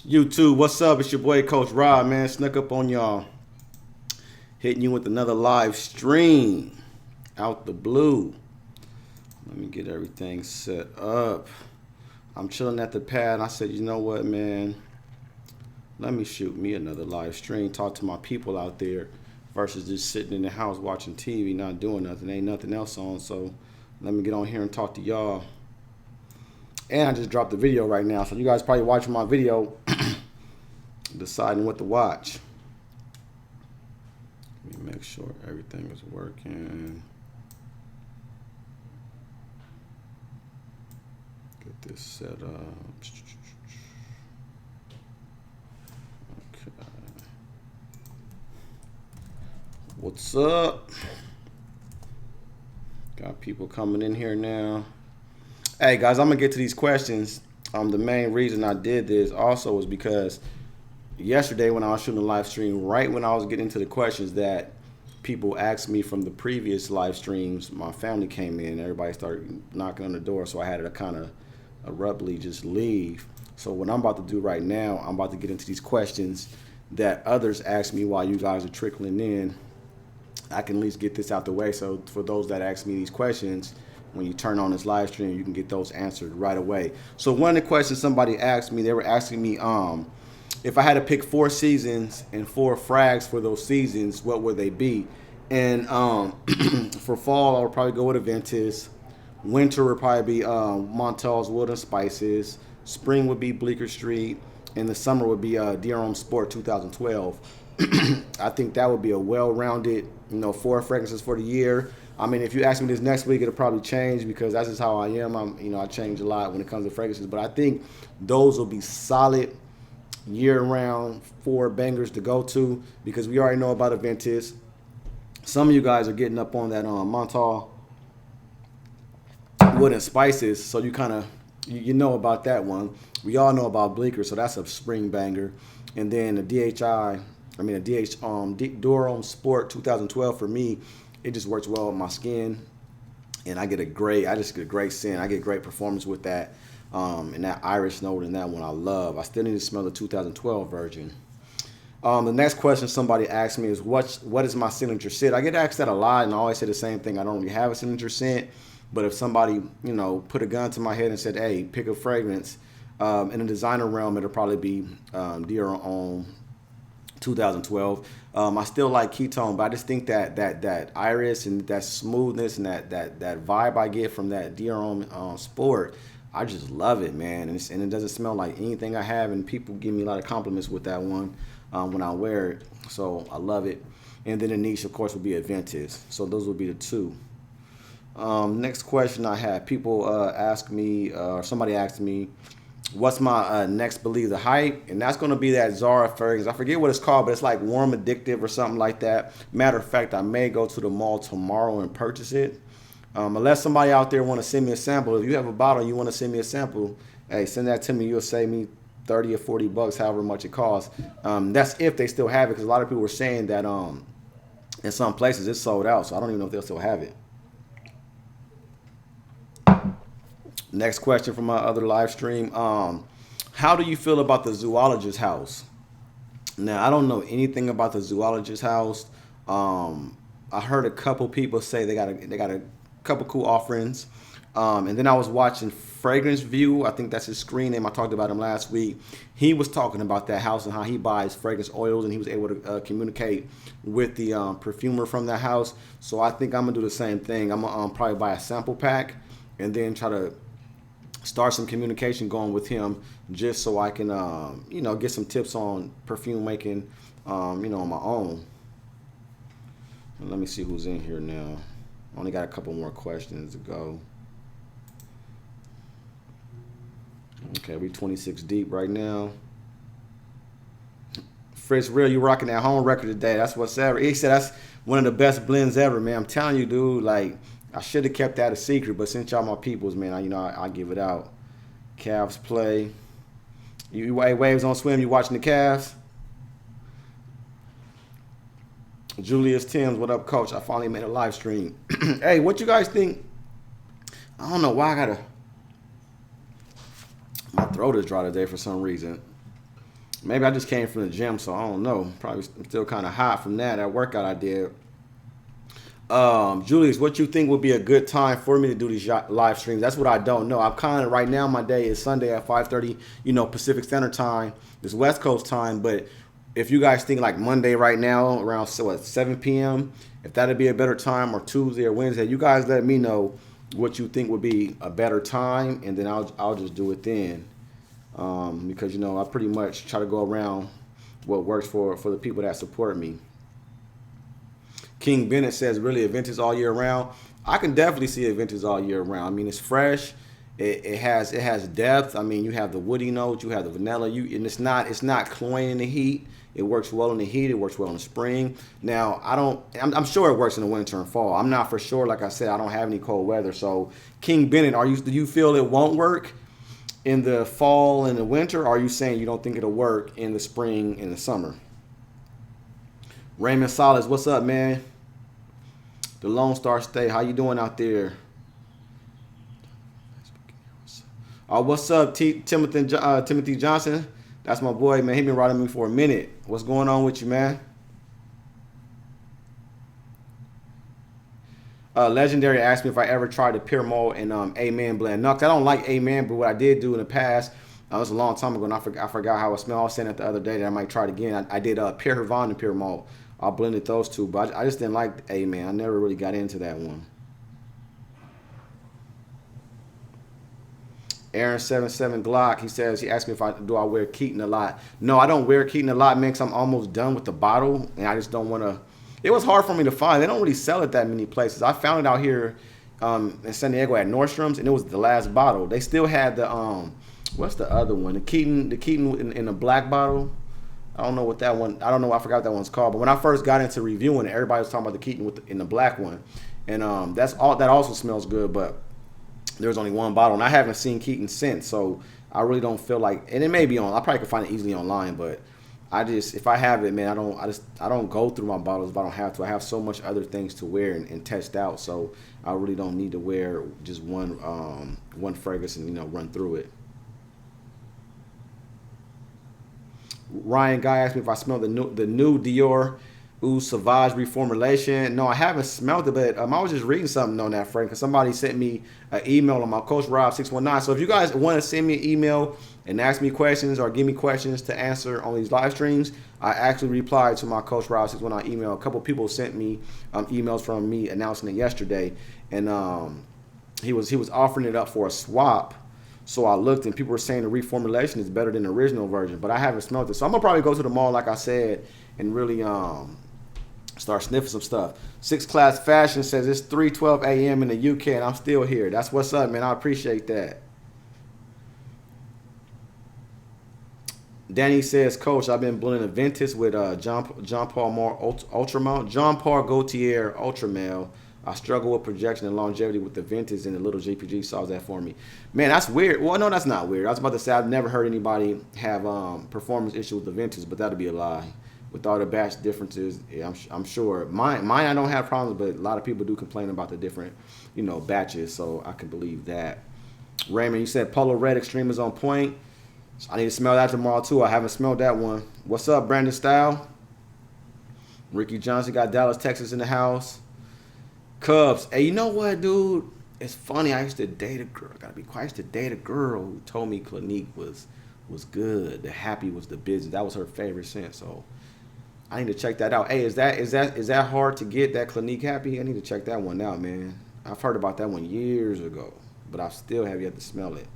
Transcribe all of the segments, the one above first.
YouTube, what's up? It's your boy Coach Rob, man. Snuck up on y'all. Hitting you with another live stream out the blue. Let me get everything set up. I'm chilling at the pad. I said, you know what, man? Let me shoot me another live stream. Talk to my people out there versus just sitting in the house watching TV, not doing nothing. Ain't nothing else on. So let me get on here and talk to y'all. And I just dropped the video right now. So you guys probably watching my video deciding what to watch. Let me make sure everything is working. Get this set up. Okay. What's up? Got people coming in here now. Hey guys, I'm gonna get to these questions. The main reason I did this also was because yesterday when I was shooting the live stream, right when I was getting to the questions that people asked me from the previous live streams, my family came in, everybody started knocking on the door, so I had to kind of abruptly just leave. So what I'm about to do right now, I'm about to get into these questions that others asked me while you guys are trickling in. I can at least get this out the way, so for those that ask me these questions, when you turn on this live stream, you can get those answered right away. So one of the questions somebody asked me, they were asking me if I had to pick 4 seasons and 4 frags for those seasons, what would they be? And for fall, I would probably go with Aventus. Winter would probably be Montel's Wood and Spices. Spring would be Bleecker Street. And the summer would be DRM Sport 2012. I think that would be a well-rounded, 4 fragrances for the year. I mean, if you ask me this next week, it'll probably change because that's just how I am. I change a lot when it comes to fragrances. But I think those will be solid year-round 4 bangers to go to because we already know about Aventus. Some of you guys are getting up on that Montal Wood and Spices, so you kind of you know about that one. We all know about Bleecker, so that's a spring banger. And then the Durham Sport 2012 for me, it just works well with my skin, and I just get a great scent. I get great performance with that. And that Irish note in that one I love. I still need to smell the 2012 version. The next question somebody asked me is what is my signature scent? I get asked that a lot, and I always say the same thing. I don't really have a signature scent, but if somebody put a gun to my head and said, "Hey, pick a fragrance," in the designer realm, it'll probably be Dior Homme 2012. I still like Ketone, but I just think that iris and that smoothness and that vibe I get from that Dior Homme Sport, I just love it, man. And it doesn't smell like anything I have, and people give me a lot of compliments with that one when I wear it. So I love it. And then the niche, of course, would be Aventus. So those would be the 2. Next question I had, people ask me, or somebody asked me, what's my next Believe the Hype? And that's going to be that Zara fragrance. I forget what it's called, but it's like Warm Addictive or something like that. Matter of fact, I may go to the mall tomorrow and purchase it. Unless somebody out there want to send me a sample. If you have a bottle, you want to send me a sample, hey, send that to me. You'll save me 30 or 40 bucks, however much it costs. That's if they still have it, because a lot of people were saying that in some places it's sold out, so I don't even know if they'll still have it. Next question from my other live stream. How do you feel about the zoologist house? Now, I don't know anything about the zoologist house. I heard a couple people say they got a couple cool offerings. And then I was watching Fragrance View. I think that's his screen name. I talked about him last week. He was talking about that house and how he buys fragrance oils, and he was able to communicate with the perfumer from that house. So I think I'm going to do the same thing. I'm going to probably buy a sample pack and then try to start some communication going with him just so I can, get some tips on perfume making, on my own. Let me see who's in here now. I only got a couple more questions to go. Okay, we 26 deep right now. Fritz Real, you rocking that home record today. That's what's ever. He said that's one of the best blends ever, man. I'm telling you, dude, like, I should have kept that a secret, but since y'all my peoples, man, I give it out. Cavs play. You waves on swim, you watching the Cavs? Julius Timms, what up, coach? I finally made a live stream. Hey, what you guys think? I don't know why my throat is dry today for some reason. Maybe I just came from the gym, so I don't know. Probably still kind of hot from that workout I did. Julius, what you think would be a good time for me to do these live streams? That's what I don't know. I'm kind of right now. My day is Sunday at 5:30, Pacific Standard Time. This West Coast time. But if you guys think like Monday right now around 7 p.m., if that'd be a better time, or Tuesday or Wednesday, you guys let me know what you think would be a better time, and then I'll just do it then. Because I pretty much try to go around what works for the people that support me. King Bennett says, really, Aventus all year round. I can definitely see Aventus all year round. I mean, it's fresh. It has depth. I mean, you have the woody note, you have the vanilla. And it's not cloying in the heat. It works well in the heat. It works well in the spring. Now, I'm sure it works in the winter and fall. I'm not for sure. Like I said, I don't have any cold weather. So, King Bennett, do you feel it won't work in the fall and the winter? Or are you saying you don't think it'll work in the spring and the summer? Raymond Solis, what's up, man? The Lone Star State, how you doing out there? What's up, Timothy Johnson? That's my boy, man. He been riding me for a minute. What's going on with you, man? Legendary asked me if I ever tried the Pure Malt and Amen blend. No, 'cause I don't like Amen, but what I did do in the past, it was a long time ago, and I forgot how it smelled. I was saying it the other day that I might try it again. I did Pure Havana and Pure Malt. I blended those two, but I just didn't like Amen. I never really got into that one. Aaron77 Glock, he asked me if I wear Keaton a lot. No, I don't wear Keaton a lot, man, because I'm almost done with the bottle, and I just don't want to. It was hard for me to find. They don't really sell it that many places. I found it out here in San Diego at Nordstrom's, and it was the last bottle. They still had the what's the other one? The Keaton in the black bottle. I don't know what that one. I don't know. I forgot what that one's called. But when I first got into reviewing it, everybody was talking about the Keaton in the black one, and that's all. That also smells good, but there's only one bottle, and I haven't seen Keaton since. So I really don't feel like, and it may be on. I probably could find it easily online, but if I have it, man, I don't go through my bottles if I don't have to. I have so much other things to wear and test out, so I really don't need to wear just one fragrance and run through it. Ryan Guy asked me if I smelled the new Dior Eau Sauvage reformulation. No, I haven't smelled it, but I was just reading something on that, Frank, because somebody sent me an email on my CoachRob619. So if you guys want to send me an email and ask me questions or give me questions to answer on these live streams, I actually replied to my CoachRob619 email. A couple people sent me emails from me announcing it yesterday, and he was offering it up for a swap. So I looked, and people were saying the reformulation is better than the original version, but I haven't smelled it. So I'm gonna probably go to the mall, like I said, and really start sniffing some stuff. Six Class Fashion says it's 3:12 a.m. in the UK, and I'm still here. That's what's up, man. I appreciate that. Danny says, Coach, I've been blending Aventus with John Paul Moore Ultramel, John Paul Gaultier Ultramel. I struggle with projection and longevity with the Aventus, and the little GPG solves that for me. Man, that's weird. Well, no, that's not weird. I was about to say I've never heard anybody have performance issues with the Aventus, but that'd be a lie. With all the batch differences, yeah, I'm sure. Mine I don't have problems, but a lot of people do complain about the different, batches, so I can believe that. Raymond, you said Polo Red Extreme is on point. So I need to smell that tomorrow, too. I haven't smelled that one. What's up, Brandon Style? Ricky Johnson got Dallas, Texas in the house. Cubs. Hey, you know what, dude? It's funny. I used to date a girl. I used to date a girl who told me Clinique was good. The Happy was the business. That was her favorite scent. So I need to check that out. Hey, is that hard to get, that Clinique Happy? I need to check that one out, man. I've heard about that one years ago, but I still have yet to smell it.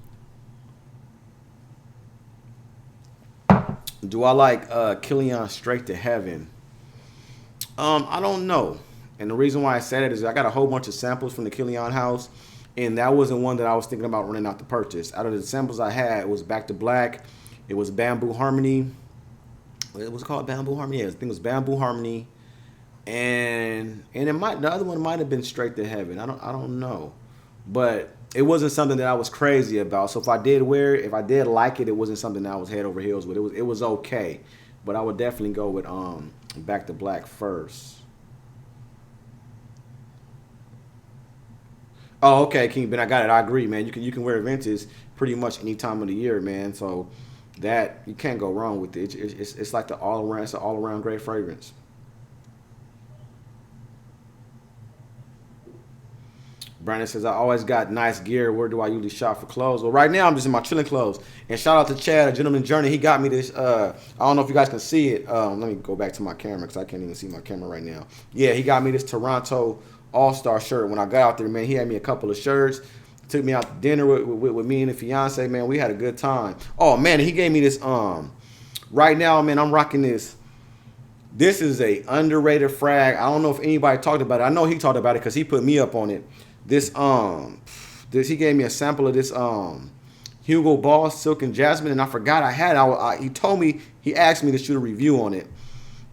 Do I like Kilian Straight to Heaven? I don't know. And the reason why I said it is I got a whole bunch of samples from the Kilian house, and that wasn't one that I was thinking about running out to purchase. Out of the samples I had, it was Back to Black, it was Bamboo Harmony. It was called Bamboo Harmony. Yeah, I think it was Bamboo Harmony, and the other one might have been Straight to Heaven. I don't know, but it wasn't something that I was crazy about. So if I did wear it, if I did like it, it wasn't something that I was head over heels with. It was okay, but I would definitely go with Back to Black first. Oh, okay, King Ben, I got it. I agree, man. You can wear Aventus pretty much any time of the year, man. So That you can't go wrong with it. It's like it's an all around great fragrance. Brandon says, I always got nice gear. Where do I usually shop for clothes? Well, right now I'm just in my chilling clothes. And shout out to Chad, a gentleman journey. He got me this. I don't know if you guys can see it. Let me go back to my camera because I can't even see my camera right now. Yeah, he got me this Toronto All-Star shirt. When I got out there, man, he had me a couple of shirts. Took me out to dinner with me and the fiance, man. We had a good time. Oh, man, he gave me this. Right now, man, I'm rocking this. This is a underrated frag. I don't know if anybody talked about it. I know he talked about it because he put me up on it. This he gave me a sample of this Hugo Boss Silk and Jasmine, and I forgot I had it. He told me, he asked me to shoot a review on it,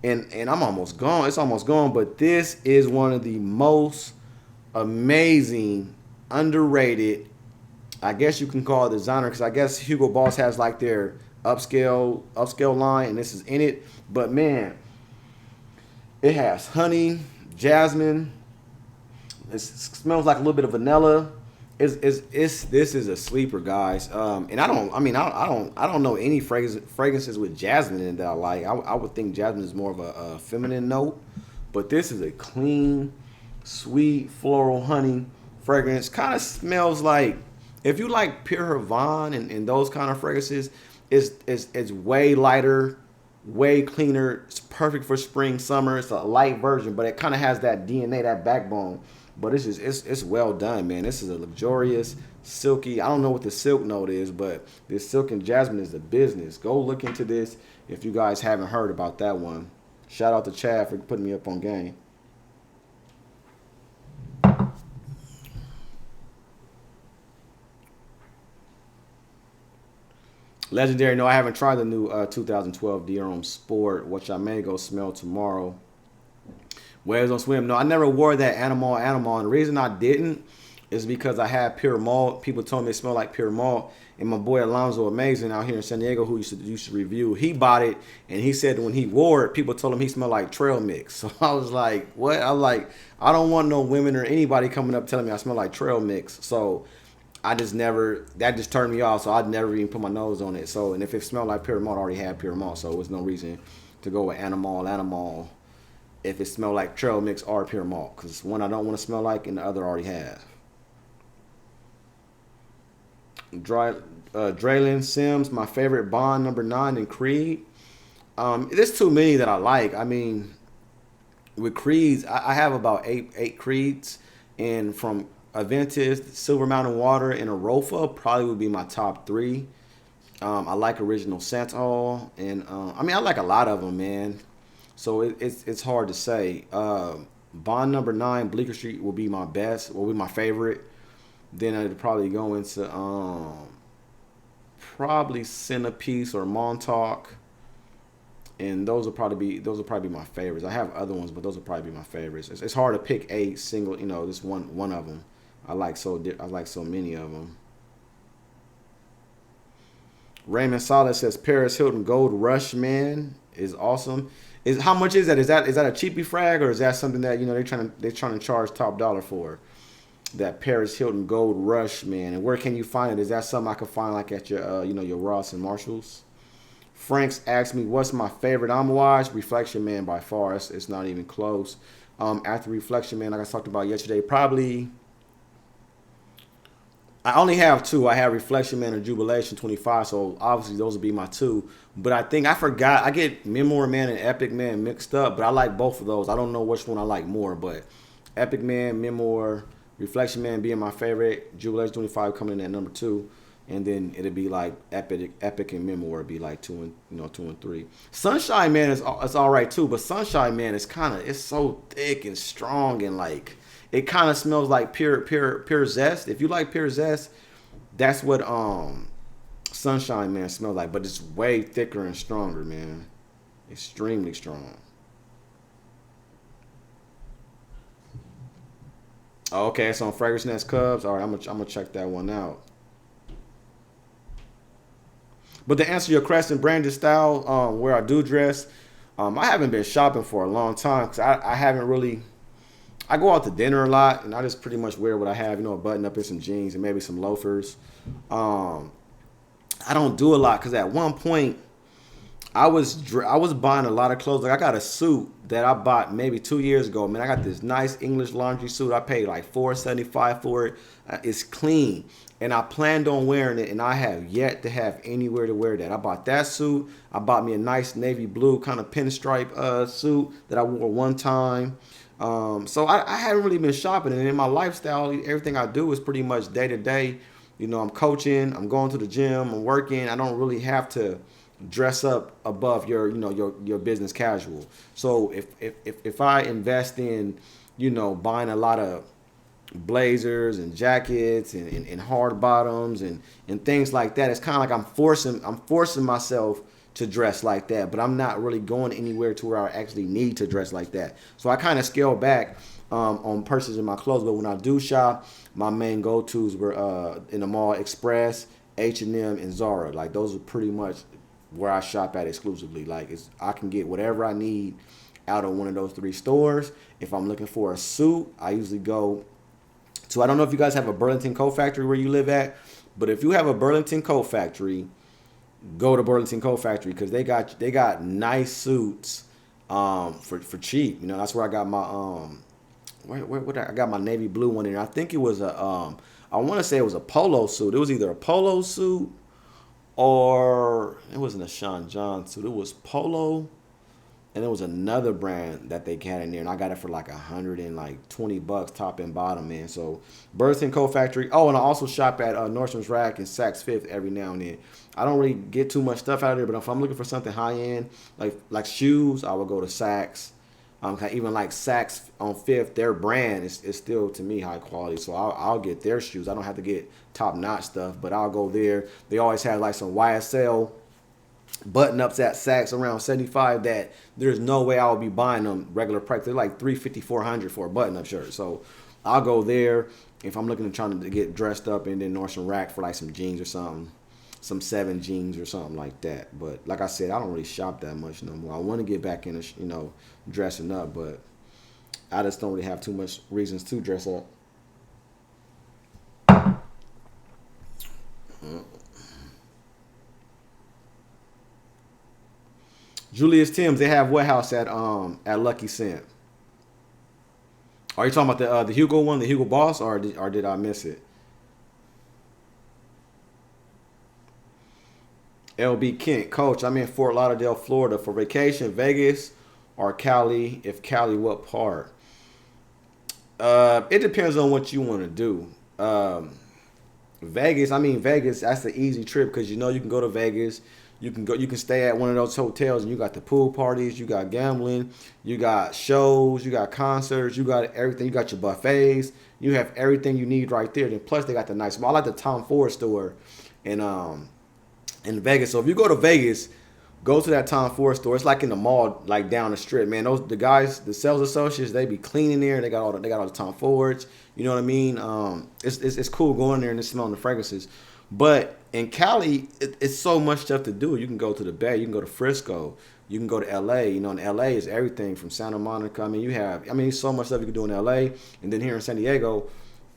and I'm almost gone. It's almost gone, but this is one of the most amazing, underrated, I guess you can call it designer, because I guess Hugo Boss has like their upscale line, and this is in it. But man, it has honey, jasmine. It smells like a little bit of vanilla. This is a sleeper, guys. And I don't know any fragrances with jasmine in it that I like. I would think jasmine is more of a feminine note, but this is a clean, sweet floral honey fragrance. Kind of smells like, if you like Pure Havana and those kind of fragrances, it's way lighter, way cleaner. It's perfect for spring, summer. It's a light version, but it kind of has that DNA, that backbone. But it's well done, man. This is a luxurious, silky. I don't know what the silk note is, but this silk and jasmine is the business. Go look into this if you guys haven't heard about that one. Shout out to Chad for putting me up on game. Legendary, no, I haven't tried the new 2012 Dior Sport, which I may go smell tomorrow. Waves on Swim. No, I never wore that Animal. And the reason I didn't is because I had Pure Malt. People told me it smelled like Pure Malt. And my boy Alonzo Amazing out here in San Diego, who used to review, he bought it, and he said when he wore it, people told him he smelled like trail mix. So I was like, what? I was like, I don't want no women or anybody coming up telling me I smell like trail mix. So I just never, that just turned me off. So I'd never even put my nose on it. So, and if it smelled like Pure Malt, I already had Pure Malt. So there was no reason to go with Animal. If it smelled like trail mix or Pure Malt, because one I don't want to smell like, and the other I already have. Draylen Sims, my favorite Bond number 9 in Creed. There's too many that I like. I mean, with Creeds, I have about eight Creeds, and from Aventus, Silver Mountain Water, and Arofa probably would be my top 3. I like Original Santal, and I like a lot of them, man. So it's hard to say. Bond number 9, Bleecker Street will be my best. Will be my favorite. Then I'd probably go into probably Centerpiece or Montauk, and those will probably be my favorites. I have other ones, but those will probably be my favorites. It's hard to pick a single, just one of them. I like so many of them. Raymond Salas says Paris Hilton Gold Rush, man, is awesome. How much is that? Is that a cheapy frag, or is that something that they're trying to charge top dollar for? That Paris Hilton Gold Rush, man. And where can you find it? Is that something I can find like at your your Ross and Marshalls? Franks asked me what's my favorite Amouage. Reflection Man by far. It's not even close. After Reflection Man, like I talked about yesterday, probably I only have 2. I have Reflection Man and Jubilation 25, so obviously those will be my 2. But I forgot. I get Memoir Man and Epic Man mixed up, but I like both of those. I don't know which one I like more, but Epic Man, Memoir, Reflection Man being my favorite, Jubilation 25 coming in at number 2, and then it'll be like Epic and Memoir would be like 2 and 3. Sunshine Man is all right too, but Sunshine Man is it's so thick and strong, and like it kind of smells like pure zest. If you like pure zest, that's what Sunshine Man smells like, but it's way thicker and stronger, man. Extremely strong. Oh, okay, it's on Fragrance Nest Cubs. All right, I'm gonna check that one out. But to answer your question, branded style, where I do dress, I haven't been shopping for a long time because I haven't really. I go out to dinner a lot, and I just pretty much wear what I have, a button up and some jeans and maybe some loafers. I I don't do a lot because at one point I was buying a lot of clothes. Like I got a suit that I bought maybe 2 years ago. Man, I got this nice English laundry suit. I paid like $4.75 for it. It's clean, and I planned on wearing it, and I have yet to have anywhere to wear that. I bought that suit. I bought me a nice navy blue kind of pinstripe suit that I wore one time. So I haven't really been shopping, and in my lifestyle, everything I do is pretty much day to day. You know, I'm coaching, I'm going to the gym, I'm working. I don't really have to dress up above your, you know, your business casual. So if I invest in, you know, buying a lot of blazers and jackets and hard bottoms and things like that, it's kind of like I'm forcing myself to dress like that, but I'm not really going anywhere to where I actually need to dress like that. So I kind of scale back on purchasing my clothes. But when I do shop, my main go-tos were in the mall, Express, H&M, and Zara. Like those are pretty much where I shop at exclusively. Like I can get whatever I need out of one of those three stores. If I'm looking for a suit, I usually go to, I don't know if you guys have a Burlington Coat Factory where you live at, but if you have a Burlington Coat Factory, go to Burlington Coat Factory because they got nice suits for cheap. You know, that's where I got my I got my navy blue one in. I think it was I want to say it was a polo suit. It was either a polo suit or it wasn't a Sean John suit. It was polo, and there was another brand that they had in there, and I got it for like $120 top and bottom, man. So Burlington Coat Factory. Oh, and I also shop at Nordstrom's Rack and Saks Fifth every now and then. I don't really get too much stuff out of there, but if I'm looking for something high end, like shoes, I would go to Saks. Even like Saks on Fifth, their brand is still to me high quality, so I'll get their shoes. I don't have to get top notch stuff, but I'll go there. They always have like some YSL button ups at Saks around 75 that there's no way I would be buying them regular price. They're like $350, $400 for a button up shirt. So I'll go there if I'm looking to trying to get dressed up, and then Nordstrom Rack for like some jeans or something. Some 7 jeans or something like that. But like I said, I don't really shop that much no more. I want to get back into, you know, dressing up, but I just don't really have too much reasons to dress up. Julius Timms, they have what house at Lucky Cent? Are you talking about the Hugo one, the Hugo Boss, or did I miss it? LB Kent, Coach, I'm in Fort Lauderdale, Florida for vacation. Vegas or Cali? If Cali, what part? It depends on what you want to do. Vegas, that's the easy trip because you know you can go to Vegas. You can stay at one of those hotels and you got the pool parties, you got gambling, you got shows, you got concerts, you got everything. You got your buffets. You have everything you need right there. Then plus they got the nice. I like the Tom Ford store, in Vegas. So if you go to Vegas, go to that Tom Ford store. It's like in the mall, like down the strip, man. The sales associates, they be cleaning there. They got all the Tom Fords. You know what I mean? It's cool going there and just smelling the fragrances. But in Cali, it's so much stuff to do. You can go to the Bay. You can go to Frisco. You can go to L.A. You know, and L.A. is everything from Santa Monica. So much stuff you can do in L.A. And then here in San Diego,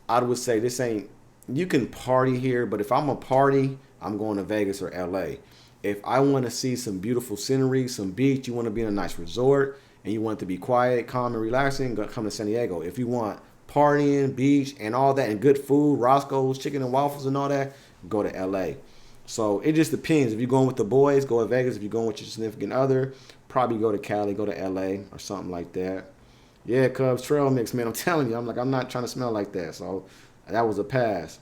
I would say you can party here, but if I'm a party, I'm going to Vegas or LA. If I want to see some beautiful scenery, some beach, you want to be in a nice resort, and you want it to be quiet, calm, and relaxing, come to San Diego. If you want partying, beach, and all that, and good food, Roscoe's, chicken and waffles and all that, go to LA. So it just depends. If you're going with the boys, go to Vegas. If you're going with your significant other, probably go to Cali, go to LA or something like that. Yeah, Cubs trail mix, man. I'm telling you, I'm not trying to smell like that. So that was a pass.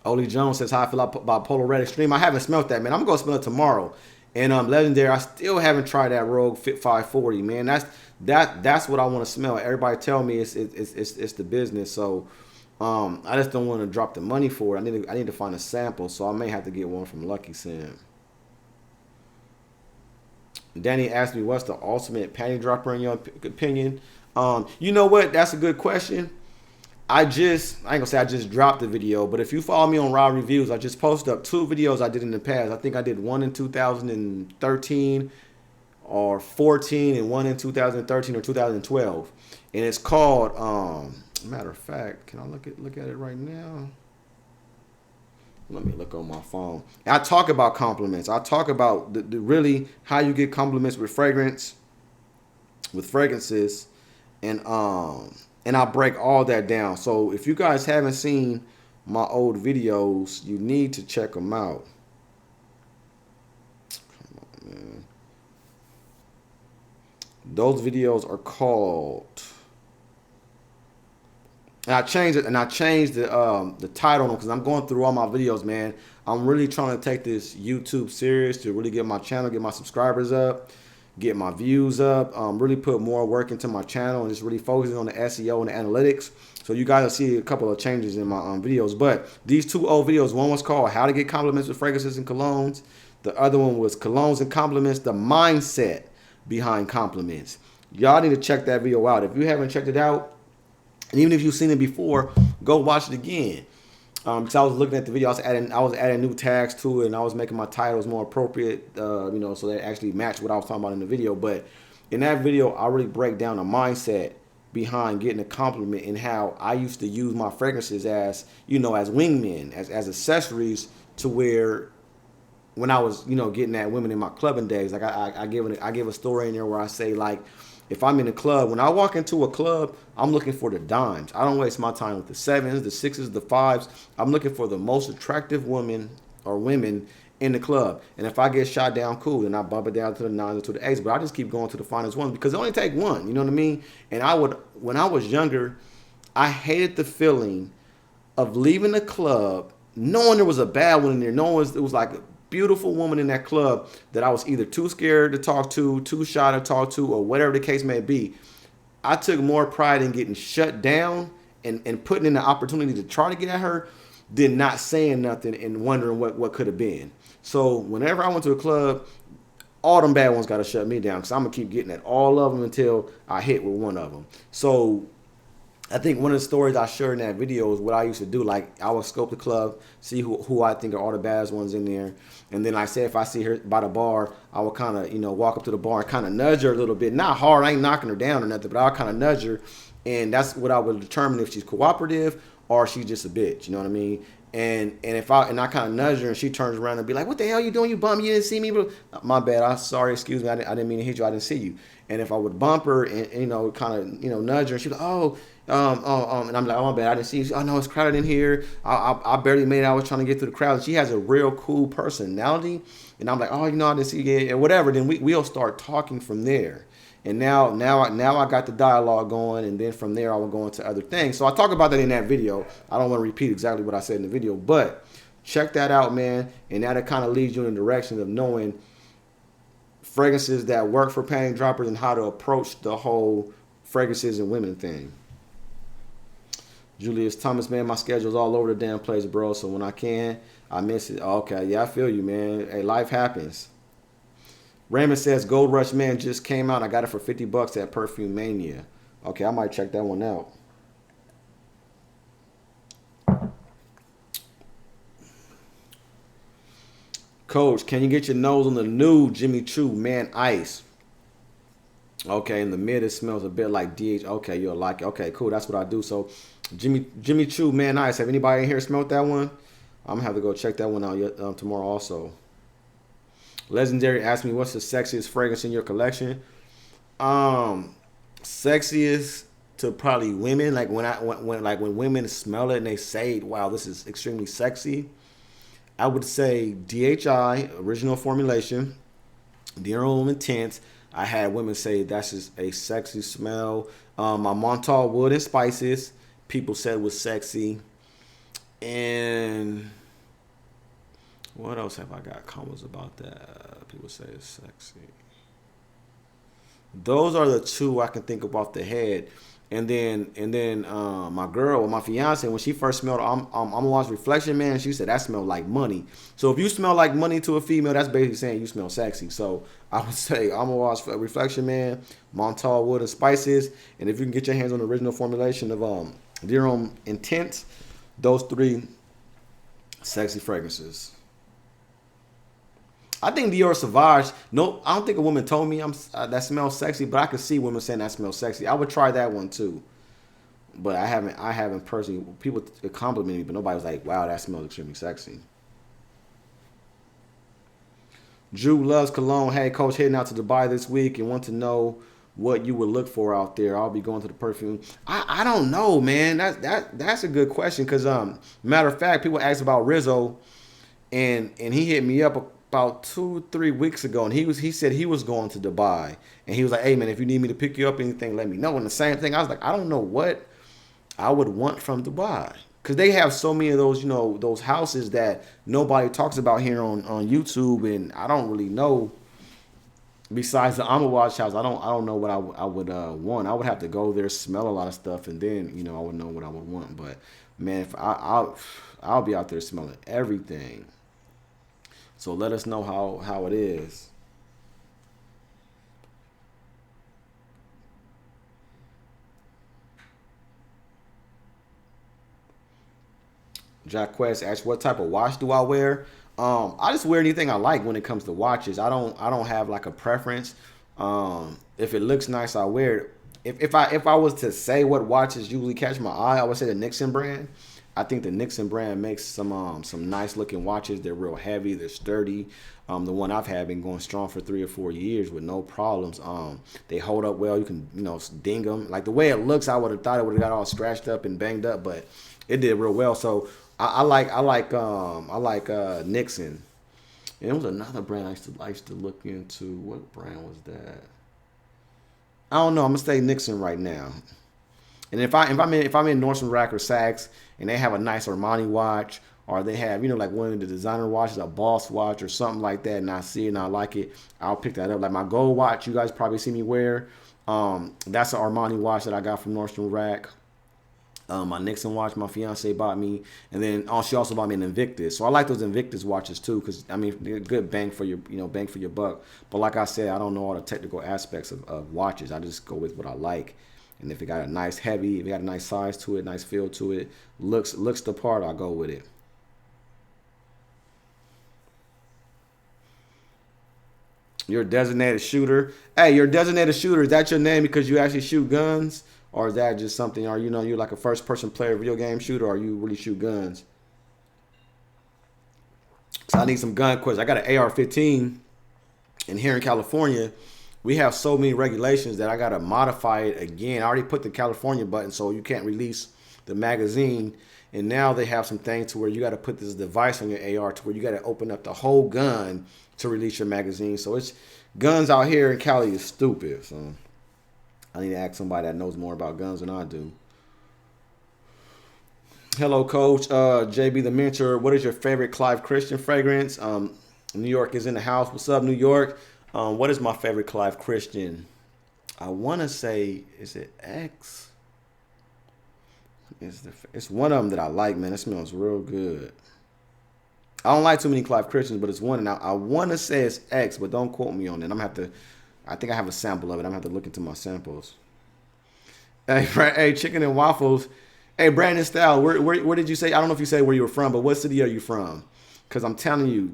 Oli Jones says how I feel about Polo Red Extreme. I haven't smelled that, man. I'm gonna smell it tomorrow. And Legendary, I still haven't tried that Rogue Fit 540, man. That's what I want to smell. Everybody tell me it's the business. So I just don't want to drop the money for it. I need to find a sample, so I may have to get one from Lucky Cent. Danny asked me, what's the ultimate panty dropper in your opinion? You know what? That's a good question. I ain't gonna say I just dropped the video, but if you follow me on Raw Reviews, I just posted up 2 videos I did in the past. I think I did one in 2013 or 14 and one in 2013 or 2012. And it's called, matter of fact, can I look at it right now? Let me look on my phone. I talk about compliments. I talk about the really how you get compliments with fragrances, and I break all that down. So if you guys haven't seen my old videos, you need to check them out. Come on, man. Those videos are called. And I changed it, and I changed the title because I'm going through all my videos, man. I'm really trying to take this YouTube serious to really get my channel, get my subscribers up, get my views up, really put more work into my channel, and just really focusing on the SEO and the analytics. So you guys will see a couple of changes in my videos. But these two old videos, one was called How to Get Compliments with Fragrances and Colognes. The other one was Colognes and Compliments, the mindset behind compliments. Y'all need to check that video out. If you haven't checked it out, and even if you've seen it before, go watch it again. Because I was looking at the video, I was adding new tags to it, and I was making my titles more appropriate, so they actually match what I was talking about in the video. But in that video, I really break down the mindset behind getting a compliment and how I used to use my fragrances as wingmen, as accessories, to where when I was, getting at women in my clubbing days, like I give a story in there where I say, like, if I'm in a club, when I walk into a club, I'm looking for the dimes. I don't waste my time with the 7s, the 6s, the 5s. I'm looking for the most attractive women or women in the club. And if I get shot down, cool, then I bump it down to the 9s or to the 8s. But I just keep going to the finest ones because it only take one, you know what I mean? And when I was younger, I hated the feeling of leaving the club knowing there was a bad one in there. It was like a beautiful woman in that club that I was either too scared to talk to, too shy to talk to, or whatever the case may be. I took more pride in getting shut down and putting in the opportunity to try to get at her than not saying nothing and wondering what could have been. So whenever I went to a club, all them bad ones got to shut me down because I'm going to keep getting at all of them until I hit with one of them. So I think one of the stories I shared in that video is what I used to do. Like, I would scope the club, see who I think are all the baddest ones in there. And then I say if I see her by the bar, I would kind of, walk up to the bar and kind of nudge her a little bit. Not hard, I ain't knocking her down or nothing, but I'll kind of nudge her. And that's what I would determine if she's cooperative or she's just a bitch, you know what I mean? And I kind of nudge her and she turns around and be like, what the hell you doing? You bum, you didn't see me? My bad, I'm sorry, excuse me, I didn't mean to hit you, I didn't see you. And if I would bump her and kind of, nudge her, she'd be like, and I'm like, oh, my bad, I didn't see you. Oh, no, it's crowded in here. I barely made it. I was trying to get through the crowd. And she has a real cool personality. And I'm like, oh, I didn't see you, and whatever. Then we'll start talking from there. And now I got the dialogue going, and then from there I will go into other things. So I talk about that in that video. I don't want to repeat exactly what I said in the video, but check that out, man. And that'll kind of lead you in the direction of knowing fragrances that work for panty droppers and how to approach the whole fragrances and women thing. Julius Thomas, man, my schedule's all over the damn place, bro. So when I can, I miss it. Okay, yeah, I feel you, man. Hey, life happens. Raymond says Gold Rush Man just came out. I got it for $50 at Perfume Mania. Okay, I might check that one out. Coach, can you get your nose on the new Jimmy Choo Man Ice? Okay, in the mid it smells a bit like DH. Okay, you'll like it. Okay, cool. That's what I do. So Jimmy Choo Man Ice. Have anybody in here smelled that one? I'm gonna have to go check that one out tomorrow also. Legendary asked me what's the sexiest fragrance in your collection. Sexiest to probably women, like when women smell it and they say, wow, this is extremely sexy. I would say DHI, original formulation, Dear Home Intense. I had women say that's just a sexy smell. My Montauk Wood and Spices, people said was sexy. And what else have I got comments about that? People say it's sexy. Those are the two I can think of off the head. And then my girl, or my fiance, when she first smelled I'm Amour's Reflection Man, she said that smelled like money. So if you smell like money to a female, that's basically saying you smell sexy. So I would say Amour's Reflection Man, Montauk Wood and Spices, and if you can get your hands on the original formulation of Dear Home Intense, those three sexy fragrances. I think Dior Sauvage. No, I don't think a woman told me that smells sexy, but I could see women saying that smells sexy. I would try that one too, but I haven't personally. People compliment me, but nobody was like, "Wow, that smells extremely sexy." Drew loves cologne. Hey, coach, heading out to Dubai this week and want to know what you would look for out there. I'll be going to the perfume. I don't know, man. That's a good question because matter of fact, people ask about Rizzo and he hit me up about 2-3 weeks ago and he said he was going to Dubai and he was like, hey man, if you need me to pick you up anything, let me know. And the same thing, I was like, I don't know what I would want from Dubai because they have so many of those, those houses that nobody talks about here on YouTube, and I don't really know. Besides the Watch house, I don't know what I would want. I would have to go there, smell a lot of stuff, and then I would know what I would want. But man, if I'll be out there smelling everything. So let us know how it is. Jack Quest asks, what type of watch do I wear? I just wear anything I like when it comes to watches. I don't have like a preference. If it looks nice, I wear it. If I was to say what watches usually catch my eye, I would say the Nixon brand. I think the Nixon brand makes some nice looking watches. They're real heavy, they're sturdy. The one I've had been going strong for 3 or 4 years with no problems. They hold up well. You can ding them. Like the way it looks, I would have thought it would have got all scratched up and banged up, but it did real well. So I like Nixon. And it was another brand I used to look into. What brand was that? I don't know. I'm gonna stay Nixon right now. And if I'm in Nordstrom Rack or Saks and they have a nice Armani watch, or they have like one of the designer watches, a Boss watch or something like that, and I see it and I like it, I'll pick that up. Like my gold watch, you guys probably see me wear. That's an Armani watch that I got from Nordstrom Rack. My Nixon watch, my fiance bought me, and then she also bought me an Invictus. So I like those Invictus watches too, because they're good bang for your bang for your buck. But like I said, I don't know all the technical aspects of watches. I just go with what I like, and if it got a nice heavy, if it got a nice size to it, nice feel to it, looks the part, I go with it. You're a designated shooter. Hey, you're a designated shooter. Is that your name because you actually shoot guns? Or is that just something, or you're like a first person player video game shooter, or you really shoot guns? So I need some gun questions. I got an AR-15, and here in California, we have so many regulations that I gotta modify it again. I already put the California button, so you can't release the magazine. And now they have some things to where you gotta put this device on your AR to where you gotta open up the whole gun to release your magazine. So it's guns out here in Cali is stupid. So I need to ask somebody that knows more about guns than I do. Hello, Coach. JB the Mentor. What is your favorite Clive Christian fragrance? New York is in the house. What's up, New York? What is my favorite Clive Christian? I want to say, is it X? It's one of them that I like, man. It smells real good. I don't like too many Clive Christians, but it's one. And I want to say it's X, but don't quote me on it. I think I have a sample of it. I'm going to have to look into my samples. Hey, chicken and waffles. Hey, Brandon Style, where did you say? I don't know if you said where you were from, but what city are you from? Because I'm telling you,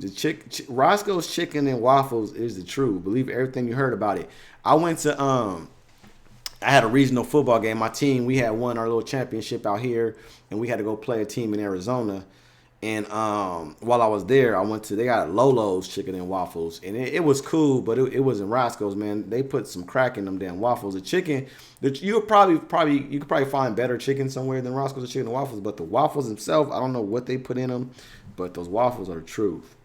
Roscoe's Chicken and Waffles is the truth. Believe everything you heard about it. I went to I had a regional football game. My team, we had won our little championship out here, and we had to go play a team in Arizona. And while I was there, they got Lolo's Chicken and Waffles, and it was cool, but it wasn't Roscoe's, man. They put some crack in them damn waffles. The chicken, you could probably find better chicken somewhere than Roscoe's Chicken and Waffles, but the waffles themselves, I don't know what they put in them, but those waffles are the truth.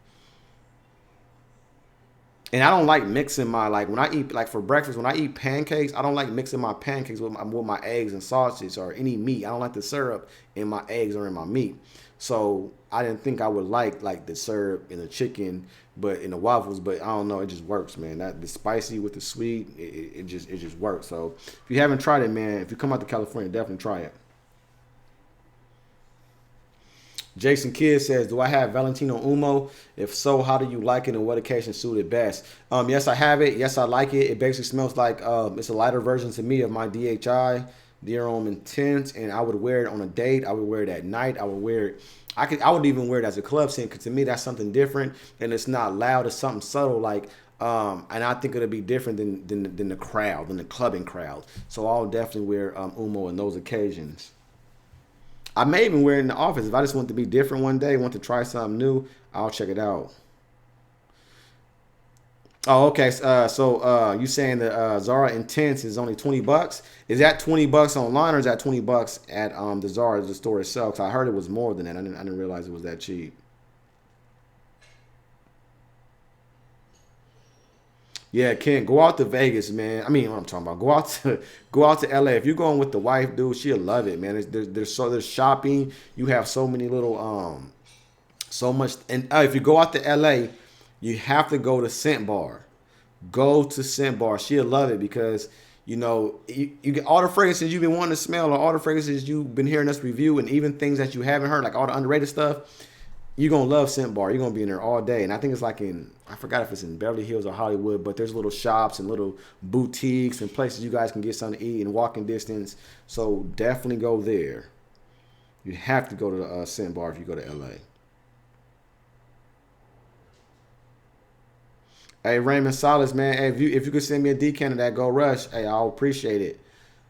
And I don't like mixing when I eat, like for breakfast, when I eat pancakes, I don't like mixing my pancakes with my eggs and sausage or any meat. I don't like the syrup in my eggs or in my meat. So I didn't think I would like the syrup in the chicken, but in the waffles. But I don't know, it just works, man. That the spicy with the sweet, it just works. So if you haven't tried it, man, if you come out to California, definitely try it. Jason Kidd says, do I have Valentino Umo? If so, how do you like it and what occasion suit it best? Yes, I have it. Yes, I like it. It basically smells like it's a lighter version to me of my DHI, Dear Home Intense, and I would wear it on a date. I would wear it at night. I would wear it. I would even wear it as a club scent because to me that's something different and it's not loud. It's something subtle like. And I think it'll be different than the crowd, than the clubbing crowd. So I'll definitely wear Umo on those occasions. I may even wear it in the office. If I just want to be different one day, want to try something new, I'll check it out. Oh, okay. So you saying the Zara Intense is only $20? Is that $20 online, or is that $20 at the Zara, the store itself? 'Cause I heard it was more than that. I didn't realize it was that cheap. Yeah, Ken, go out to Vegas, man. I mean, what I'm talking about. Go out to LA. If you're going with the wife, dude, she'll love it, man. There's shopping. You have so many little so much. And if you go out to LA, you have to go to Scent Bar. Go to Scent Bar. She'll love it because you get all the fragrances you've been wanting to smell, or all the fragrances you've been hearing us review, and even things that you haven't heard, like all the underrated stuff. You're gonna love Scent Bar. You're gonna be in there all day. And I think it's like I forgot if it's in Beverly Hills or Hollywood, but there's little shops and little boutiques and places you guys can get something to eat in walking distance. So definitely go there. You have to go to the Scent Bar if you go to LA. Hey, Raymond Solis, man. Hey, if you could send me a decant of that Go Rush, hey, I'll appreciate it.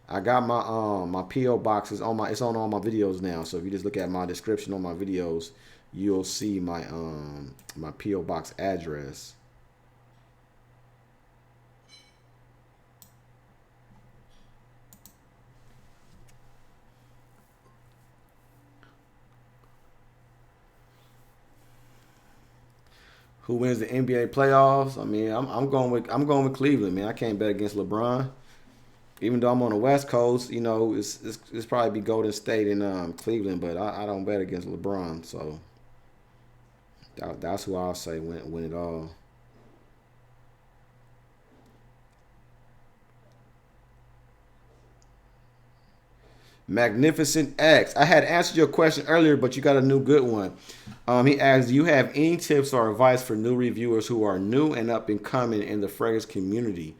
I got my PO boxes on it's on all my videos now. So if you just look at my description on my videos, you'll see my PO box address. Who wins the NBA playoffs? I mean, I'm going with Cleveland, man. I can't bet against LeBron. Even though I'm on the West Coast, it's probably be Golden State and Cleveland, but I don't bet against LeBron. So that's who I'll say win it all. Magnificent X. I had answered your question earlier, but you got a new good one. He asked, "Do you have any tips or advice for new reviewers who are new and up and coming in the fragrance community?"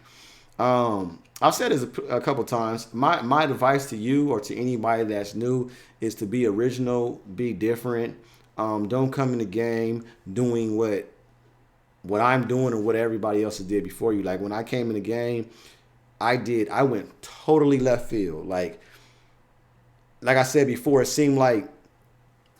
I've said this a couple times. My advice to you or to anybody that's new is to be original, be different. Don't come in the game doing what I'm doing or what everybody else did before you. Like when I came in the game, I went totally left field. Like I said before, it seemed like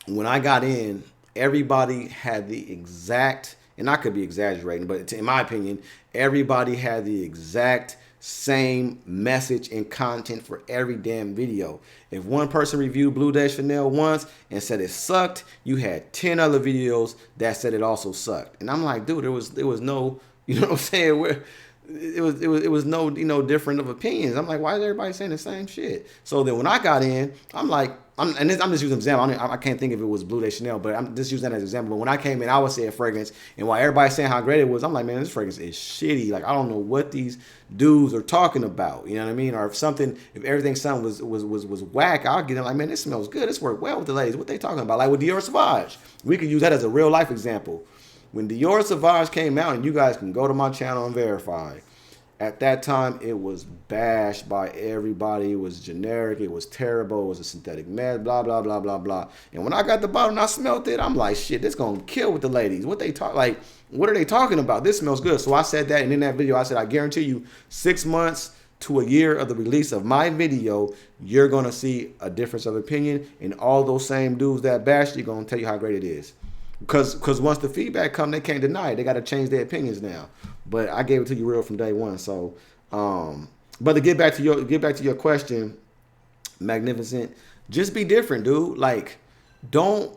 when I got in, everybody had the exact, and I could be exaggerating, but in my opinion, everybody had the exact same message and content for every damn video. If one person reviewed Blue Day Chanel once and said it sucked, you had 10 other videos that said it also sucked. And I'm like, dude, there was no, you know what I'm saying? It was no different of opinions. I'm like, why is everybody saying the same shit? So then when I got in, I'm like, I'm just using an example. I can't think if it was Blue Day Chanel, but I'm just using that as an example. But when I came in, I would say a fragrance, and while everybody's saying how great it was, I'm like, man, this fragrance is shitty. Like I don't know what these dudes are talking about. You know what I mean? Or if everything something was whack, I'll get in like, man, this smells good. This worked well with the ladies. What they talking about? Like with Dior Sauvage, we could use that as a real life example. When Dior Sauvage came out, and you guys can go to my channel and verify, at that time, it was bashed by everybody. It was generic. It was terrible. It was a synthetic mess, blah, blah, blah, blah, blah. And when I got the bottle and I smelled it, I'm like, shit, this going to kill with the ladies. What are they talking about? This smells good. So I said that, and in that video, I said, I guarantee you 6 months to a year of the release of my video, you're going to see a difference of opinion. And all those same dudes that bashed you going to tell you how great it is. Because once the feedback come, they can't deny it. They got to change their opinions now. But I gave it to you real from day one. So, but to get back to your question, Magnificent, just be different, dude. Like, don't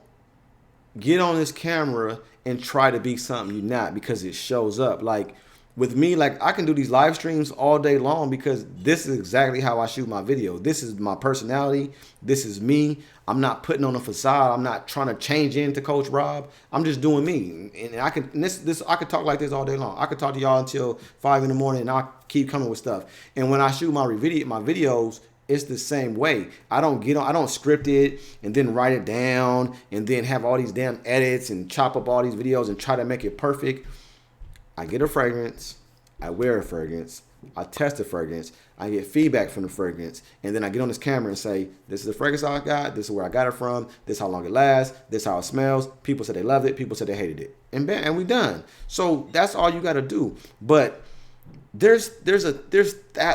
get on this camera and try to be something you're not because it shows up. Like with me, like I can do these live streams all day long because this is exactly how I shoot my video. This is my personality. This is me. I'm not putting on a facade. I'm not trying to change into Coach Rob. I'm just doing me. And I can I could talk like this all day long. I could talk to y'all until 5 in the morning and I'll keep coming with stuff. And when I shoot my videos, it's the same way. I don't script it and then write it down and then have all these damn edits and chop up all these videos and try to make it perfect. I get a fragrance, I wear a fragrance, I test the fragrance, I get feedback from the fragrance, and then I get on this camera and say, this is the fragrance I got, this is where I got it from, this is how long it lasts, this is how it smells. People said they loved it, people said they hated it. And bam, and we done. So that's all you gotta do. But there's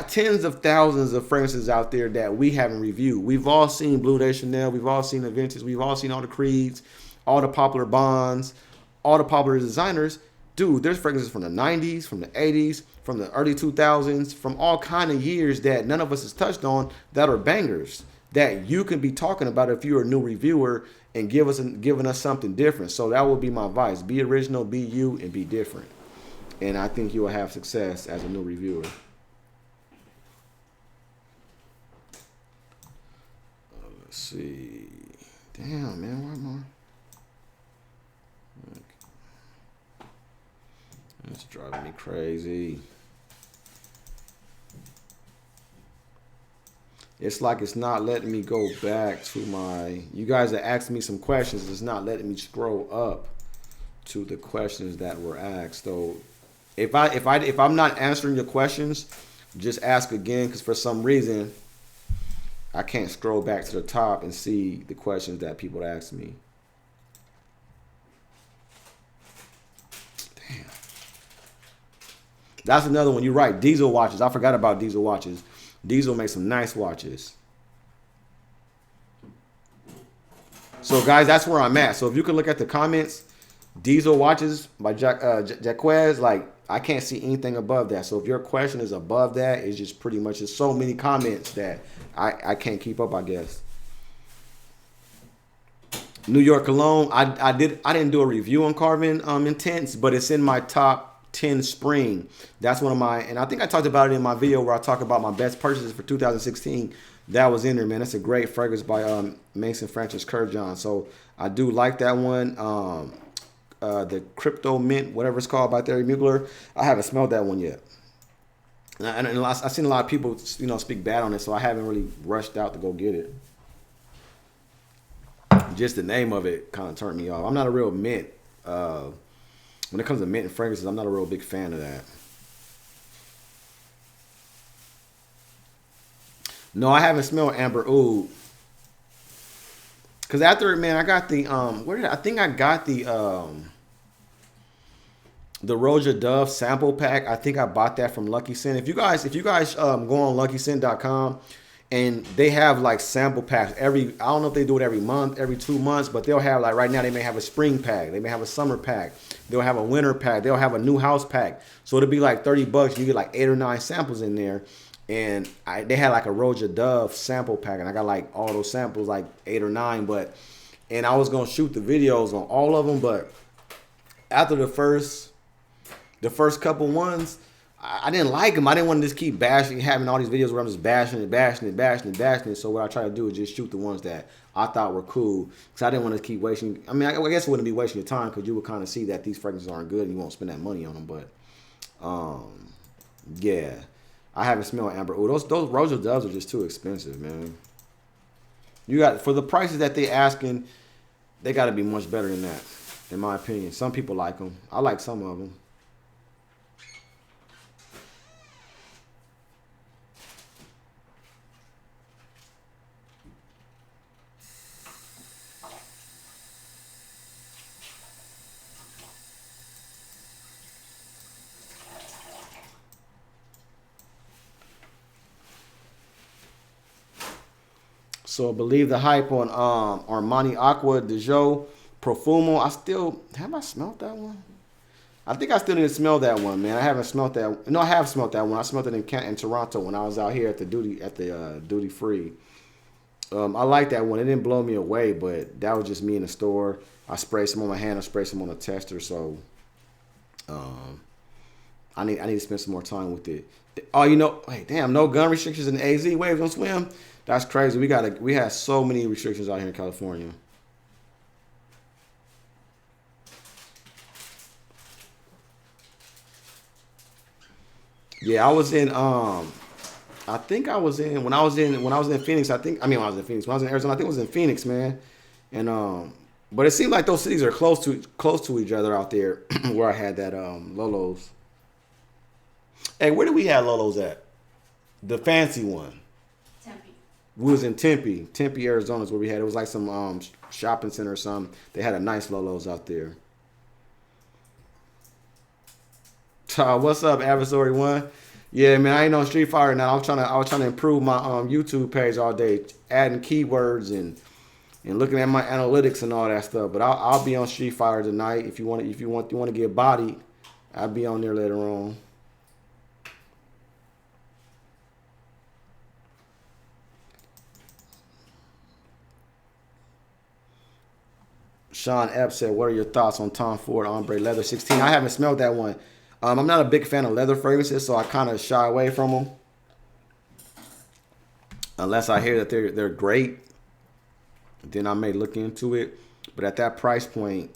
tens of thousands of fragrances out there that we haven't reviewed. We've all seen Blue Day Chanel, we've all seen the Vintage, we've all seen all the Creeds, all the popular Bonds, all the popular designers. dude, there's fragrances from the 90s, from the 80s, from the early 2000s, from all kind of years that none of us has touched on that are bangers that you can be talking about if you're a new reviewer and giving us something different. So that would be my advice. Be original, be you, and be different. And I think you will have success as a new reviewer. Let's see. Damn, man, why am I? It's driving me crazy. It's like it's not letting me go back to my. You guys that asked me some questions, it's not letting me scroll up to the questions that were asked. So if I'm not answering your questions, just ask again, because for some reason I can't scroll back to the top and see the questions that people asked me. Damn. That's another one. You're right. Diesel watches. I forgot about Diesel watches. Diesel makes some nice watches. So guys, that's where I'm at. So if you can look at the comments, Diesel watches by Jaquez, like I can't see anything above that. So if your question is above that, it's just pretty much just so many comments that I can't keep up, I guess. New York Cologne, I didn't do a review on Carbon Intense, but it's in my top 10 spring. That's one of my, and I think I talked about it in my video where I talk about my best purchases for 2016. That was in there, man. That's a great fragrance by Mason Francis Kurkdjian. So I do like that one. The Crypto Mint, whatever it's called by Thierry Mugler. I haven't smelled that one yet. And I've seen a lot of people, speak bad on it, so I haven't really rushed out to go get it. Just the name of it kind of turned me off. I'm not a real mint. When it comes to mint and fragrances, I'm not a real big fan of that. No, I haven't smelled Amber Oud. Cause after it, man, I got the I think I got the Roja Dove sample pack. I think I bought that from Lucky Scent. If you guys go on luckyscent.com and they have like sample packs I don't know if they do it every month, every 2 months, but they'll have, like, right now they may have a spring pack, they may have a summer pack, they'll have a winter pack, they'll have a new house pack. So it'll be like $30. You get like 8 or 9 samples in there. And they had like a Roja Dove sample pack, and I got like all those samples, like 8 or 9. And I was gonna shoot the videos on all of them, but after the first couple ones, I didn't like them. I didn't want to just keep having all these videos where I'm just bashing it. So what I try to do is just shoot the ones that I thought were cool, because I didn't want to keep wasting. I mean, I guess it wouldn't be wasting your time, because you would kind of see that these fragrances aren't good and you won't spend that money on them. But yeah. I haven't smelled Amber Oud. Those Roja Doves are just too expensive, man. You got, for the prices that they asking, they got to be much better than that, in my opinion. Some people like them. I like some of them. So I believe the hype on Armani Aqua de Jo Profumo. Have I smelled that one? I think I still need to smell that one, man. I haven't smelled that. No, I have smelled that one. I smelled it in Toronto when I was out here at the duty free. I like that one. It didn't blow me away, but that was just me in the store. I sprayed some on my hand. I sprayed some on a tester. So I need to spend some more time with it. Oh, hey, damn, no gun restrictions in the AZ. Waves on swim. That's crazy. We had so many restrictions out here in California. Yeah, I was in I think I was in when I was in Phoenix, when I was in Arizona, I think it was in Phoenix, man. And but it seemed like those cities are close to each other out there where I had that Lolo's. Hey, where did we have Lolo's at? The fancy one. We was in Tempe, Arizona is where we had. It was like some shopping center or something. They had a nice Lolo's out there. What's up, Adversary One? Yeah, man, I ain't on Street Fighter now. I was trying to improve my YouTube page all day, adding keywords and looking at my analytics and all that stuff. But I'll be on Street Fighter tonight. If you want to get bodied, I'll be on there later on. Sean Epps said, what are your thoughts on Tom Ford Ombre Leather 16? I haven't smelled that one. I'm not a big fan of leather fragrances, so I kind of shy away from them. Unless I hear that they're great, then I may look into it. But at that price point,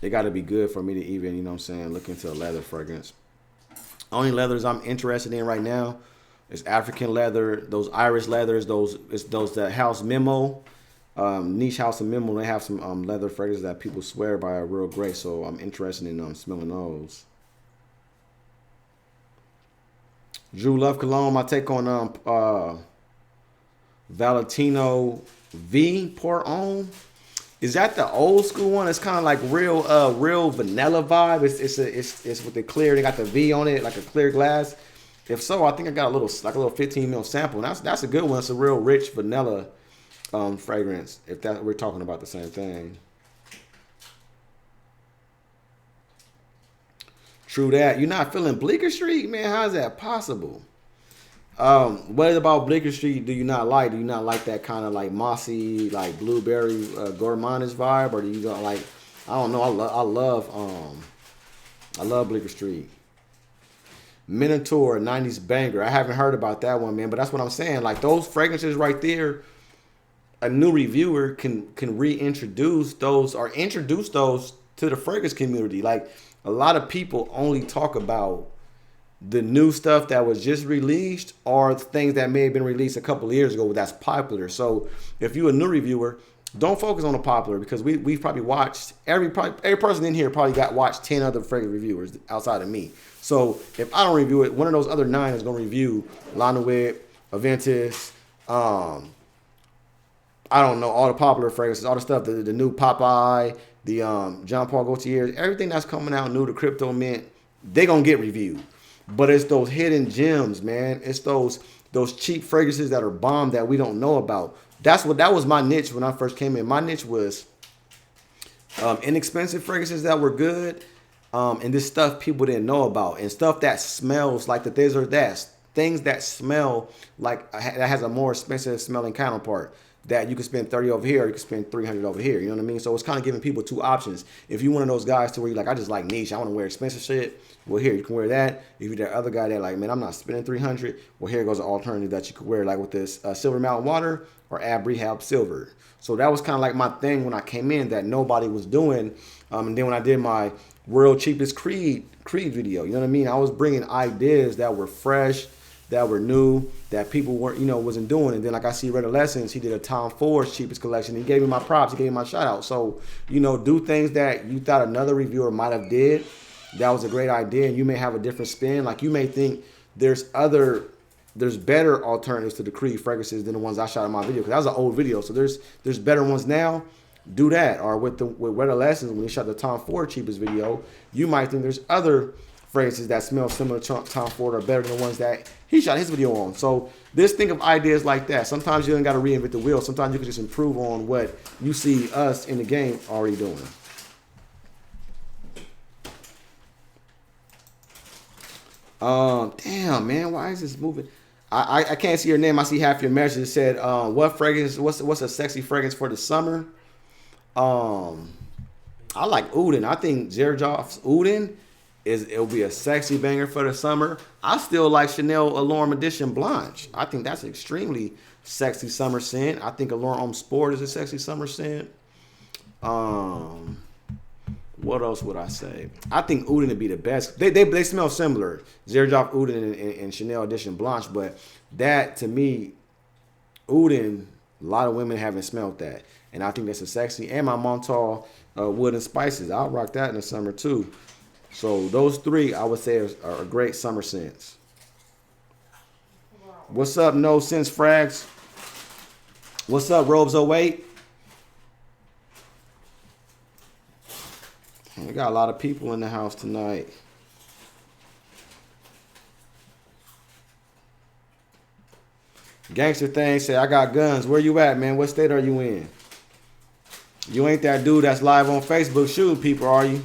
it got to be good for me to even, you know what I'm saying, look into a leather fragrance. Only leathers I'm interested in right now is African leather, those Irish leathers, those that House Memo, Niche House and Memo. They have some leather fragrances that people swear by are real great. So I'm interested in smelling those. Drew Love Cologne, my take on Valentino V Pour On. Is that the old school one? It's kind of like real vanilla vibe. It's with the clear. They got the V on it, like a clear glass. If so, I think I got a little 15 ml sample. That's a good one. It's a real rich vanilla fragrance. If that we're talking about the same thing. True that. You're not feeling Bleecker Street, man. How is that possible? What about Bleecker Street do you not like? Do you not like that kind of like mossy, like blueberry gourmandist vibe, or do you don't like? I don't know. I love Bleecker Street. Minotaur 90s banger. I haven't heard about that one, man. But that's what I'm saying. Like those fragrances right there, a new reviewer can reintroduce those or introduce those to the fragrance community. Like a lot of people only talk about the new stuff that was just released or things that may have been released a couple of years ago that's popular. So if you're a new reviewer, don't focus on the popular, because we've probably watched every person in here probably watched 10 other fragrance reviewers outside of me. So if I don't review it, one of those other 9 is gonna review Lanowit, Aventus, I don't know, all the popular fragrances, all the stuff, the new Popeye, the Jean Paul Gaultier, everything that's coming out new, the Crypto Mint, they gonna get reviewed. But it's those hidden gems, man. It's those cheap fragrances that are bomb that we don't know about. That was my niche when I first came in. My niche was inexpensive fragrances that were good, and this stuff people didn't know about, and stuff that smells like things that smell like that has a more expensive smelling counterpart. That you can spend 30 over here, or you can spend 300 over here. You know what I mean? So it's kind of giving people 2 options. If you're one of those guys to where you're like, I just like niche, I want to wear expensive shit, well, here, you can wear that. If you're that other guy that like, man, I'm not spending 300, well, here goes an alternative that you could wear, like with this Silver Mountain Water or Ab Rehab Silver. So that was kind of like my thing when I came in that nobody was doing. And then when I did my World Cheapest Creed video, you know what I mean? I was bringing ideas that were fresh, that were new, that people wasn't doing. And then like I see Red Lessons, he did a Tom Ford's cheapest collection. He gave me my props, he gave me my shout out. So, do things that you thought another reviewer might have did. That was a great idea, and you may have a different spin. Like you may think there's better alternatives to the Creed fragrances than the ones I shot in my video, because that was an old video. So there's better ones now. Do that. Or with Red Lessons, when he shot the Tom Ford cheapest video, you might think there's other fragrances that smell similar to Tom Ford are better than the ones that he shot his video on. So just think of ideas like that. Sometimes you don't got to reinvent the wheel. Sometimes you can just improve on what you see us in the game already doing. Damn, man, why is this moving? I can't see your name. I see half your message. It said, what fragrance? What's a sexy fragrance for the summer? I like Uden. I think Xerjoff's Uden it'll be a sexy banger for the summer. I still like Chanel Allure Edition Blanche. I think that's an extremely sexy summer scent. I think Allure Homme Sport is a sexy summer scent. What else would I say? I think Uden would be the best. They smell similar. Xerjoff Uden and Chanel Edition Blanche, but that to me, Uden, a lot of women haven't smelled that. And I think that's a sexy. And my Montal Wood and Spices. I'll rock that in the summer too. So those 3 I would say are great summer scents. What's up, No Sense Frags? What's up, Robes08? We got a lot of people in the house tonight. Gangster Thing said, I got guns. Where you at, man? What state are you in? You ain't that dude that's live on Facebook shooting people, are you?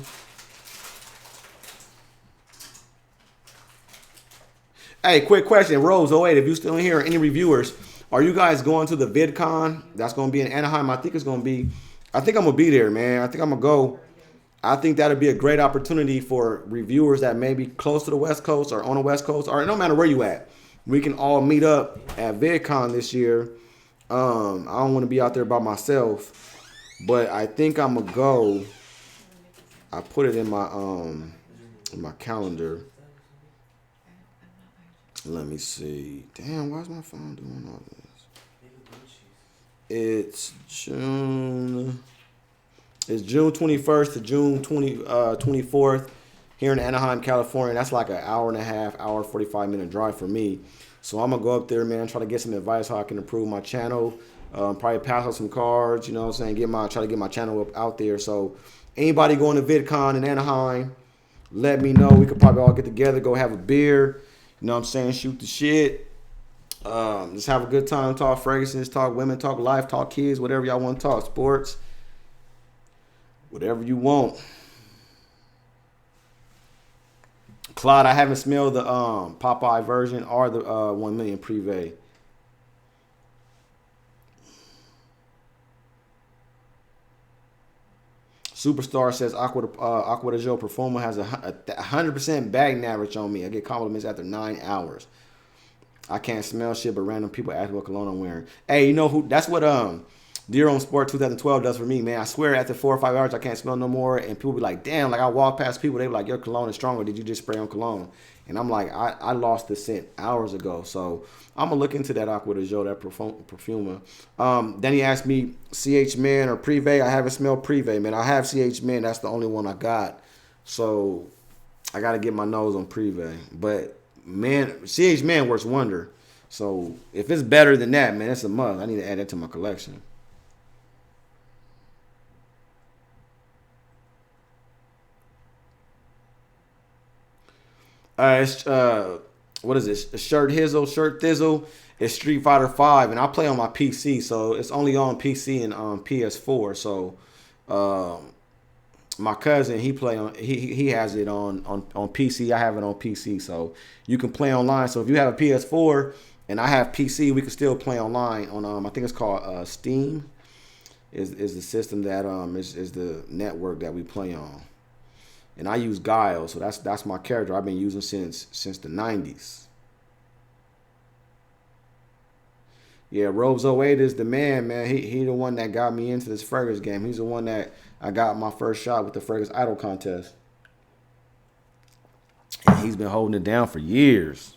Hey, quick question, Rose08, if you still in here, any reviewers, are you guys going to the VidCon? That's going to be in Anaheim. I think it's going to be. I think I'm gonna be there, man. I think I'm gonna go. I think that'd be a great opportunity for reviewers that may be close to the West Coast or on the West Coast, or no matter where you at. We can all meet up at VidCon this year. I don't want to be out there by myself, but I think I'm gonna go. I put it in my calendar. Let me see. Damn, why is my phone doing all this? It's June 21st to June 24th here in Anaheim, California. That's like an hour and a half, hour 45-minute drive for me. So I'm gonna go up there, man, try to get some advice how I can improve my channel. Probably pass out some cards, you know what I'm saying, try to get my channel up out there. So anybody going to VidCon in Anaheim, let me know. We could probably all get together, go have a beer, you know what I'm saying, shoot the shit. Just have a good time, talk fragrances, talk women, talk life, talk kids, whatever y'all want to talk, sports, whatever you want. Claude, I haven't smelled the Popeye version or the 1 million Privé. Superstar says Aqua de Joe Perfumo has a 100% bag average on me. I get compliments after 9 hours. I can't smell shit, but random people ask what cologne I'm wearing. Hey, you know who? That's what Deer on Sport 2012 does for me, man. I swear after 4 or 5 hours, I can't smell no more. And people be like, damn, like I walk past people, they be like, your cologne is stronger. Did you just spray on cologne? And I'm like, I lost the scent hours ago. So I'm going to look into that Aqua de Joe, that perfumer. Then he asked me CH Man or Privé. I haven't smelled Privé, man. I have CH Man. That's the only one I got. So I got to get my nose on Privé. But, man, CH Man works wonder. So if it's better than that, man, it's a must. I need to add that to my collection. What is this? Shirt Thizzle. It's Street Fighter 5, and I play on my PC, so it's only on PC and PS4. So, my cousin he has it on PC. I have it on PC, so you can play online. So if you have a PS4 and I have PC, we can still play online on I think it's called Steam. Is the system that is the network that we play on. And I use Guile, so that's my character I've been using since the 90s. Yeah, Robes08 is the man, man. He the one that got me into this fragrance game. He's the one that I got my first shot with the Fragrance Idol contest. And he's been holding it down for years.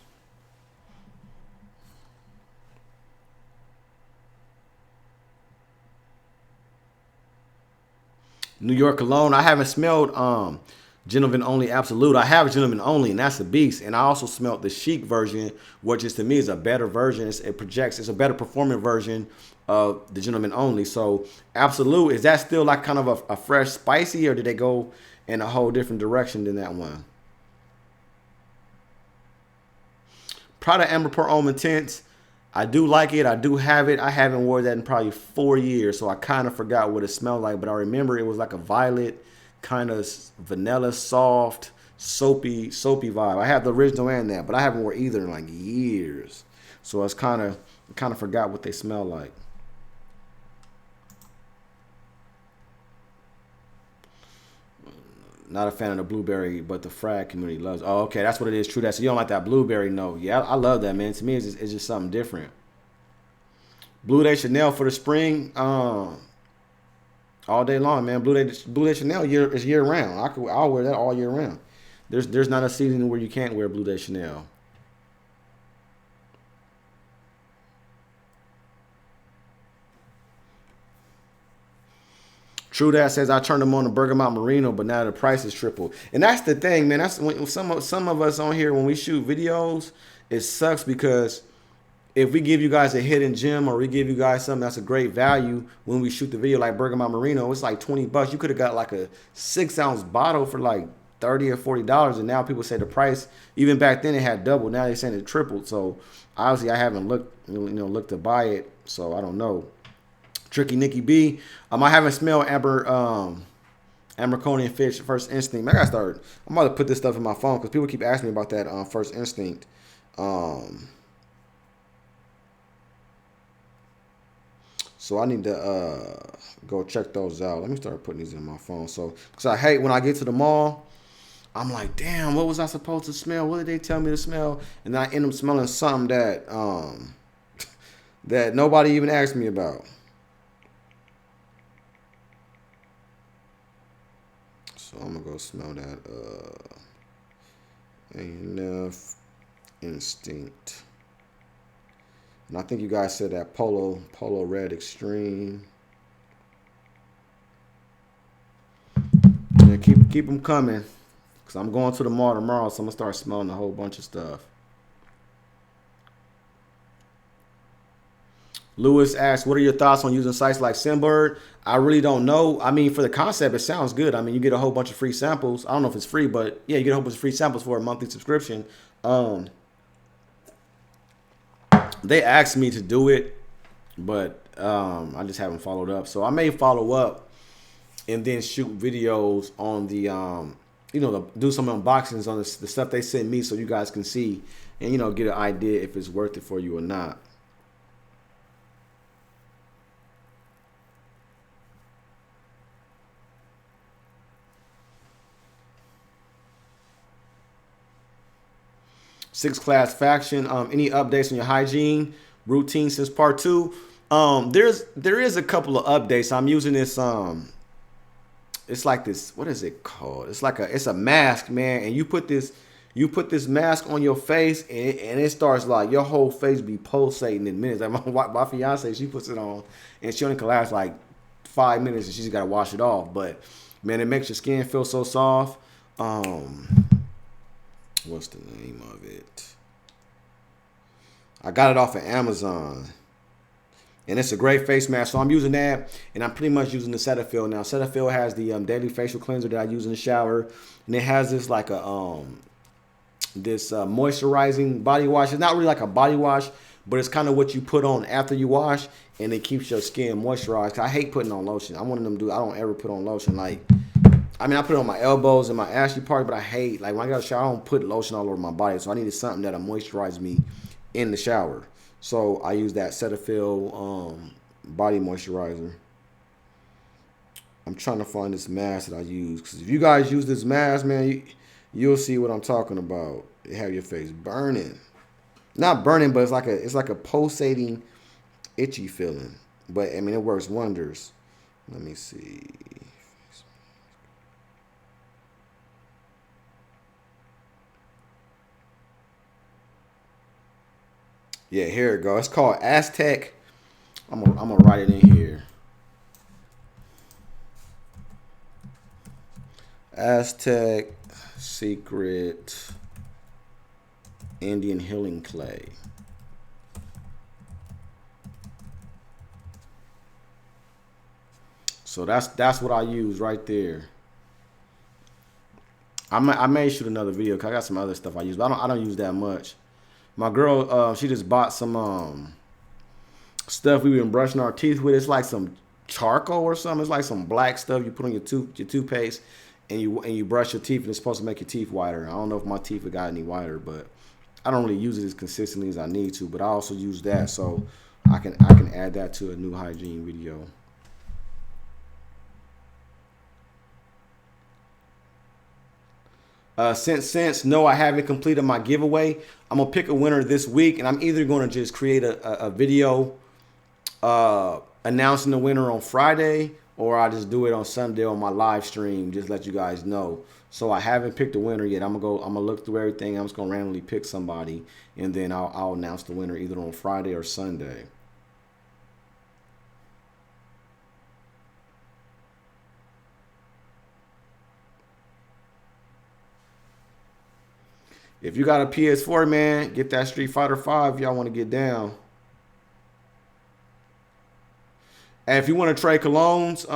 New York cologne. I haven't smelled Gentleman Only Absolute. I have Gentleman Only, and that's a beast. And I also smelled the Chic version, which is to me is a better version. It's a better performing version of the Gentleman Only. So Absolute, is that still like kind of a fresh spicy, or did they go in a whole different direction than that one? Prada Amber Pour Homme Intense. I do like it. I do have it. I haven't worn that in probably 4 years, so I kind of forgot what it smelled like. But I remember it was like a violet, kind of vanilla, soft, soapy vibe. I have the original and that, but I haven't worn either in like years. So it's kind of forgot what they smell like. Not a fan of the blueberry, but the frag community loves. Oh, okay, that's what it is. True that. So you don't like that blueberry note. Yeah, I love that, man. To me, it's just something different. Blue Day Chanel for the spring, all day long, man. Blue Day Chanel is year round. I'll wear that all year round. There's not a season where you can't wear Blue Day Chanel. True that says I turned them on to Bergamot Merino, but now the price is triple. And that's the thing, man. That's when some of us on here when we shoot videos, it sucks because if we give you guys a hidden gem or we give you guys something that's a great value when we shoot the video like Bergamot Merino, it's like $20. You could have got like a 6-ounce bottle for like $30 or $40, and now people say the price. Even back then it had doubled. Now they're saying it tripled. So obviously I haven't looked to buy it, so I don't know. Tricky Nikki B. I haven't smelled Amber Coney and Fish First Instinct. Man, I gotta start. I'm about to put this stuff in my phone because people keep asking me about that First Instinct. So I need to go check those out. Let me start putting these in my phone. So, because I hate when I get to the mall, I'm like, damn, what was I supposed to smell? What did they tell me to smell? And I end up smelling something that that nobody even asked me about. So I'm gonna go smell that. Ain't enough instinct. And I think you guys said that Polo Red Extreme. Yeah, keep them coming. Because I'm going to the mall tomorrow, so I'm going to start smelling a whole bunch of stuff. Lewis asks, what are your thoughts on using sites like Sendbird? I really don't know. I mean, for the concept, it sounds good. I mean, you get a whole bunch of free samples. I don't know if it's free, but yeah, you get a whole bunch of free samples for a monthly subscription. They asked me to do it, but I just haven't followed up. So I may follow up and then shoot videos on the, do some unboxings on the stuff they send me so you guys can see and, get an idea if it's worth it for you or not. Sixth Class Faction, any updates on your hygiene routine since part 2? There is a couple of updates. I'm using this it's like this, what is it called? It's a mask, man, and you put this mask on your face and it starts like your whole face be pulsating in minutes. Like my fiance, she puts it on and she only can last like 5 minutes and she's got to wash it off. But man, it makes your skin feel so soft. What's the name of it? I got it off of Amazon. And it's a great face mask. So I'm using that. And I'm pretty much using the Cetaphil now. Cetaphil has the daily facial cleanser that I use in the shower. And it has this like a moisturizing body wash. It's not really like a body wash, but it's kind of what you put on after you wash. And it keeps your skin moisturized. I hate putting on lotion. I'm one of them dudes. I don't ever put on lotion. I put it on my elbows and my ashy part, but I hate, like when I got a shower, I don't put lotion all over my body. So I needed something that'll moisturize me in the shower. So I use that Cetaphil body moisturizer. I'm trying to find this mask that I use. Because if you guys use this mask, man, you'll see what I'm talking about. You have your face burning. Not burning, but it's like a pulsating, itchy feeling. But, I mean, it works wonders. Let me see. Yeah, here it goes. It's called Aztec. I'm gonna write it in here. Aztec Secret Indian Healing Clay. So that's what I use right there. I may shoot another video because I got some other stuff I use, but I don't use that much. My girl, she just bought some stuff we've been brushing our teeth with. It's like some charcoal or something. It's like some black stuff you put on your toothpaste, and you brush your teeth, and it's supposed to make your teeth whiter. I don't know if my teeth have got any whiter, but I don't really use it as consistently as I need to. But I also use that, so I can add that to a new hygiene video. Since no, I haven't completed my giveaway, I'm gonna pick a winner this week, and I'm either gonna just create a video announcing the winner on Friday, or I just do it on Sunday on my live stream, just let you guys know. So I haven't picked a winner yet. I'm gonna look through everything. I'm just gonna randomly pick somebody, and then I'll announce the winner either on Friday or Sunday. If you got a PS4, man, get that Street Fighter 5 if y'all want to get down. And if you want to trade colognes,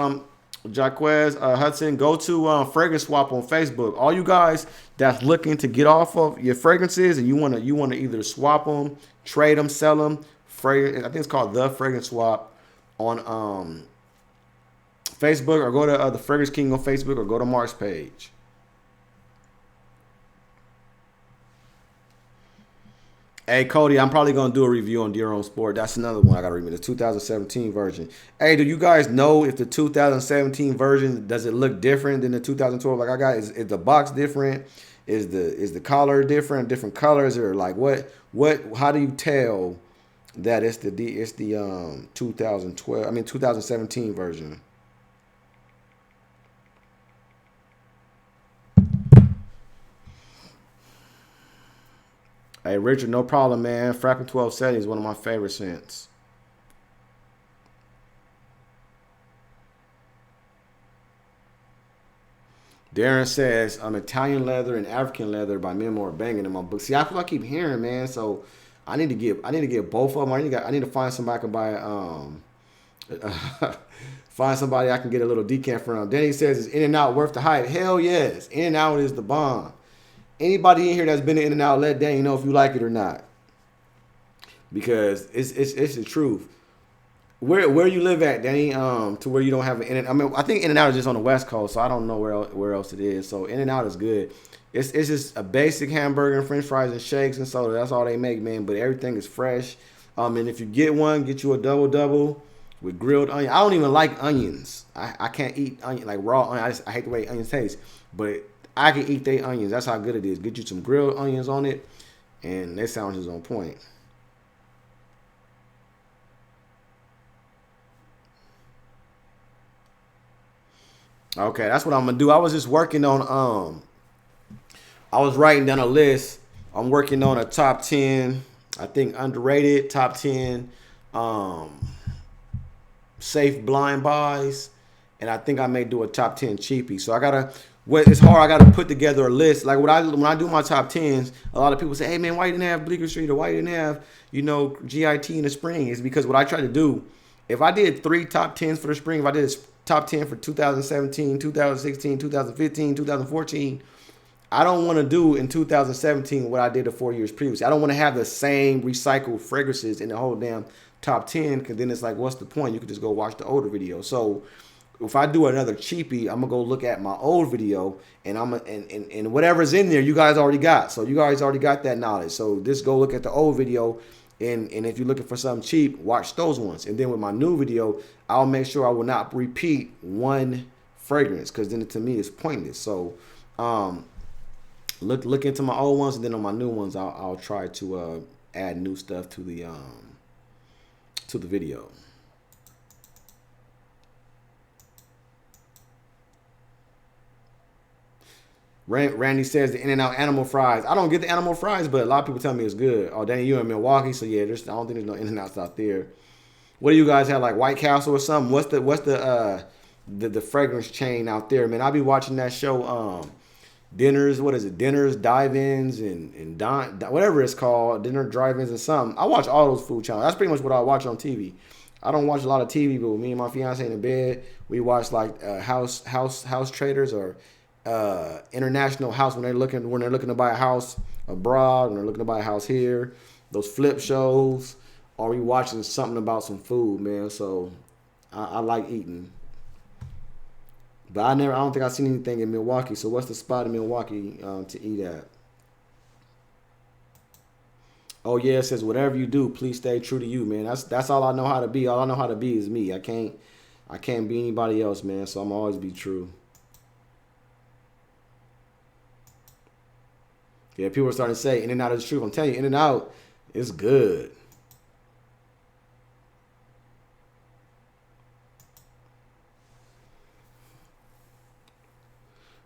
Jaquez Hudson, go to Fragrance Swap on Facebook. All you guys that's looking to get off of your fragrances and you want to either swap them, trade them, sell them, I think it's called The Fragrance Swap on Facebook, or go to the Fragrance King on Facebook, or go to Mark's page. Hey Cody, I'm probably gonna do a review on Deer on Sport. That's another one I gotta review, the 2017 version. Hey, do you guys know if the 2017 version does it look different than the 2012? Like I got, is the box different? Is the collar different? Different colors or like what? How do you tell that it's the 2012? I mean 2017 version. Hey Richard, no problem, man. Frapping 1270 is one of my favorite scents. Darren says, Italian leather and African leather by Memoir banging in my book. See, I feel like I keep hearing, man. So I need to get both of them. I need to find somebody I can buy find somebody I can get a little decant from. Danny says, is In and Out worth the hype? Hell yes. In and Out is the bomb. Anybody in here that's been to In and Out, let Danny know if you like it or not. Because it's the truth. Where you live at, Danny? To where you don't have an In and I mean, I think In and Out is just on the West Coast, so I don't know where else it is. So In and Out is good. It's just a basic hamburger and French fries and shakes and soda. That's all they make, man. But everything is fresh. And if you get one, get you a double with grilled onion. I don't even like onions. I can't eat onion like raw onion. I hate the way onions taste. But I can eat their onions. That's how good it is. Get you some grilled onions on it, and that sandwich is on point. Okay, that's what I'm gonna do. I was just working on I was writing down a list. I'm working on a top 10, I think underrated top 10 um safe blind buys, and I think I may do a top 10 cheapie. So I gotta. What it's hard. I gotta put together a list. Like when I do my top tens, a lot of people say, "Hey man, why you didn't have Bleecker Street or why you didn't have GIT in the spring?" Is because what I try to do. If I did three top tens for the spring, if I did a top 10 for 2017, 2016, 2015, 2014, I don't want to do in 2017 what I did the 4 years previously. I don't want to have the same recycled fragrances in the whole damn top 10, because then it's like, what's the point? You could just go watch the older video. So if I do another cheapie, I'm gonna go look at my old video, and and whatever's in there, you guys already got. So you guys already got that knowledge. So just go look at the old video, and if you're looking for something cheap, watch those ones. And then with my new video, I'll make sure I will not repeat one fragrance, because then to me it's pointless. So look into my old ones, and then on my new ones, I'll try to add new stuff to the video. Randy says the In-N-Out animal fries. I don't get the animal fries, but a lot of people tell me it's good. Oh, Danny, you in Milwaukee, so yeah, I don't think there's no In-N-Outs out there. What do you guys have, like White Castle or something? What's the fragrance chain out there, man? I'll be watching that show, Dinners. What is it? Dinners, Dive-Ins, and whatever it's called, Dinner Drive-Ins and something. I watch all those food channels. That's pretty much what I watch on TV. I don't watch a lot of TV, but with me and my fiance in the bed, we watch like house traders or international house when they're looking to buy a house abroad, when they're looking to buy a house here. Those flip shows, or we watching something about some food, man. So I like eating, but I don't think I've seen anything in Milwaukee. So what's the spot in Milwaukee to eat at? Oh yeah, it says whatever you do, please stay true to you, man. That's all I know how to be. All I know how to be is me. I can't be anybody else, man. So I'm always be true. Yeah, people are starting to say In and Out is true. I'm telling you, In and Out is good.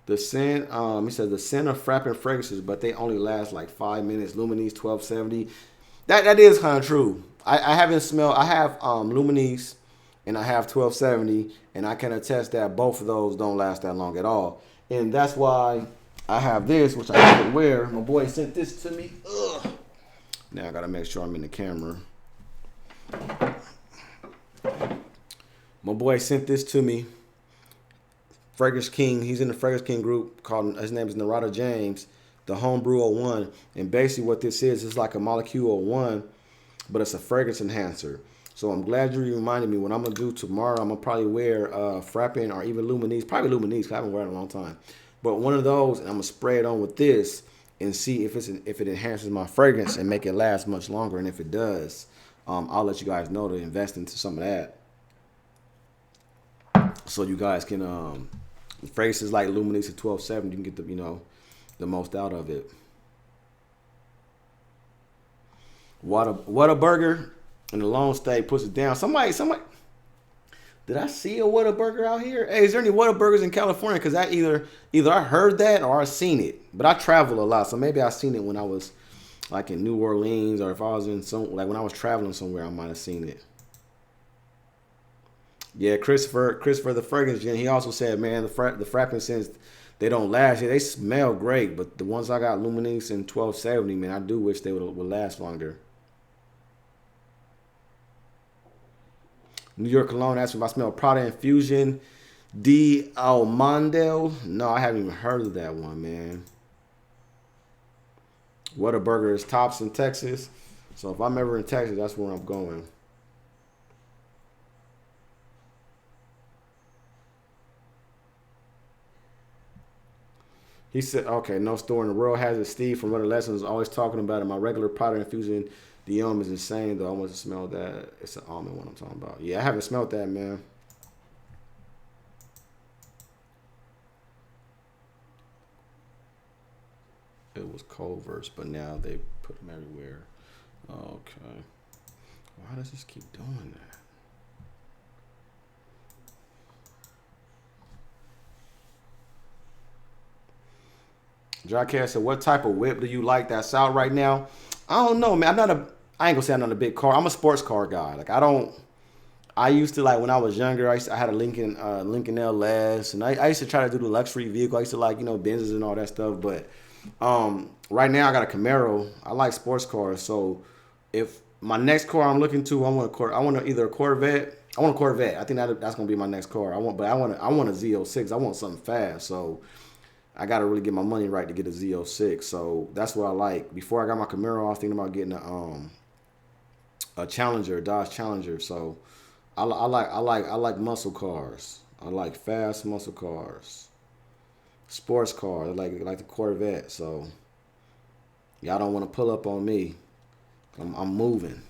The scent, he says the scent of frapping fragrances, but they only last like 5 minutes. Luminis 1270. That is kind of true. I haven't smelled. I have Luminis and I have 1270, and I can attest that both of those don't last that long at all. And that's why I have this, which I could wear. My boy sent this to me. Ugh. Now I gotta make sure I'm in the camera. My boy sent this to me. Fragrance King, he's in the Fragrance King group called, his name is Narada James, the Homebrew 01. And basically what this is like a Molecule 01, but it's a fragrance enhancer. So I'm glad you reminded me. What I'm gonna do tomorrow, I'm gonna probably wear Frappin or even Luminis, probably Luminis, because I haven't worn it in a long time. But one of those, and I'm gonna spray it on with this, and see if if it enhances my fragrance and make it last much longer. And if it does, I'll let you guys know to invest into some of that, so you guys can fragrances like Luminix at 1270, you can get the most out of it. Whataburger and the Lone State puts it down. Somebody. Did I see a Whataburger out here? Hey, is there any Whataburgers in California? Because I either I heard that or I seen it. But I travel a lot, so maybe I seen it when I was like in New Orleans, or if I was in when I was traveling somewhere, I might have seen it. Yeah, Christopher the fragrance gen. He also said, man, the frapping scents, they don't last. Yeah, they smell great, but the ones I got, Luminix and 1270, man, I do wish they would last longer. New York Cologne asked if I smell Prada Infusion D Almondel. No, I haven't even heard of that one, man. Whataburger is tops in Texas. So if I'm ever in Texas, that's where I'm going. He said, okay, no store in the world has it. Steve from Runner Lessons is always talking about it. My regular Prada Infusion the is insane, though. I want to smell that. It's an almond one I'm talking about. Yeah, I haven't smelled that, man. It was Culver's, but now they put them everywhere. Okay. Why does this keep doing that? Jackass said, what type of whip do you like that's out right now? I don't know, man. I ain't gonna say I'm not a big car. I'm a sports car guy. Like I used to, like when I was younger, I had a Lincoln LS, and I used to try to do the luxury vehicle. I used to like, Benzes and all that stuff. But right now I got a Camaro. I like sports cars. So if my next car I'm looking to, I want either a Corvette. I want a Corvette. I think that's gonna be my next car. I want a Z06. I want something fast. So I got to really get my money right to get a Z06. So that's what I like. Before I got my Camaro, I was thinking about getting a Challenger, a Dodge Challenger. So I like muscle cars. I like fast muscle cars, sports cars. I like the Corvette. So y'all don't want to pull up on me. I'm moving.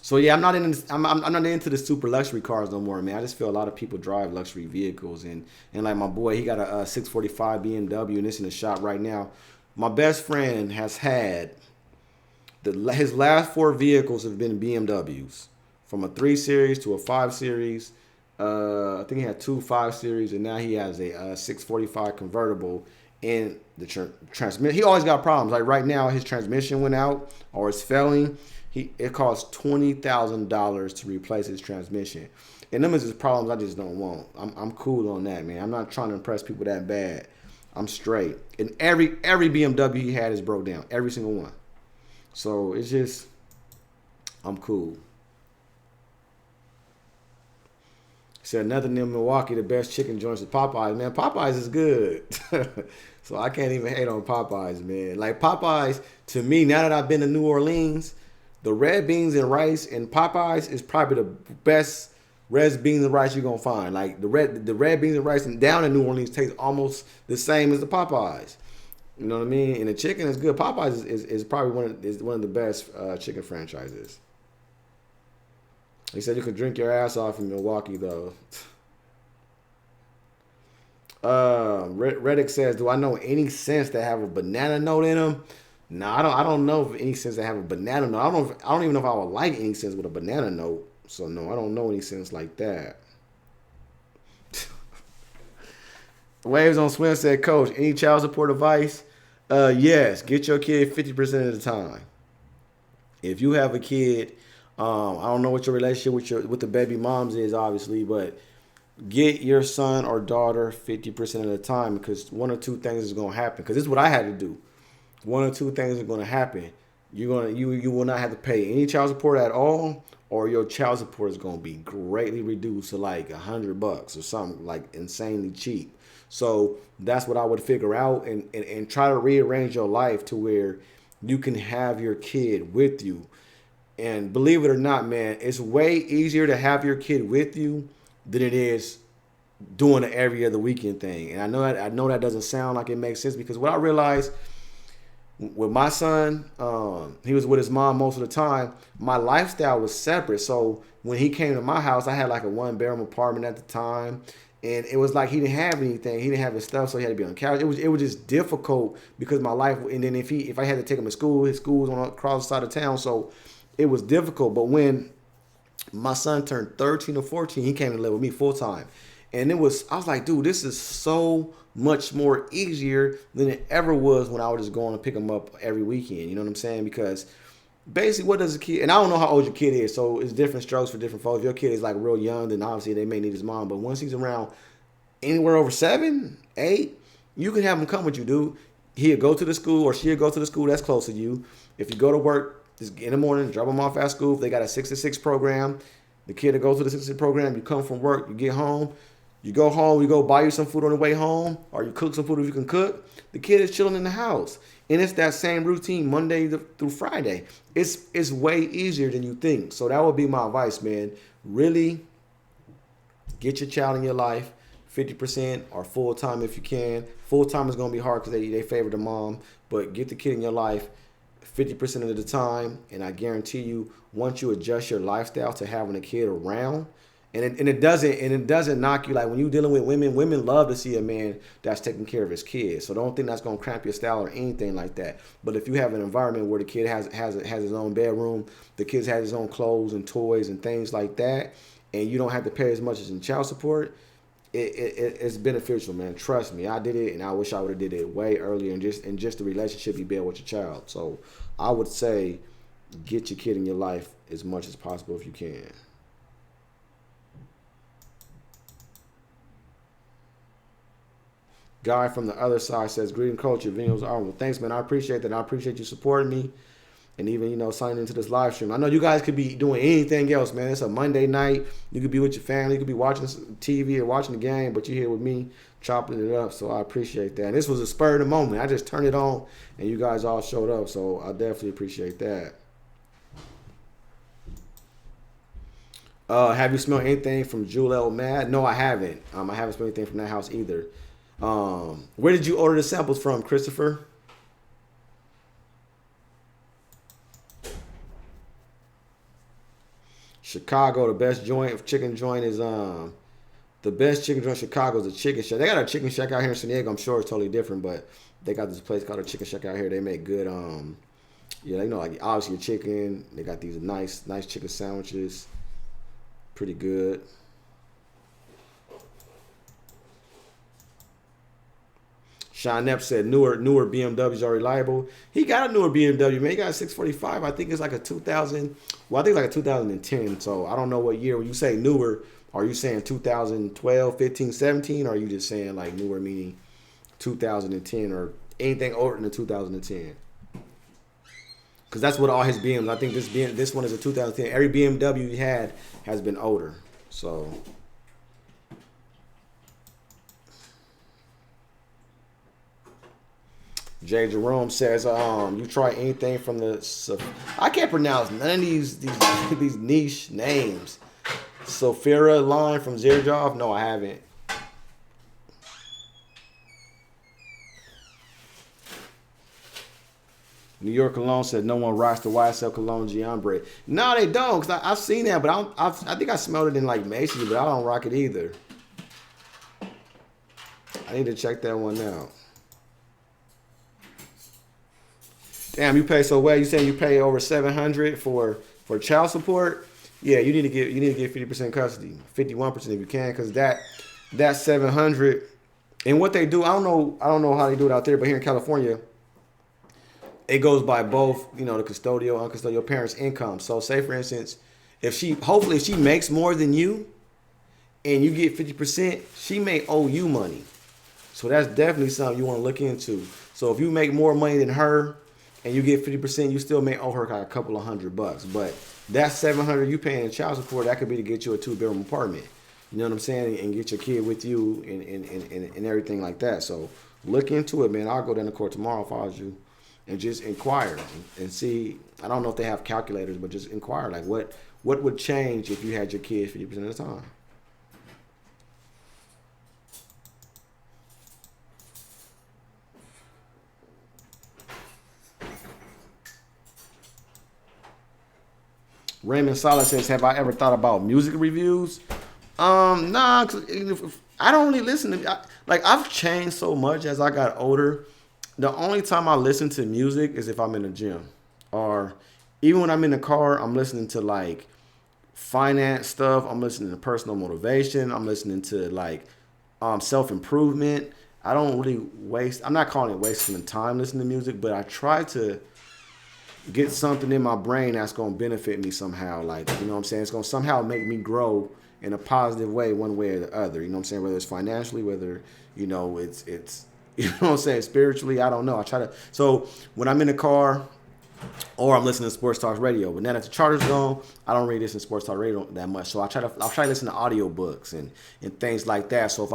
So yeah, I'm not into the super luxury cars no more, man. I just feel a lot of people drive luxury vehicles, and like my boy, he got a 645 BMW, and it's in the shop right now. My best friend has had his last 4 vehicles have been BMWs, from a 3 Series to a 5 Series. I think he had 2 5 Series, and now he has a 645 convertible. In the transmission, he always got problems. Like right now, his transmission went out or it's failing. It costs $20,000 to replace his transmission, and them is his problems I just don't want. I'm cool on that, man. I'm not trying to impress people that bad. I'm straight. And every BMW he had is broke down, every single one. So it's just, I'm cool. Said nothing in Milwaukee, the best chicken joints is Popeyes. Man, Popeyes is good. So I can't even hate on Popeyes, man. Like Popeyes, to me, now that I've been to New Orleans, the red beans and rice in Popeyes is probably the best red beans and rice you're gonna find. Like the red beans and rice down in New Orleans taste almost the same as the Popeyes. You know what I mean? And the chicken is good. Popeyes is probably one of the best chicken franchises. He said you could drink your ass off in Milwaukee, though. Reddick says, do I know any scents that have a banana note in them? No, I don't know of any scents that have a banana note. I don't even know if I would like any scents with a banana note. So no, I don't know any scents like that. Waves on Swim said, Coach, any child support advice? Yes, get your kid 50% of the time. If you have a kid, I don't know what your relationship with the baby moms is, obviously, but get your son or daughter 50% of the time, because one or two things is gonna happen. Because this is what I had to do. One or two things are gonna happen. You will not have to pay any child support at all, or your child support is gonna be greatly reduced to like $100 or something like insanely cheap. So that's what I would figure out, and try to rearrange your life to where you can have your kid with you. And believe it or not, man, it's way easier to have your kid with you than it is doing an every other weekend thing. And I know that doesn't sound like it makes sense, because what I realized with my son, he was with his mom most of the time. My lifestyle was separate. So when he came to my house, I had like a 1-bedroom apartment at the time. And it was like he didn't have anything. He didn't have his stuff, so he had to be on the couch. It was just difficult because my life. And then if I had to take him to school, his school was on across the side of town, so it was difficult. But when my son turned 13 or 14, he came to live with me full time. And I was like, dude, this is so much more easier than it ever was when I would just go on and pick him up every weekend. You know what I'm saying? Because basically, what does a kid, and I don't know how old your kid is, so it's different strokes for different folks. If your kid is like real young, then obviously they may need his mom. But once he's around anywhere over 7, 8, you can have him come with you, dude. He'll go to the school or she'll go to the school that's close to you. If you go to work, just in the morning, drop them off at school. If they got a 6 to 6 program, the kid will go to the 6 to 6 program. You come from work, you get home. You go home, you go buy you some food on the way home, or you cook some food if you can cook. The kid is chilling in the house. And it's that same routine Monday through Friday. It's way easier than you think. So that would be my advice, man. Really get your child in your life, 50% or full time if you can. Full time is going to be hard because they favor the mom, but get the kid in your life 50% of the time. And I guarantee you, once you adjust your lifestyle to having a kid around, and it doesn't knock you. Like when you're dealing with women love to see a man that's taking care of his kids. So don't think that's gonna cramp your style or anything like that. But if you have an environment where the kid has his own bedroom, the kids has his own clothes and toys and things like that, and you don't have to pay as much as in child support, it's beneficial, man. Trust me, I did it, and I wish I would have did it way earlier, and just the relationship you build with your child. So I would say, get your kid in your life as much as possible if you can. Guy from the other side says, greeting coach, your videos are well. Thanks, man. I appreciate that. I appreciate you supporting me and even, signing into this live stream. I know you guys could be doing anything else, man. It's a Monday night. You could be with your family. You could be watching TV or watching the game, but you're here with me chopping it up. So I appreciate that. And this was a spur of the moment. I just turned it on and you guys all showed up. So I definitely appreciate that. Have you smelled anything from Jewel L. Mad? No, I haven't. I haven't smelled anything from that house either. Where did you order the samples from, Christopher? Chicago, the best chicken joint is the best chicken joint in Chicago is a Chicken Shack. They got a Chicken Shack out here in San Diego. I'm sure it's totally different, but they got this place called a Chicken Shack out here. They make good like obviously your chicken. They got these nice chicken sandwiches. Pretty good. Sean Knapp said newer BMWs are reliable. He got a newer BMW, man. He got a 645. I think it's like a 2000. Well, I think it's like a 2010. So I don't know what year. When you say newer, are you saying 2012, 15, 17? Or are you just saying like newer meaning 2010 or anything older than 2010? Because that's what all his BMs. I think this one is a 2010. Every BMW he had has been older. So. Jay Jerome says, you try anything from the, I can't pronounce none of these niche names. Sophia line from Zerjov? No, I haven't. New York Cologne said no one rocks the YSL Cologne Giambre. No, they don't, because I've seen that, but I think I smelled it in like Macy's, but I don't rock it either. I need to check that one out. Damn, you pay so well. You saying you pay over $700 for child support? Yeah, you need to get 50% custody, 51% if you can, because that $700. And what they do, I don't know how they do it out there, but here in California, it goes by both, the custodial and uncustodial parents' income. So, say for instance, if she makes more than you, and you get 50%, she may owe you money. So that's definitely something you want to look into. So if you make more money than her, and you get 50%, you still may owe her a couple of $100. But that $700 you paying in child support, that could be to get you a 2-bedroom apartment. You know what I'm saying? And get your kid with you and everything like that. So look into it, man. I'll go down to court tomorrow if I was you and just inquire and see. I don't know if they have calculators, but just inquire. Like what would change if you had your kids 50% of the time? Raymond Salas says, "Have I ever thought about music reviews?" Nah, 'cause I don't really listen to like I've changed so much as I got older. The only time I listen to music is if I'm in the gym, or even when I'm in the car. I'm listening to like finance stuff. I'm listening to personal motivation. I'm listening to like self improvement. I don't really waste. I'm not calling it wasting the time listening to music, but I try to get something in my brain that's gonna benefit me somehow. Like, you know what I'm saying? It's gonna somehow make me grow in a positive way, one way or the other. You know what I'm saying? Whether it's financially, whether it's you know what I'm saying, spiritually. I don't know. I try to. So when I'm in the car or I'm listening to sports talk radio, but now that the charter's gone, I don't really listen to sports talk radio that much. So I'll try to listen to audiobooks and things like that. So if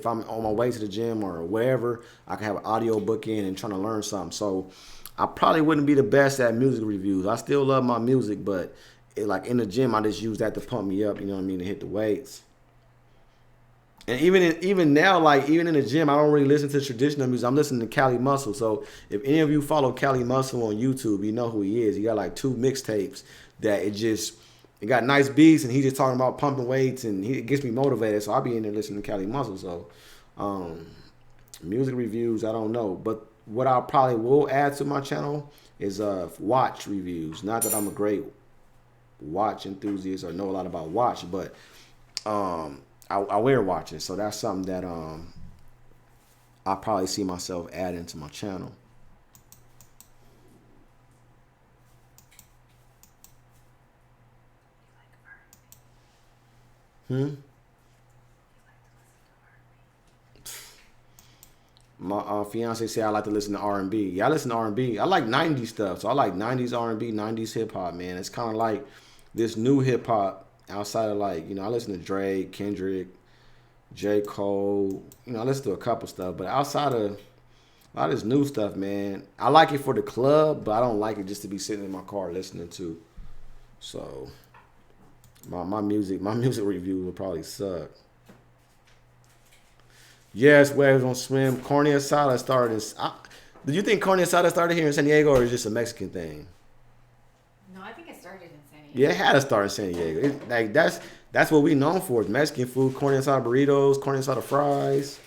I'm on my way to the gym or wherever, I can have an audio book in and trying to learn something. So I probably wouldn't be the best at music reviews. I still love my music, but like in the gym, I just use that to pump me up. You know what I mean? To hit the weights. And even now, like even in the gym, I don't really listen to traditional music. I'm listening to Cali Muscle. So if any of you follow Cali Muscle on YouTube, you know who he is. He got like 2 mixtapes that it got nice beats, and he just talking about pumping weights, and he gets me motivated. So I'll be in there listening to Cali Muscle. So music reviews, I don't know, but what I probably will add to my channel is watch reviews. Not that I'm a great watch enthusiast or know a lot about watch, but I wear watches, so that's something that I probably see myself adding to my channel. My fiance said I like to listen to R&B. Yeah, I listen to R&B. I like 90s stuff, so I like 90s R&B, 90s hip hop. Man, it's kind of like this new hip hop outside of like I listen to Drake, Kendrick, J. Cole. I listen to a couple stuff, but outside of a lot of this new stuff, man, I like it for the club, but I don't like it just to be sitting in my car listening to. So my music review will probably suck. Yes, waves on swim. Carne asada started. Do you think carne asada started here in San Diego, or is it just a Mexican thing? No, I think it started in San Diego. Yeah, it had to start in San Diego. Like that's what we known for is Mexican food, carne asada burritos, carne asada fries,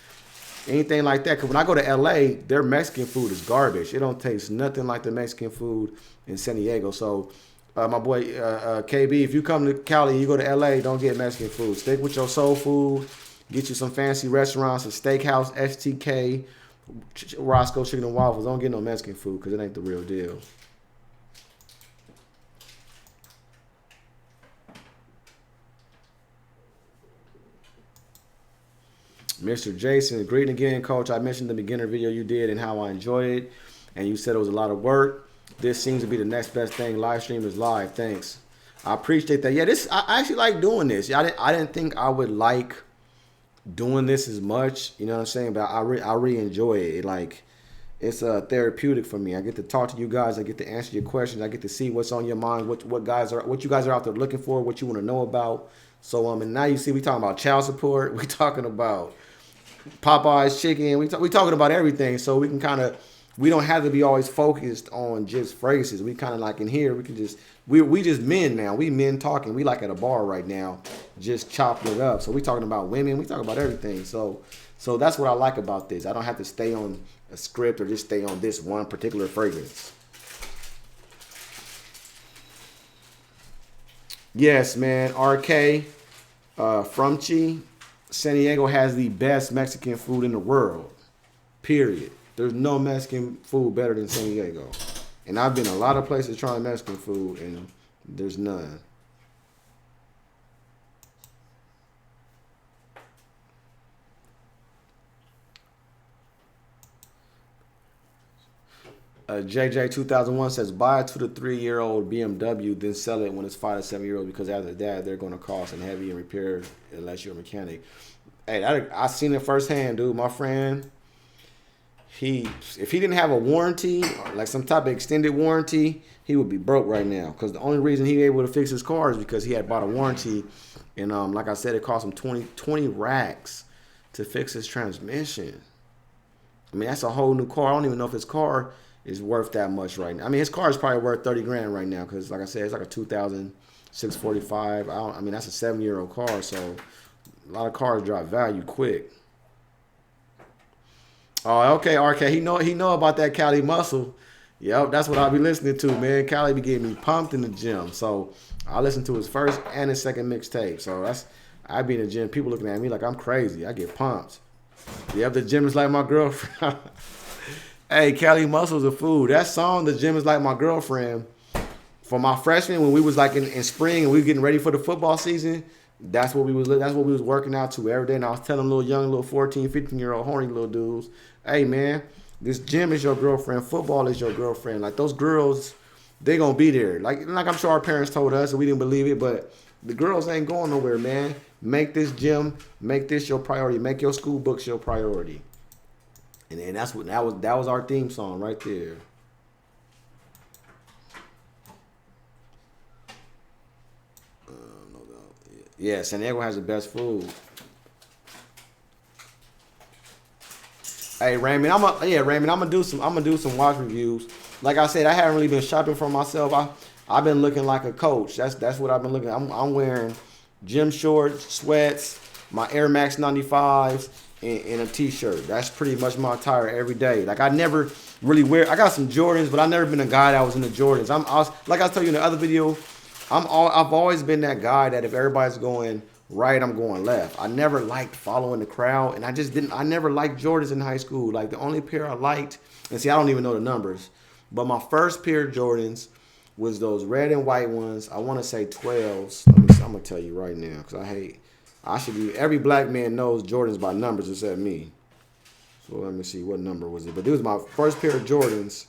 anything like that. Cause when I go to LA, their Mexican food is garbage. It don't taste nothing like the Mexican food in San Diego. So, my boy KB, if you come to Cali, you go to LA, don't get Mexican food. Stick with your soul food. Get you some fancy restaurants, a steakhouse, STK, Roscoe Chicken and Waffles. Don't get no Mexican food because it ain't the real deal. Mr. Jason, greeting again, Coach. I mentioned the beginner video you did and how I enjoyed it, and you said it was a lot of work. This seems to be the next best thing. Live stream is live. Thanks. I appreciate that. Yeah, I actually like doing this. I didn't think I would like doing this as much, you know what I'm saying? But I really enjoy it. Like it's therapeutic for me. I get to talk to you guys. I get to answer your questions. I get to see what's on your mind, what you guys are out there looking for, what you want to know about. So and now you see we talking about child support. We talking about Popeye's chicken. We talking about everything. So we don't have to be always focused on just phrases. We kind of like in here we can just we just men now. We men talking. We like at a bar right now, just chopping it up. So we talking about women. We talking about everything. So that's what I like about this. I don't have to stay on a script or just stay on this one particular fragrance. Yes, man. RK from Chi, San Diego has the best Mexican food in the world. Period. There's no Mexican food better than San Diego. And I've been a lot of places trying Mexican food, and there's none. JJ 2001 says, buy a 2 to 3 year old BMW, then sell it when it's 5 to 7 year old because after that they're going to cost and heavy in repair unless you're a mechanic. Hey, I seen it firsthand, dude. My friend, if he didn't have a warranty, like some type of extended warranty, he would be broke right now. Because the only reason he was able to fix his car is because he had bought a warranty, and like I said, it cost him 20 racks to fix his transmission. I mean, that's a whole new car. I don't even know if his car is worth that much right now. I mean, his car is probably worth 30 grand right now because, like I said, it's like a 645. I mean, that's a 7-year-old car, so a lot of cars drop value quick. Oh, okay, RK. He know about that Cali muscle. Yep, that's what I'll be listening to, man. Cali be getting me pumped in the gym. So I listen to his first and his second mixtape. So I be in the gym. People looking at me like I'm crazy. I get pumped. Yep, the gym is like my girlfriend. Hey, Cali Muscle's a fool. That song, The Gym is Like My Girlfriend, for my freshman when we was like in spring and we were getting ready for the football season, that's what we was working out to every day. And I was telling little 14, 15-year-old horny little dudes, hey man, this gym is your girlfriend, football is your girlfriend. Like those girls, they gonna be there. Like I'm sure our parents told us and we didn't believe it, but the girls ain't going nowhere, man. Make this gym, make this your priority, make your school books your priority. And then that was our theme song right there. Yeah, San Diego has the best food. Hey Raymond, I'm gonna do some watch reviews. Like I said, I haven't really been shopping for myself. I've been looking like a coach. That's what I've been looking. I'm wearing gym shorts, sweats, my Air Max 95s, and a t-shirt. That's pretty much my attire every day. Like I never really wear. I got some Jordans, but I've never been a guy that was in the Jordans. Like I was telling you in the other video. I've always been that guy that if everybody's going right, I'm going left. I never liked following the crowd, and I never liked Jordans in high school. Like the only pair I liked, and see, I don't even know the numbers, but my first pair of Jordans was those red and white ones. I want to say 12s. I'm gonna tell you right now, because every black man knows Jordans by numbers except me. So let me see, what number was it? But it was my first pair of Jordans.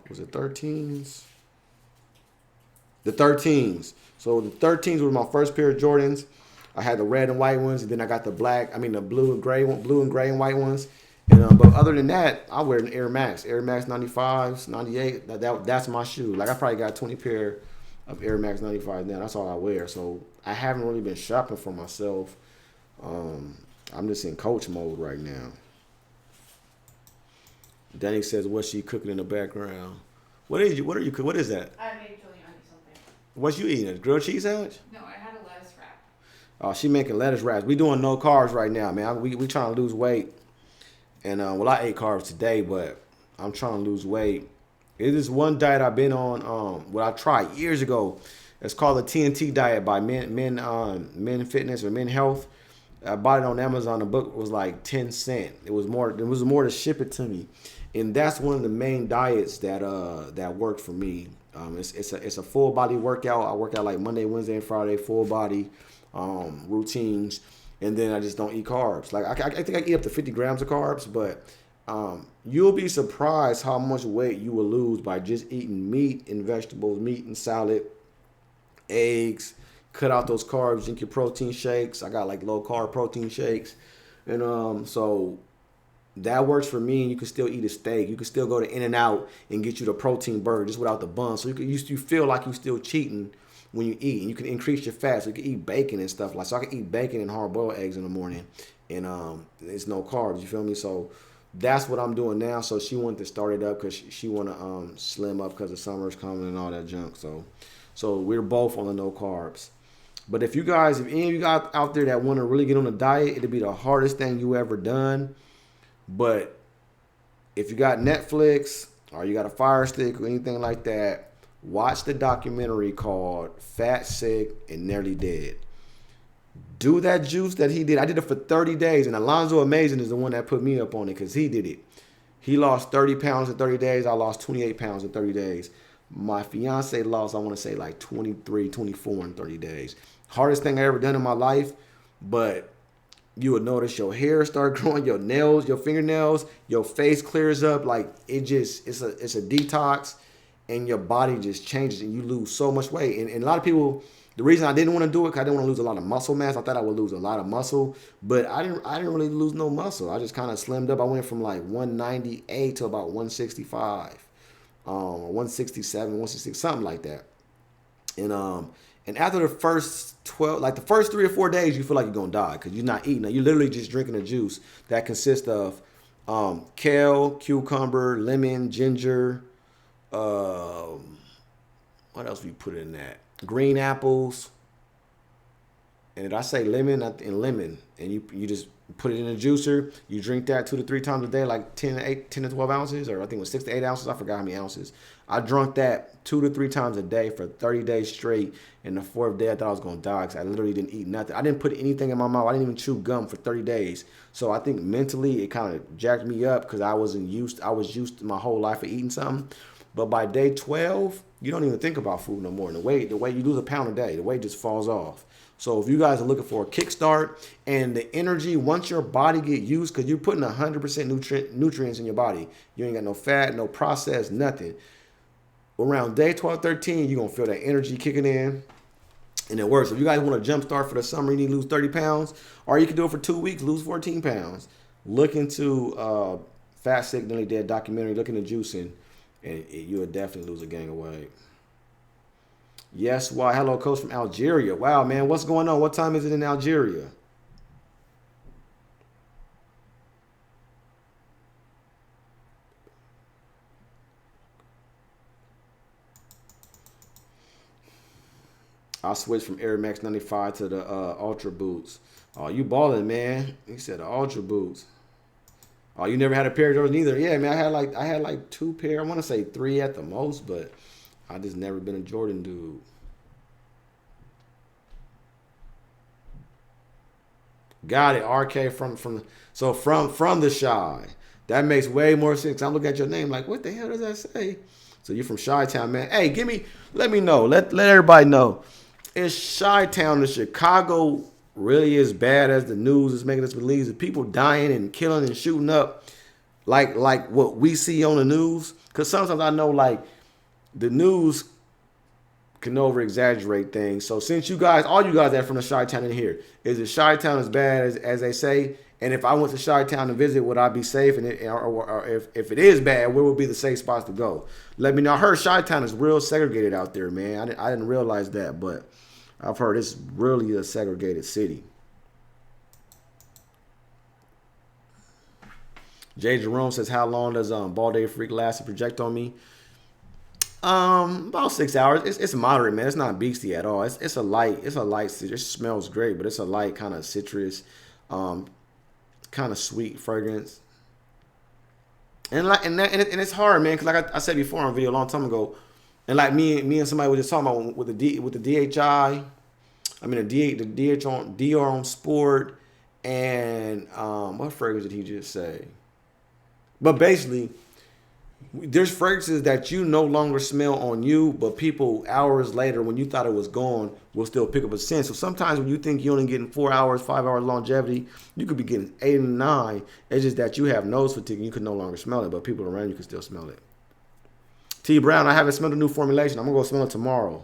Was it 13s? The 13s. So the 13s were my first pair of Jordans. I had the red and white ones, and then I got the blue and gray and white ones. And but other than that, I wear an Air Max 95s, 98. That's my shoe. Like I probably got 20 pair of Air Max 95s now. That's all I wear. So I haven't really been shopping for myself. I'm just in coach mode right now. Danny says, "What's she cooking in the background?" What are you cooking? What is that? I made Juliani something. What you eating? A grilled cheese sandwich? No, I had a lettuce wrap. Oh, she making lettuce wraps. We doing no carbs right now, man. We trying to lose weight. And I ate carbs today, but I'm trying to lose weight. It is one diet I've been on. What I tried years ago. It's called the TNT diet by Men Fitness or Men Health. I bought it on Amazon. The book was like 10 cents. It was more to ship it to me. And that's one of the main diets that worked for me. It's a full body workout. I work out like Monday, Wednesday, and Friday, full body routines, and then I just don't eat carbs. Like I think I eat up to 50 grams of carbs, but you'll be surprised how much weight you will lose by just eating meat and vegetables, meat and salad, eggs. Cut out those carbs. Drink your protein shakes. I got like low carb protein shakes, and so. That works for me, and you can still eat a steak. You can still go to In-N-Out and get you the protein burger just without the bun. So you feel like you're still cheating when you eat, and you can increase your fat. So you can eat bacon and stuff like. So I can eat bacon and hard-boiled eggs in the morning, and it's no carbs. You feel me? So that's what I'm doing now. So she wanted to start it up because she want to slim up because the summer's coming and all that junk. So we're both on the no carbs. But if any of you guys out there that want to really get on a diet, it'll be the hardest thing you ever done. But if you got Netflix or you got a Fire Stick or anything like that, watch the documentary called Fat, Sick, and Nearly Dead. Do that juice that he did. I did it for 30 days, and Alonzo Amazing is the one that put me up on it because he did it. He lost 30 pounds in 30 days. I lost 28 pounds in 30 days. My fiance lost, I want to say, like 23, 24 in 30 days. Hardest thing I ever done in my life, but you would notice your hair start growing, your nails, your fingernails, your face clears up. Like it's a detox, and your body just changes, and you lose so much weight. And a lot of people, the reason I didn't want to do it, because I didn't want to lose a lot of muscle mass. I thought I would lose a lot of muscle, but I didn't really lose no muscle. I just kind of slimmed up. I went from like 198 to about 165, or 167, 166, something like that. And after the first 12, like the first 3 or 4 days, you feel like you're going to die because you're not eating. You're literally just drinking a juice that consists of kale, cucumber, lemon, ginger. What else we put in that? green apples. And did I say lemon? And lemon. And you just put it in a juicer. You drink that 2 to 3 times a day, like 10 to 12 ounces, or I think it was 6 to 8 ounces. I forgot how many ounces. I drunk that 2 to 3 times a day for 30 days straight. And the 4th day, I thought I was going to die because I literally didn't eat nothing. I didn't put anything in my mouth. I didn't even chew gum for 30 days. So I think mentally it kind of jacked me up because I was used to my whole life of eating something. But by day 12, you don't even think about food no more. And the way you lose a pound a day, the weight just falls off. So if you guys are looking for a kickstart and the energy, once your body get used, because you're putting 100% nutrients in your body. You ain't got no fat, no processed, nothing. Around day 12, 13, you're going to feel that energy kicking in. And it works. If you guys want to jumpstart for the summer, you need to lose 30 pounds. Or you can do it for 2 weeks, lose 14 pounds. Look into Fat, Sick, Nearly Dead documentary. Look into juicing. And you'll definitely lose a gang of weight. Yes, why? Hello, coach from Algeria. Wow, man, what's going on? What time is it in Algeria? I switched from Air Max 95 to the Ultra Boots. Oh, you balling, man. He said the Ultra Boots. Oh, you never had a pair of those neither? Yeah, man, I had like 2 pair. I want to say 3 at the most, but I just never been a Jordan dude. Got it. RK from the Shy. That makes way more sense. I'm looking at your name like, what the hell does that say? So you're from Chi-Town, man. Hey, let me know. Let everybody know. Is Chi-Town in Chicago really as bad as the news is making us believe? Is people dying and killing and shooting up like what we see on the news? Because sometimes I know like the news can over exaggerate things. So since all you guys that are from the Chi-Town in here, is it Chi-Town as bad as they say? And if I went to Chi-Town to visit, would I be safe? Or if it is bad, where would be the safe spots to go? Let me know. I heard Chi-Town is real segregated out there, man. I didn't realize that, but I've heard it's really a segregated city. Jay Jerome says, how long does Ball Day Freak last to project on me? About 6 hours. It's moderate, man. It's not beastie at all. It's a light. It smells great, but it's a light kind of citrus, kind of sweet fragrance. And it's hard, man, because like I said before on video a long time ago, and like me and somebody were just talking about with the DHI, the DR on Sport, and what fragrance did he just say? But basically, there's fragrances that you no longer smell on you, but people hours later, when you thought it was gone, will still pick up a scent. So sometimes when you think you're only getting 4 hours, 5 hours longevity, you could be getting 8 and 9. It's just that you have nose fatigue and you can no longer smell it, but people around you can still smell it. T Brown, I haven't smelled a new formulation. I'm gonna go smell it tomorrow.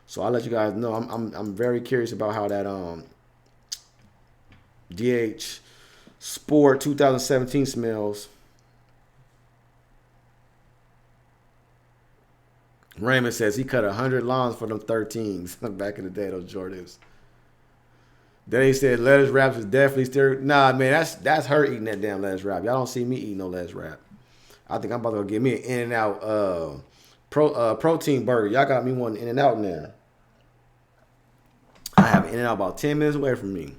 So I'll let you guys know. I'm very curious about how that DH Sport 2017 smells. Raymond says he cut 100 lawns for them 13s back in the day, those Jordans. Then he said lettuce wraps is definitely still. Nah, man, that's her eating that damn lettuce wrap. Y'all don't see me eating no lettuce wrap. I think I'm about to go get me an In-N-Out protein burger. Y'all got me one In-N-Out now. I have an In-N-Out about 10 minutes away from me.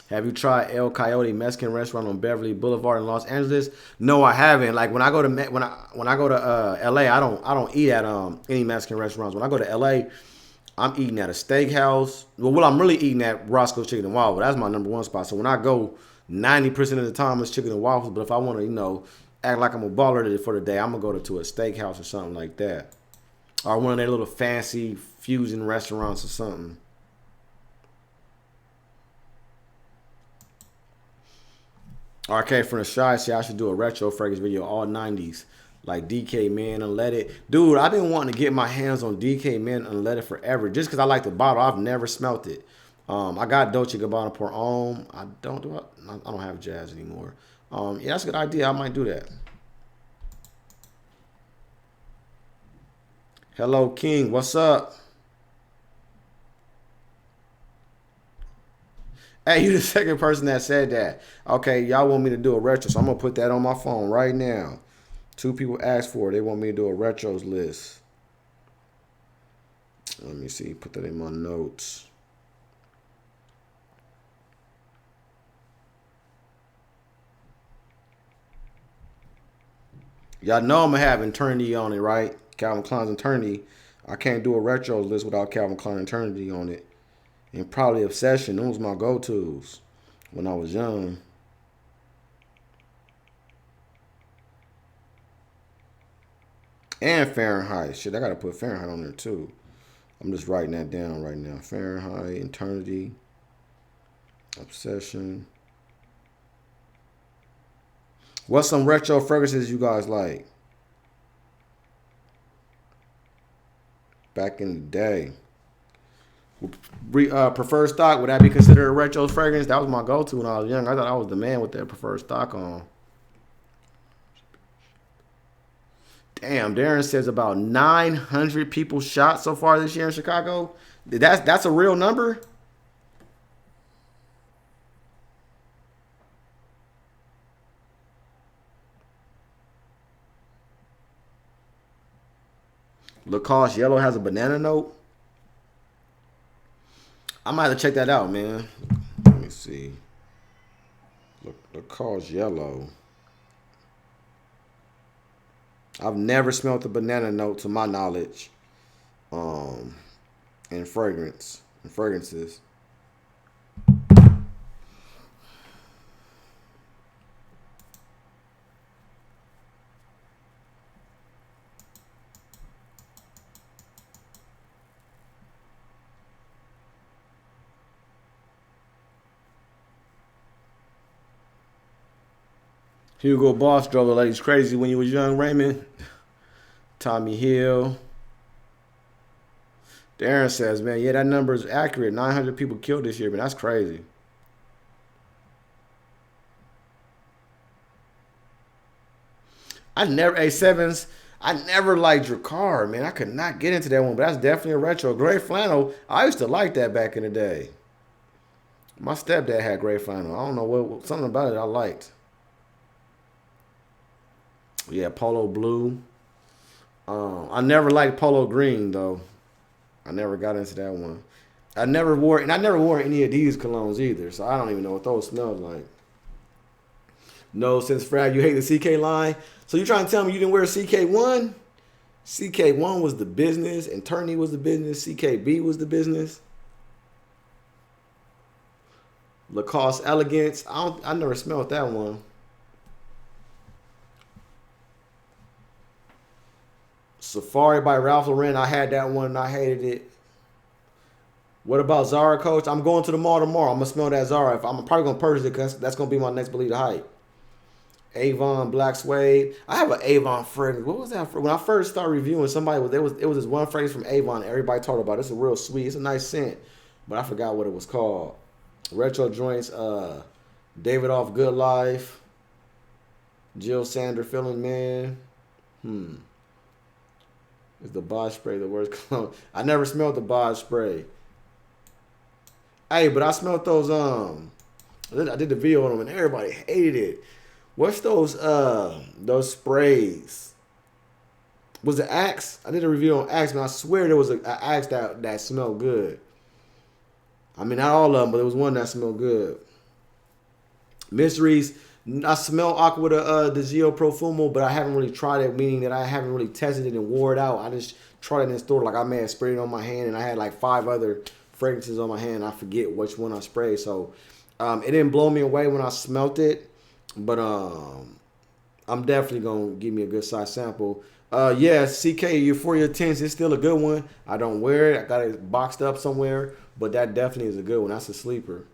Have you tried El Coyote Mexican restaurant on Beverly Boulevard in Los Angeles? No, I haven't. Like when I go to LA, I don't eat at any Mexican restaurants. When I go to LA, I'm eating at a steakhouse. Well, I'm really eating at Roscoe's Chicken and Waffles. That's my number one spot. So when I go, 90% of the time it's chicken and waffles. But if I want to, act like I'm a baller for the day, I'm gonna go to a steakhouse or something like that, or one of their little fancy fusion restaurants or something. RK from the Shy said I should do a retro fragrance video, all 90s, like DK Man Unleaded. Dude, I've been wanting to get my hands on DK Man Unleaded forever, just because I like the bottle. I've never smelt it. I got Dolce Gabbana Pour Homme. I don't have Jazz anymore. Yeah, that's a good idea. I might do that. Hello, King. What's up? Hey, you the second person that said that. Okay, y'all want me to do a retro, so I'm going to put that on my phone right now. 2 people asked for it. They want me to do a retros list. Let me see. Put that in my notes. Y'all know I'm going to have Eternity on it, right? Calvin Klein's Eternity. I can't do a retro list without Calvin Klein Eternity on it. And probably Obsession. Those were my go-tos when I was young. And Fahrenheit. Shit, I got to put Fahrenheit on there too. I'm just writing that down right now. Fahrenheit, Eternity, Obsession. What's some retro fragrances you guys like? Back in the day. Preferred stock, would that be considered a retro fragrance? That was my go-to when I was young. I thought I was the man with that preferred stock on. Damn, Darren says about 900 people shot so far this year in Chicago. That's a real number? Lacoste Yellow has a banana note. I might have to check that out, man. Let me see. Lacoste Yellow. I've never smelled the banana note to my knowledge. In fragrances. Hugo Boss drove the ladies crazy when you was young, Raymond. Tommy Hill. Darren says, man, yeah, that number is accurate. 900 people killed this year, but that's crazy. I never liked Drakkar, man. I could not get into that one, but that's definitely a retro. Gray flannel, I used to like that back in the day. My stepdad had gray flannel. I don't know something about it I liked. Yeah, polo blue. I never liked polo green though. I never got into that one. I never wore any of these colognes either, so I don't even know what those smelled like. No, since Frag, you hate the CK line. So you trying to tell me you didn't wear CK1? CK1 was the business, and Eternity was the business, CKB was the business. Lacoste Elegance. I never smelled that one. Safari by Ralph Lauren. I had that one and I hated it. What about Zara, Coach? I'm going to the mall tomorrow. I'm going to smell that Zara. I'm probably going to purchase it because that's going to be my next Believe the Hype. Avon Black Suede. I have an Avon fragrance. What was that? When I first started reviewing, it was this one fragrance from Avon everybody talked about. It's a real sweet. It's a nice scent, but I forgot what it was called. Retro joints. David Off Good Life. Jill Sander Feeling Man. Is the bod spray the worst cologne? I never smelled the bod spray. Hey, but I smelled those. I did the video on them and everybody hated it. What's those sprays? Was it Axe? I did a review on Axe, and I swear there was an Axe that smelled good. I mean, not all of them, but there was one that smelled good. Mysteries. I smell Aqua the Geo Profumo, but I haven't really tried it, meaning that I haven't really tested it and wore it out. I just tried it in the store. Like I may have sprayed it on my hand, and I had like 5 other fragrances on my hand. I forget which one I sprayed. So it didn't blow me away when I smelt it, but I'm definitely going to give me a good size sample. Yeah, CK Euphoria Tints is still a good one. I don't wear it. I got it boxed up somewhere, but that definitely is a good one. That's a sleeper.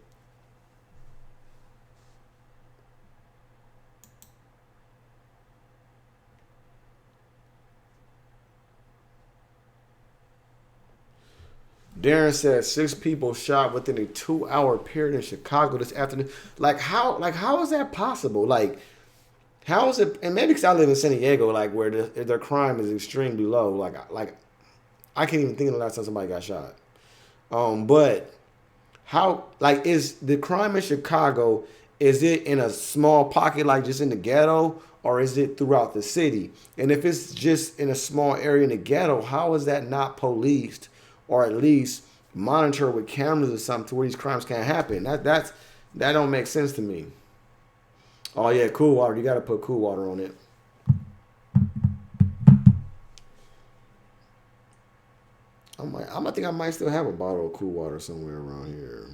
Darren said 6 people shot within a 2-hour period in Chicago this afternoon. How is that possible? Like, how is it? And maybe because I live in San Diego, like where their crime is extremely low. Like I can't even think of the last time somebody got shot. But how? Like, is the crime in Chicago? is it in a small pocket, like just in the ghetto, or is it throughout the city? And if it's just in a small area in the ghetto, how is that not policed, or at least monitored with cameras or something to where these crimes can't happen? That don't make sense to me. Oh yeah, cool water. You got to put cool water on it. I think I might still have a bottle of cool water somewhere around here.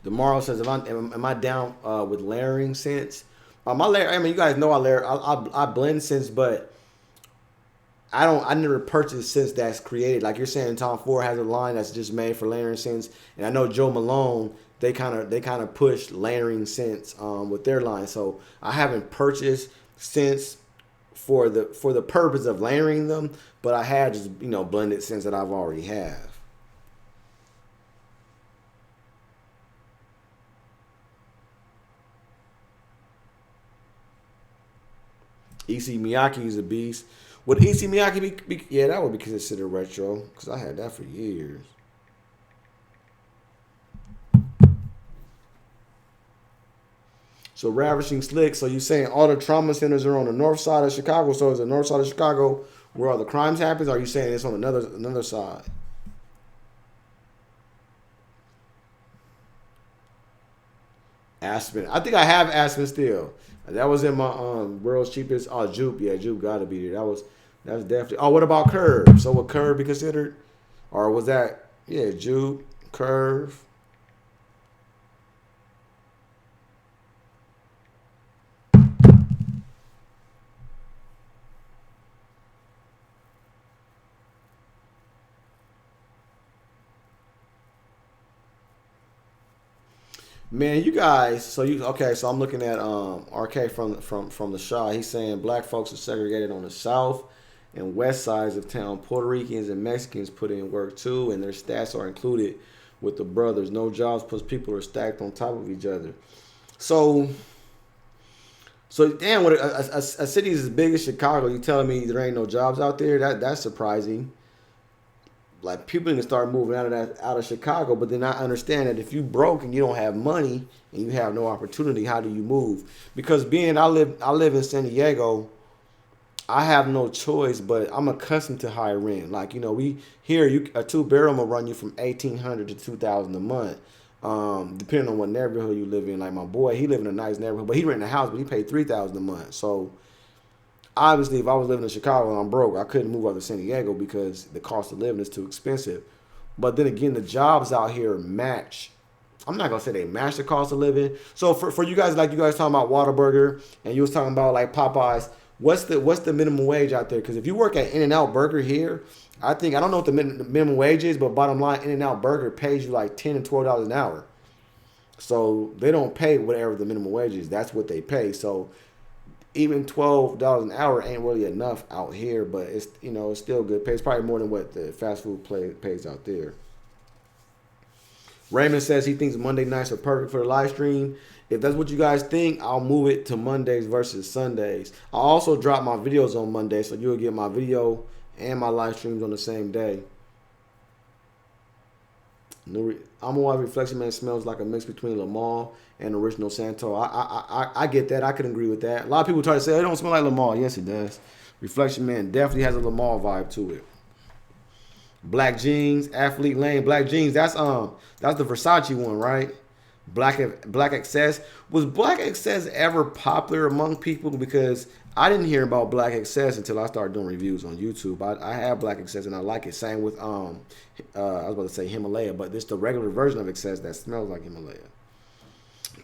Tomorrow says, am I down with layering scents? My layer. I mean, you guys know I layer. I blend scents, but I never purchased scents that's created. Like you're saying, Tom Ford has a line that's just made for layering scents, and I know Joe Malone. They kind of push layering scents with their line. So I haven't purchased scents for the purpose of layering them, but I had just blended scents that I've already have. EC Miyake is a beast. Would EC Miyake be? Yeah, that would be considered retro because I had that for years. So ravishing slick. So you saying all the trauma centers are on the north side of Chicago? So is the north side of Chicago where all the crimes happens? Or are you saying it's on another side? Aspen. I think I have Aspen still. That was in my world's cheapest. Oh, Jupe. Yeah, Jupe got to be there. That's definitely. Oh, what about Curve? So would Curve be considered, or was that Jupe, Curve? Man, you guys. So you okay? So I'm looking at RK from the Shaw. He's saying black folks are segregated on the south and west sides of town. Puerto Ricans and Mexicans put in work too, and their stats are included with the brothers. No jobs plus people are stacked on top of each other. So damn, what a city as big as Chicago, you telling me there ain't no jobs out there? That's surprising. Like people need to start moving out of Chicago, but then I understand that if you broke and you don't have money and you have no opportunity, how do you move? Because I live in San Diego, I have no choice, but I'm accustomed to high rent. Like we here a 2-bedroom will run you from 1,800 to 2,000 a month, depending on what neighborhood you live in. Like my boy, he live in a nice neighborhood, but he rent a house, but he paid 3,000 a month. So obviously, if I was living in Chicago and I'm broke, I couldn't move out to San Diego because the cost of living is too expensive. But then again, the jobs out here match. I'm not gonna say they match the cost of living. So for you guys, like you guys talking about Whataburger and you was talking about like Popeyes, what's the minimum wage out there? Because if you work at In-N-Out Burger here, I don't know what the minimum wage is, but bottom line, In-N-Out Burger pays you like $10 and $12 an hour. So they don't pay whatever the minimum wage is. That's what they pay. So even $12 an hour ain't really enough out here, but it's it's still good pay. It's probably more than what the fast food pays out there. Raymond says he thinks Monday nights are perfect for the live stream. If that's what you guys think, I'll move it to Mondays versus Sundays. I also drop my videos on Monday, so you'll get my video and my live streams on the same day. I'm a white reflection man smells like a mix between Lamar and original Santo. I get that. I can agree with that. A lot of people try to say it don't smell like Lamar. Yes, it does. Reflection man definitely has a Lamar vibe to it. Black jeans, athlete lane, black jeans. That's the Versace one, right? Black excess. Was black excess ever popular among people? Because I didn't hear about black excess until I started doing reviews on YouTube. I have black excess and I like it. Same with I was about to say Himalaya, but this the regular version of excess that smells like Himalaya.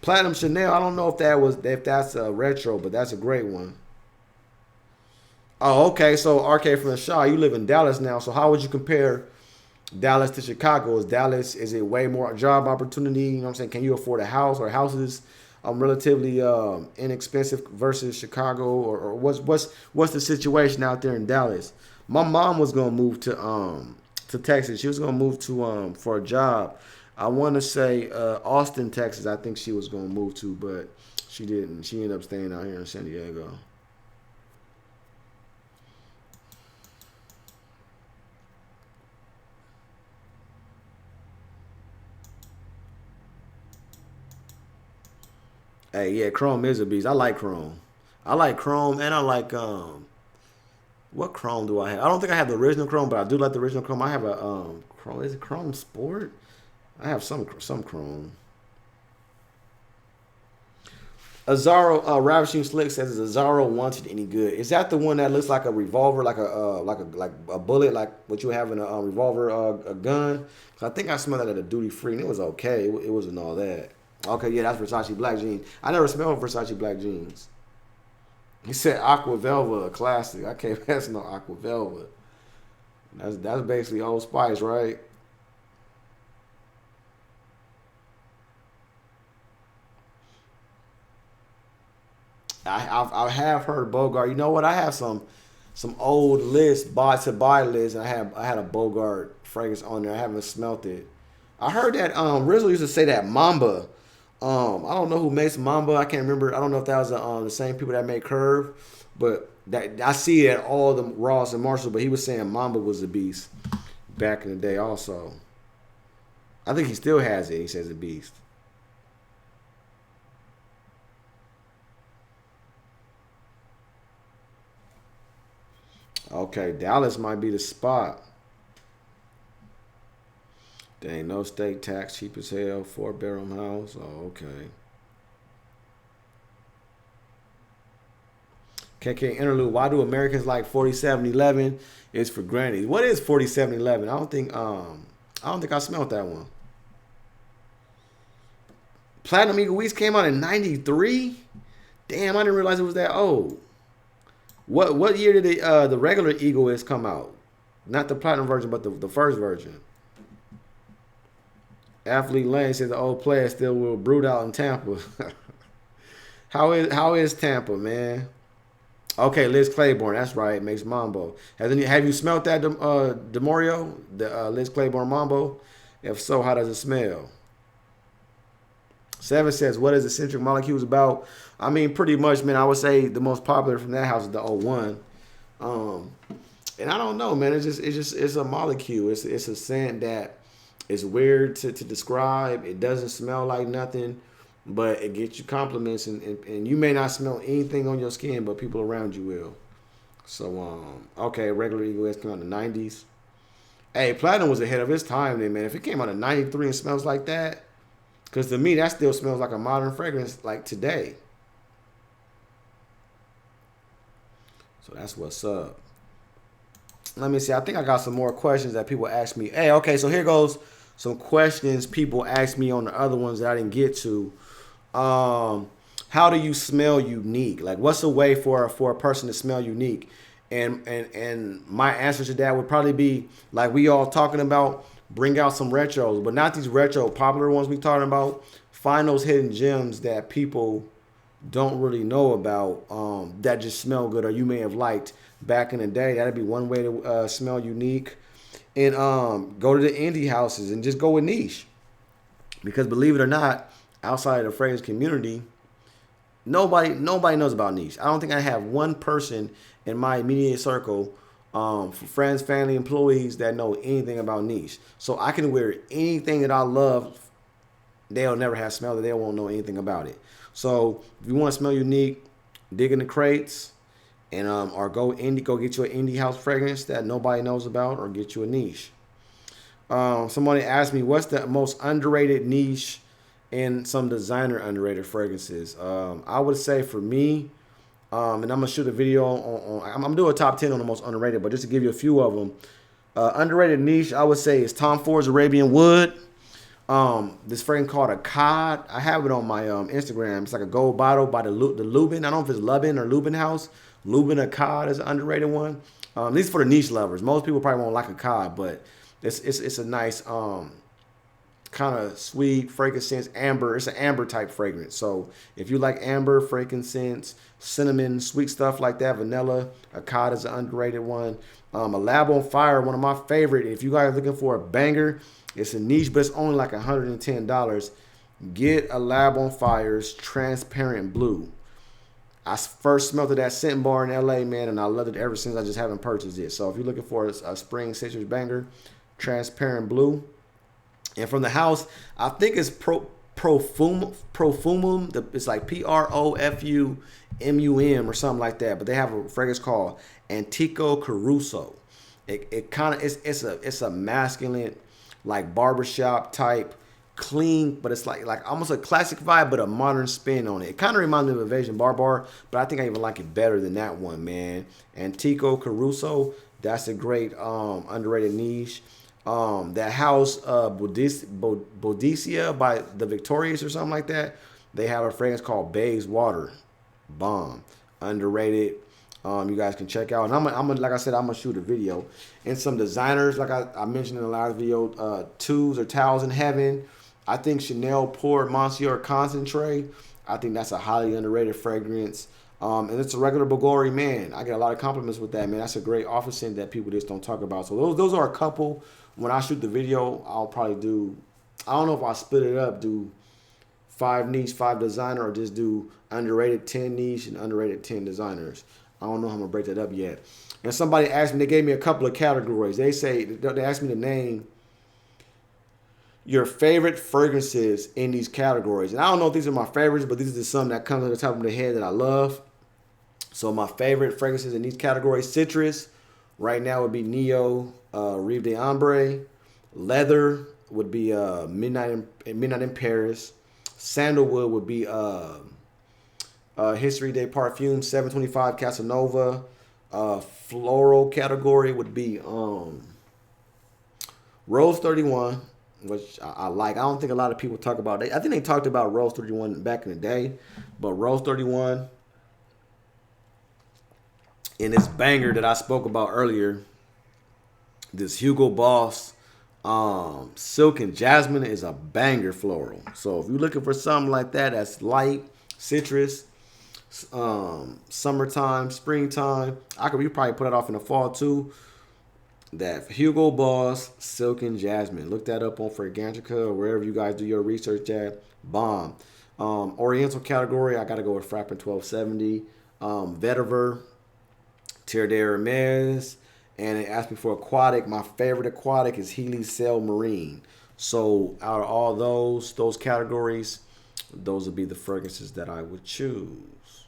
Platinum Chanel. I don't know if that's a retro, but that's a great one. Oh, okay. So RK from the Shaw, you live in Dallas now. So how would you compare Dallas to Chicago? Is it way more job opportunity? You know what I'm saying? Can you afford a house or houses relatively inexpensive versus Chicago? Or what's the situation out there in Dallas? My mom was gonna move to Texas. She was gonna move to for a job. I want to say Austin, Texas. I think she was gonna move to, but she didn't. She ended up staying out here in San Diego. Hey, yeah, Chrome is a beast. I like Chrome. I like Chrome, and I like what Chrome do I have? I don't think I have the original Chrome, but I do like the original Chrome. I have a Chrome. Is it Chrome Sport? I have some Chrome. Azaro Ravishing Slick says, "Is Azaro wanted any good? Is that the one that looks like a revolver, like a bullet, like what you have in a revolver, a gun? 'Cause I think I smelled that at a duty free, and it was okay. It wasn't all that. Okay, yeah, that's Versace black jeans. I never smelled Versace black jeans. He said Aqua Velva, a classic. I can't pass no Aqua Velva. That's basically Old Spice, right? I have heard Bogart. You know what? I have some old lists, buy to buy lists, and I had a Bogart fragrance on there. I haven't smelt it. I heard that Rizzle used to say that Mamba. I don't know who makes Mamba. I can't remember. I don't know if that was the same people that made Curve, but that I see it at all the Ross and Marshall. But he was saying Mamba was a beast back in the day. Also, I think he still has it. He says a beast. Okay, Dallas might be the spot. Dang, no state tax, cheap as hell, 4-bedroom house. Oh, okay. KK interlude. Why do Americans like 4711? It's for grannies. What is 4711? I don't think I smelled that one. Platinum Eagle Weeks came out in '93. Damn, I didn't realize it was that old. What year did the regular Eagle West come out? Not the platinum version, but the first version. Athlete Lane said the old player still will brood out in Tampa. How is Tampa, man? Okay, Liz Claiborne, that's right, makes Mambo. Have you smelt that Demorio, the Liz Claiborne Mambo? If so, how does it smell? Seven says, what is eccentric molecules about? I mean, pretty much, man, I would say the most popular from that house is the O1. And I don't know, man. It's a molecule. It's a scent that is weird to describe. It doesn't smell like nothing, but it gets you compliments, and you may not smell anything on your skin, but people around you will. So, okay, regular Eagle S came out in the 90s. Hey, Platinum was ahead of its time then, man. If it came out in 93 and smells like that, because to me, that still smells like a modern fragrance like today. So that's what's up. Let me see. I think I got some more questions that people ask me. Hey, okay, so here goes some questions people asked me on the other ones that I didn't get to. How do you smell unique? Like, what's a way for a person to smell unique? And my answer to that would probably be like we all talking about. Bring out some retros, but not these retro popular ones we talking about. Find those hidden gems that people don't really know about that just smell good or you may have liked back in the day. That'd be one way to smell unique. And go to the indie houses and just go with niche. Because believe it or not, outside of the fragrance community, nobody knows about niche. I don't think I have one person in my immediate circle, for friends, family, employees that know anything about niche. So I can wear anything that I love. They'll never have smelled it. They won't know anything about it. So if you want to smell unique, dig in the crates and or go get you an indie house fragrance that nobody knows about, or get you a niche. Somebody asked me what's the most underrated niche in some designer underrated fragrances. I would say for me, and I'm gonna shoot a video I'm gonna do a top 10 on the most underrated, but just to give you a few of them. Underrated niche, I would say, is Tom Ford's Arabian Wood. This fragrance called a Cod. I have it on my Instagram. It's like a gold bottle by the Lubin. I don't know if it's Lubin or Lubin House. Lubin a Cod is an underrated one. At least for the niche lovers. Most people probably won't like a Cod, but it's a nice kind of sweet, frankincense, amber. It's an amber type fragrance. So if you like amber, frankincense, cinnamon, sweet stuff like that, vanilla, Akkad is an underrated one. A Lab on Fire, one of my favorite. If you guys are looking for a banger, it's a niche, but it's only like $110. Get a Lab on Fire's Transparent Blue. I first smelled it at Scent Bar in LA, man, and I loved it ever since. I just haven't purchased it. So if you're looking for a spring citrus banger, Transparent Blue. And from the house, I think it's Profumum. It's like Profumum or something like that. But they have a fragrance called Antico Caruso. It kind of it's a masculine, like barbershop type, clean, but it's like almost a classic vibe, but a modern spin on it. It kind of reminds me of Invasion Bar, but I think I even like it better than that one, man. Antico Caruso, that's a great underrated niche. That house, Boudicca by the Victorious or something like that, they have a fragrance called Bays Water. Bomb. Underrated. You guys can check out. And I'm like I said, I'm gonna shoot a video. And some designers, like I mentioned in the last video, Tubes or Towels in Heaven. I think Chanel Port Monsieur Concentrate. I think that's a highly underrated fragrance. And it's a regular Bulgari, man. I get a lot of compliments with that, man. That's a great office scent that people just don't talk about. So those are a couple. When I shoot the video, I'll probably do, I don't know if I'll split it up, do 5 niche, 5 designer, or just do underrated 10 niche and underrated 10 designers. I don't know how I'm going to break that up yet. And somebody asked me, they gave me a couple of categories. They asked me to name your favorite fragrances in these categories. And I don't know if these are my favorites, but these are just some that come to the top of the head that I love. So my favorite fragrances in these categories: citrus, right now would be Neo, Rive de Ambre. Leather would be Midnight in Paris. Sandalwood would be History de Parfum 725 Casanova. Floral category would be Rose 31, which I like. I don't think a lot of people talk about it. I think they talked about Rose 31 back in the day, but Rose 31 and this banger that I spoke about earlier, this Hugo Boss Silk and Jasmine, is a banger floral. So if you're looking for something like that, that's light, citrus, summertime, springtime, you probably put it off in the fall too. That Hugo Boss Silk and Jasmine. Look that up on Fragrantica or wherever you guys do your research at. Bomb. Oriental category, I got to go with Frappin 1270. Vetiver, Terre d'Hermes. And it asked me for aquatic. My favorite aquatic is Healy Cell Marine. So out of all those categories, those would be the fragrances that I would choose.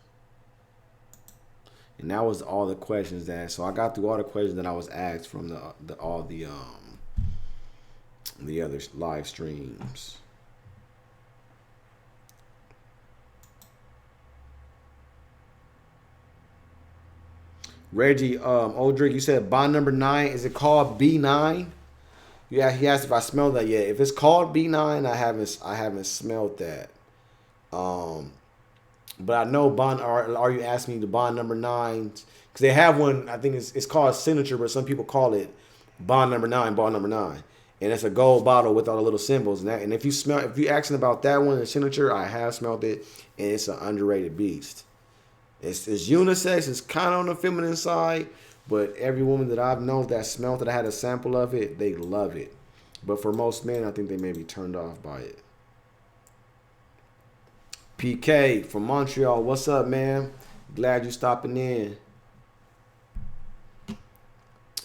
And that was all the questions that. So I got through all the questions that I was asked from all the other live streams. Reggie, Oldrick, you said bond number 9. Is it called B9? Yeah, he asked if I smelled that yet. If it's called B9, I haven't smelled that. But I know bond. Are you asking me the bond number 9? Because they have one. I think it's called Signature, but some people call it bond number 9, bond number 9, and it's a gold bottle with all the little symbols. And if you asking about that one, the Signature, I have smelled it, and it's an underrated beast. It's unisex. It's kind of on the feminine side, but every woman that I've known that smelled it, I had a sample of it, they love it. But for most men, I think they may be turned off by it. PK from Montreal, what's up, man? Glad you stopping in.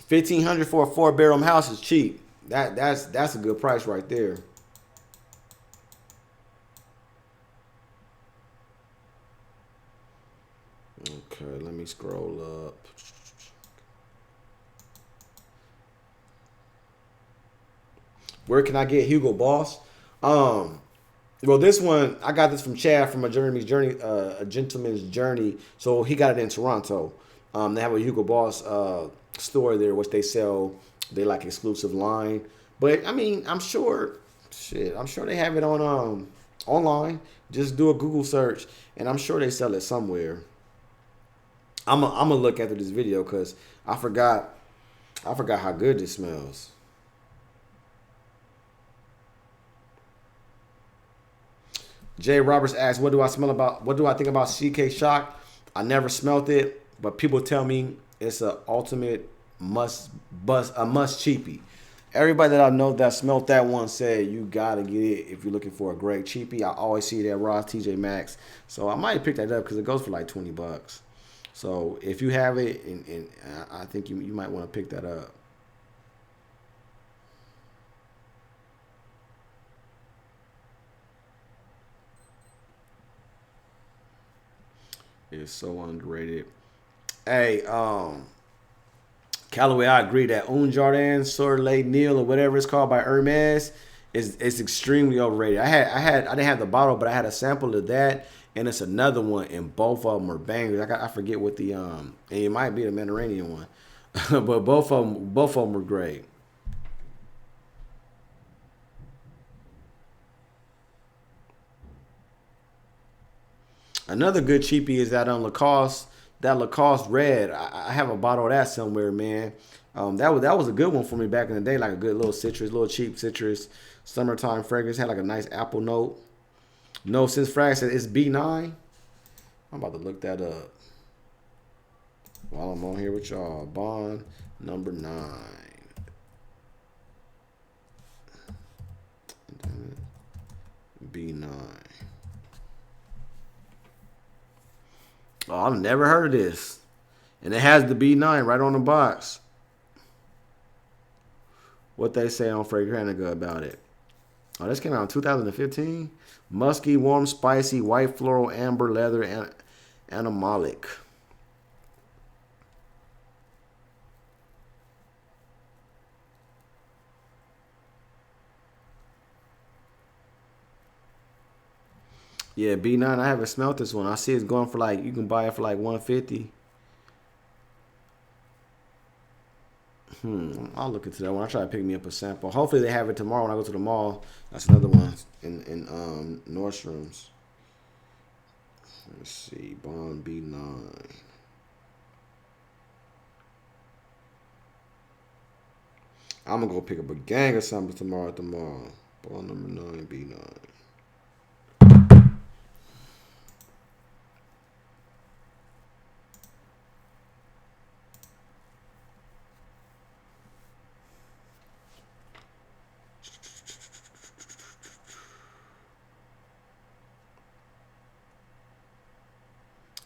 $1,500 for a 4-bedroom house is cheap. That's a good price right there. Okay, let me scroll up. Where can I get Hugo Boss? Well, this one, I got this from Chad from a Gentleman's Journey. So he got it in Toronto. They have a Hugo Boss store there, which they sell. They like exclusive line. But I mean, I'm sure they have it on online. Just do a Google search, and I'm sure they sell it somewhere. I'm gonna look after this video because I forgot how good this smells. Jay Roberts asks, "What do I smell about? What do I think about CK Shock? I never smelt it, but people tell me it's a ultimate must cheapie. Everybody that I know that smelt that one said you gotta get it if you're looking for a great cheapie. I always see it at Ross, TJ Maxx, so I might pick that up because it goes for like $20. So if you have it, and I think you might want to pick that up. It's so underrated. Hey, Callaway, I agree that Un Jardin Soleil Neil or whatever it's called by Hermes is extremely overrated. I didn't have the bottle, but I had a sample of that, and it's another one, and both of them are bangers. I forget what the and it might be the Mediterranean one, but both of them were great. Another good cheapie is that Lacoste red. I have a bottle of that somewhere, man. That was a good one for me back in the day, like a good little citrus, little cheap citrus, summertime fragrance. Had like a nice apple note. No Sense Frag said it's B9. I'm about to look that up while I'm on here with y'all. Bond number 9. B9. Oh, I've never heard of this. And it has the B9 right on the box. What they say on Fragrantica about it. Oh, this came out in 2015. Musky, warm, spicy, white floral, amber, leather, and animalic. Yeah, B9. I haven't smelled this one. I see it's going for like, you can buy it for like 150. I'll look into that one. I'll try to pick me up a sample. Hopefully they have it tomorrow when I go to the mall. That's another one in Nordstrom's. Let's see, Bond B9. I'm gonna go pick up a gang of something tomorrow at the mall. Bond number 9 B9.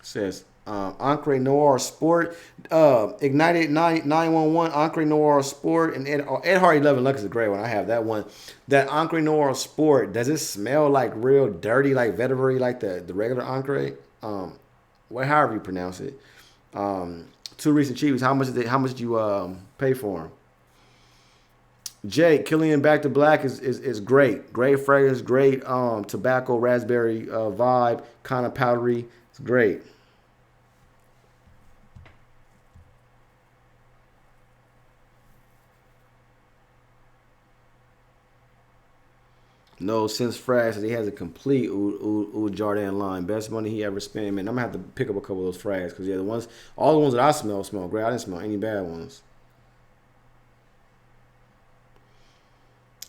Says Ancre Noir Sport, Ignited 911 Ancre Noir Sport, and Ed Hardy 11 Lux is a great one. I have that one. That Ancre Noir Sport, does it smell like real dirty, like vetiver, like the regular Ancre? However you pronounce it. Two recent cheapies. How much did you pay for them? Jake, Killian Back to Black is great. Great fragrance, great tobacco, raspberry vibe, kind of powdery. It's great. No Sense Frag says he has a complete Oud Jardin line. Best money he ever spent. Man, I'm gonna have to pick up a couple of those frags because yeah, all the ones that I smell great. I didn't smell any bad ones.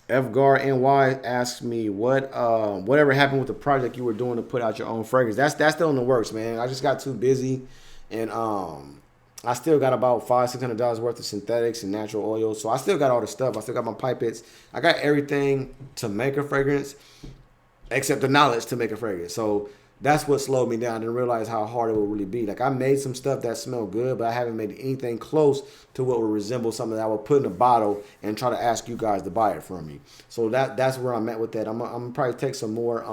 Fgar NY asks me whatever happened with the project you were doing to put out your own fragrance. That's still in the works, man. I just got too busy, and I still got about $600 worth of synthetics and natural oils. So I still got all the stuff. I still got my pipettes. I got everything to make a fragrance, except the knowledge to make a fragrance. So that's what slowed me down. I didn't realize how hard it would really be. Like I made some stuff that smelled good, but I haven't made anything close to what would resemble something that I would put in a bottle and try to ask you guys to buy it from me. So that's where I'm at with that. I'm gonna probably take some more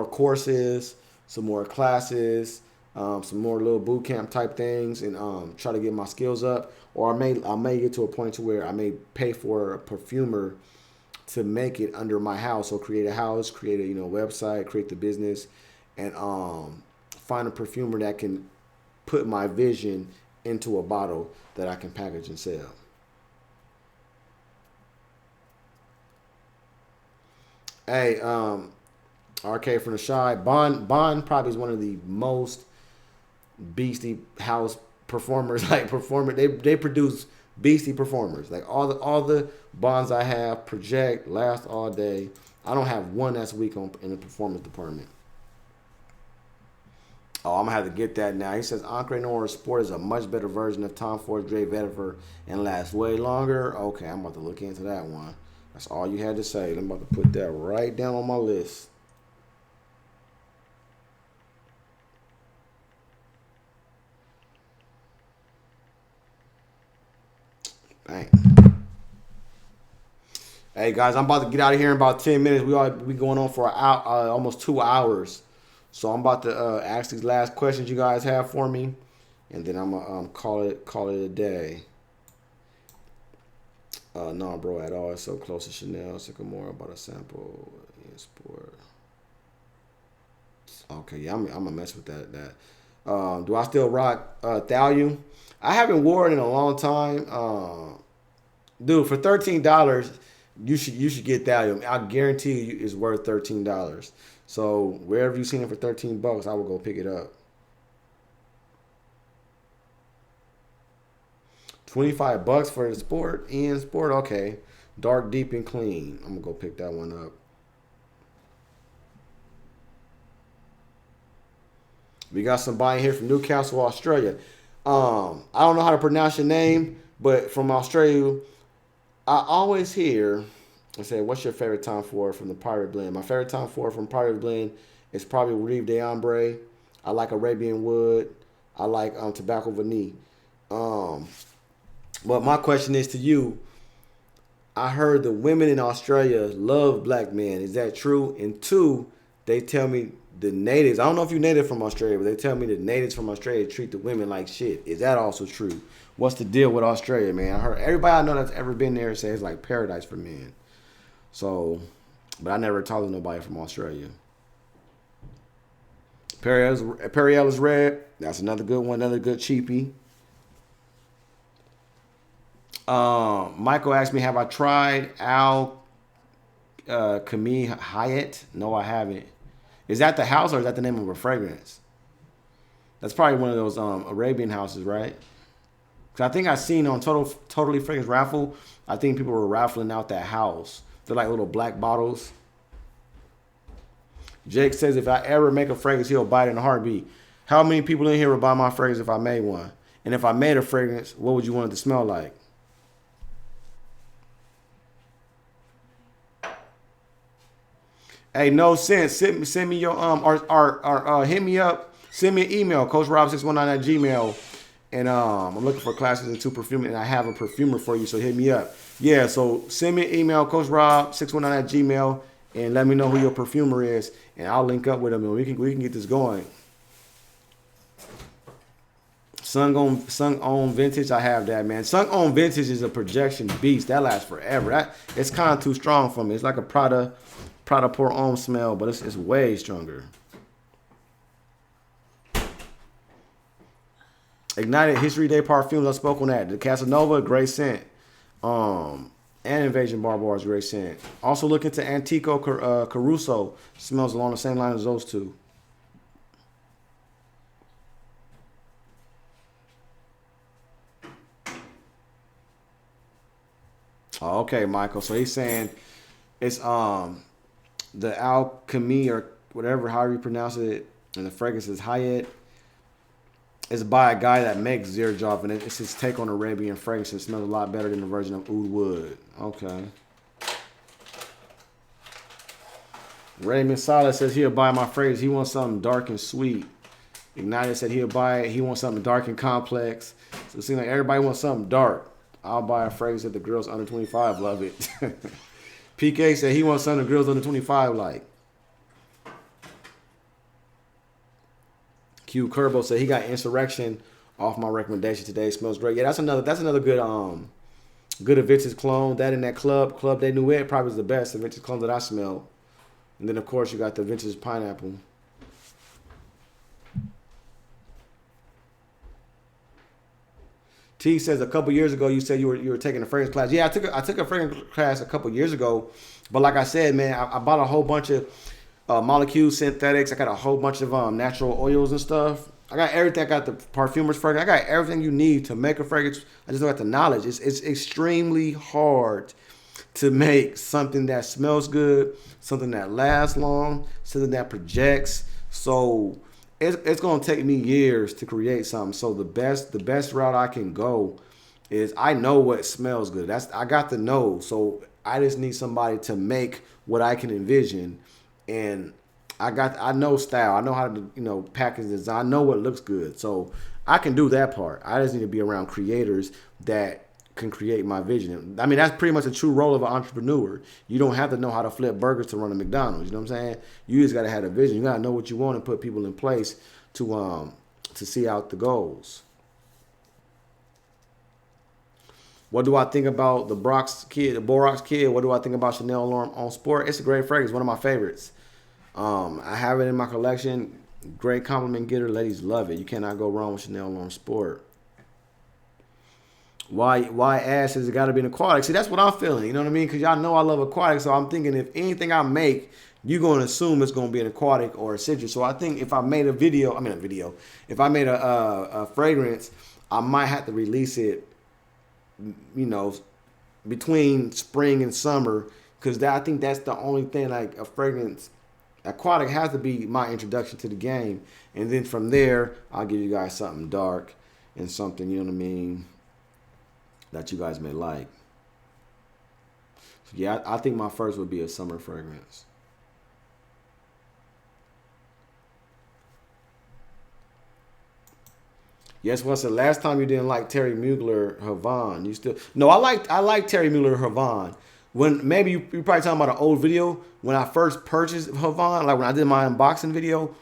courses, some more classes, some more little boot camp type things, and try to get my skills up. Or I may get to a point to where I may pay for a perfumer to make it under my house. So create a house, create a website, create the business, and find a perfumer that can put my vision into a bottle that I can package and sell. Hey, RK from the Shy, Bond probably is one of the most beastie house performers. Like they produce beastie performers. Like all the bonds I have project last all day. I don't have one that's weak in the performance department. Oh, I'm gonna have to get that now. He says Encre Noir Sport is a much better version of Tom Ford's Dre Vetiver and lasts way longer. Okay, I'm about to look into that one. That's all you had to say. I'm about to put that right down on my list. Bang. Hey guys, I'm about to get out of here in about 10 minutes. We going on for almost 2 hours. So I'm about to ask these last questions you guys have for me, and then I'm gonna call it a day. No, bro, at all. It's so close to Chanel. Sycamore about a sample in sport. Okay, yeah, I'm gonna mess with that. Do I still rock Thallium? I haven't worn it in a long time. Dude, for $13, you should get Thallium. I guarantee you it's worth $13. So wherever you've seen it for $13, I will go pick it up. 25 bucks for the sport, in sport, okay. Dark, deep, and clean. I'm gonna go pick that one up. We got somebody here from Newcastle, Australia. I don't know how to pronounce your name, but from Australia, I always hear I say, what's your favorite Tom Ford from the Pirate Blend? My favorite Tom Ford from Pirate Blend is probably Rive de Ombre. I like Arabian Wood. I like Tobacco Vanille. But my question is to you. I heard the women in Australia love black men. Is that true? And two, they tell me the natives, I don't know if you're native from Australia, but they tell me the natives from Australia treat the women like shit. Is that also true? What's the deal with Australia, man? I heard everybody I know that's ever been there says it's like paradise for men. So, but I never talked to nobody from Australia. Perriel's Red. That's another good one. Another good cheapie. Michael asked me, have I tried Al Camille Hyatt? No, I haven't. Is that the house or is that the name of a fragrance? That's probably one of those Arabian houses, right? Because I think I seen on Totally Fragrance Raffle, I think people were raffling out that house. They're like little black bottles. Jake says, if I ever make a fragrance, he'll buy it in a heartbeat. How many people in here would buy my fragrance if I made one? And if I made a fragrance, what would you want it to smell like? Hey, no sense. Send me your hit me up. Send me an email, CoachRob619 at Gmail. And I'm looking for classes into perfuming, and I have a perfumer for you, so hit me up. Yeah, so send me an email, CoachRob619 at Gmail, and let me know who your perfumer is, and I'll link up with him, and we can get this going. Sung on Vintage, I have that, man. Sung on Vintage is a projection beast. That lasts forever. It's kind of too strong for me. It's like a Prada Pour Homme smell, but it's way stronger. Ignited History Day perfumes, I spoke on that. The Casanova, great scent. And Invasion Barbars, great scent. Also look into Antico Caruso. Smells along the same line as those two. Oh, okay, Michael. So he's saying it's the Alchemy or whatever, however you pronounce it, and the fragrance is Hyatt. It's by a guy that makes Zerjoff, and it's his take on Arabian fragrance. It smells a lot better than the version of Oud Wood. Okay. Raymond Salas says he'll buy my fragrance. He wants something dark and sweet. Ignited said he'll buy it. He wants something dark and complex. So it seems like everybody wants something dark. I'll buy a fragrance that the girls under 25 love it. PK said he wants something the girls under 25 like. Q Kerbo said he got Insurrection off my recommendation today. Smells great. Yeah, that's another good vintage clone. That in that Club de Nuit probably is the best vintage clone that I smell. And then of course you got the vintage pineapple. T says a couple years ago you said you were taking a fragrance class. Yeah, I took a fragrance class a couple years ago, but like I said, man, I bought a whole bunch of molecules, synthetics. I got a whole bunch of natural oils and stuff. I got everything. I got the perfumer's fragrance. I got everything you need to make a fragrance. I just don't got the knowledge. It's extremely hard to make something that smells good, something that lasts long, something that projects. So it's gonna take me years to create something. So the best route I can go is I know what smells good. I got the know. So I just need somebody to make what I can envision, and I know style. I know how to package design. I know what looks good. So I can do that part. I just need to be around creators that can create my vision. I mean, that's pretty much a true role of an entrepreneur. You don't have to know how to flip burgers to run a McDonald's. You know what I'm saying? You just got to have a vision. You got to know what you want and put people in place to see out the goals. What do I think about the Borox Kid? What do I think about Chanel Alarm on Sport? It's a great fragrance. One of my favorites. I have it in my collection. Great compliment getter. Ladies love it. You cannot go wrong with Chanel Alarm Sport. Why ash has it got to be an aquatic? See, that's what I'm feeling. You know what I mean? Because y'all know I love aquatic. So I'm thinking if anything I make, you're going to assume it's going to be an aquatic or a citrus. So I think if I made if I made a fragrance, I might have to release it, between spring and summer. Because I think that's the only thing, like a fragrance. Aquatic has to be my introduction to the game. And then from there, I'll give you guys something dark and something, you know what I mean, that you guys may like. So yeah, I think my first would be a summer fragrance. Yes, what's the last time you didn't like Terry Mugler Havon? You still no? I like Terry Mugler Havon. When maybe you probably talking about an old video when I first purchased Havon, like when I did my unboxing video.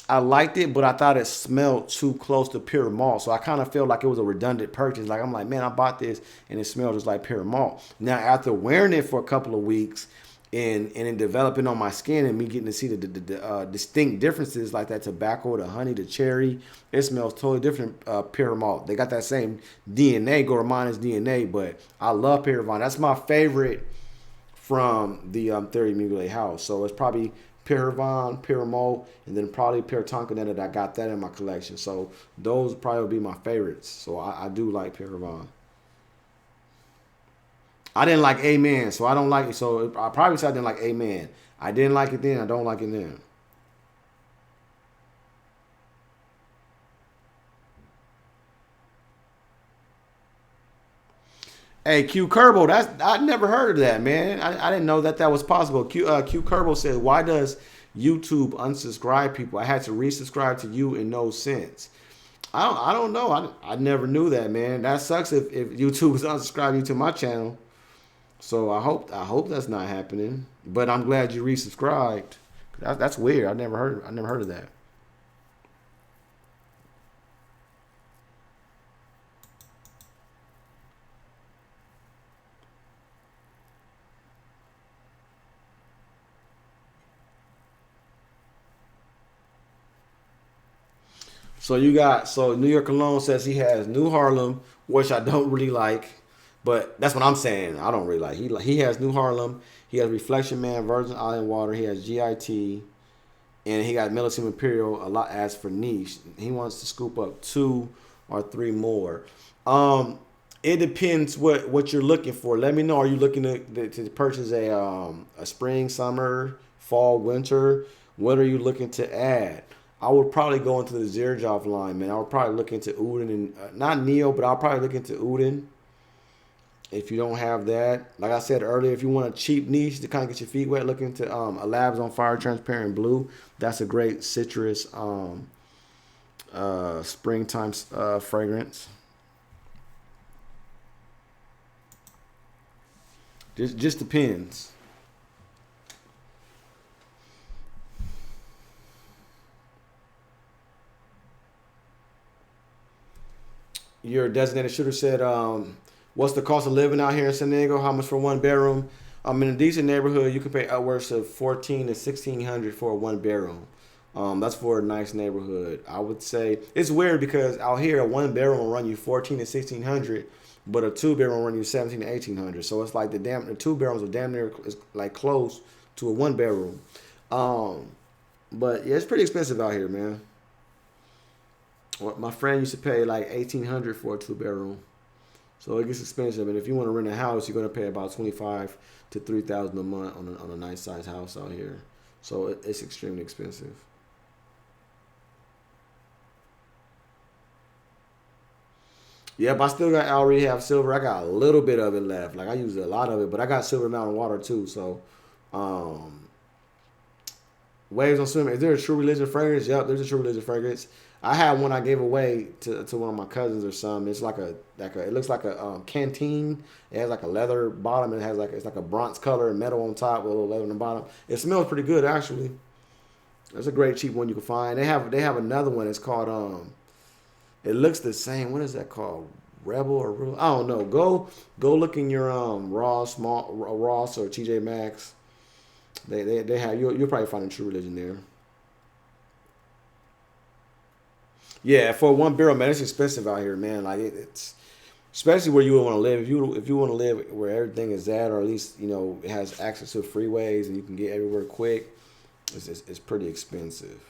I liked it, but I thought it smelled too close to pure malt. So I kind of felt like it was a redundant purchase. Like I'm like, man, I bought this and it smells just like pure malt. Now after wearing it for a couple of weeks and then developing on my skin and me getting to see the distinct differences, like that tobacco, the honey, the cherry, it smells totally different. Pure malt. They got that same DNA, Gourmand's DNA, but I love Pure Havana. That's my favorite from the Terry Mugler house. So it's probably Pure Havana, Pure Malt, and then probably Pure Tonkinetta. I got that in my collection. So those probably would be my favorites. So I do like Pure Havana. I didn't like Amen, so I don't like it. So I probably said I didn't like Amen. I didn't like it then. I don't like it then. Hey, Q Kerbo, I never heard of that, man. I didn't know that was possible. Q Kerbo says, why does YouTube unsubscribe people? I had to resubscribe to you in no sense. I don't know. I never knew that, man. That sucks if YouTube is unsubscribing you to my channel. So I hope that's not happening. But I'm glad you resubscribed. That's weird. I never heard of that. So New York Cologne says he has New Harlem, which I don't really like, but that's what I'm saying. I don't really like. He has New Harlem. He has Reflection Man, Virgin Island Water. He has GIT, and he got Millicent Imperial. A lot as for niche. He wants to scoop up 2 or 3 more. It depends what you're looking for. Let me know. Are you looking to purchase a spring, summer, fall, winter? What are you looking to add? I would probably go into the Zerjov line, man. I would probably look into Uden and not Neo, but I'll probably look into Uden. If you don't have that, like I said earlier, if you want a cheap niche to kind of get your feet wet, look into a Labs on Fire Transparent Blue. That's a great citrus springtime fragrance. Just depends. Your designated shooter said, what's the cost of living out here in San Diego? How much for 1 bedroom? In a decent neighborhood, you can pay upwards of $1,400 to $1,600 for a 1 bedroom. That's for a nice neighborhood. I would say it's weird because out here a 1 bedroom will run you $1,400 to $1,600, but a 2 bedroom will run you $1,700 to $1,800. So it's like the 2 bedrooms are damn near like close to a 1 bedroom. But yeah, it's pretty expensive out here, man. My friend used to pay like $1,800 for a 2 bedroom. So it gets expensive, and if you want to rent a house, you're gonna pay about 25 to 3,000 a month on a nice size house out here. So it's extremely expensive. Yep, I still got I already have silver. I got a little bit of it left. Like I used a lot of it, but I got silver mountain water too. So, um, waves on swimming. Is there a true religion fragrance? Yep, there's a true religion fragrance. I had one I gave away to one of my cousins or something. It's like a it looks like a canteen. It has like a leather bottom and it has like it's like a bronze color and metal on top with a little leather on the bottom. It smells pretty good actually. It's a great cheap one you can find. They have another one. It's called it looks the same. What is that called? Rebel or Real? I don't know. Go look in your Ross or TJ Maxx. They have you'll probably find a true religion there. Yeah, for one barrel, man, it's expensive out here, man. Like it's especially where you want to live. If you want to live where everything is at, or at least it has access to freeways and you can get everywhere quick, it's pretty expensive.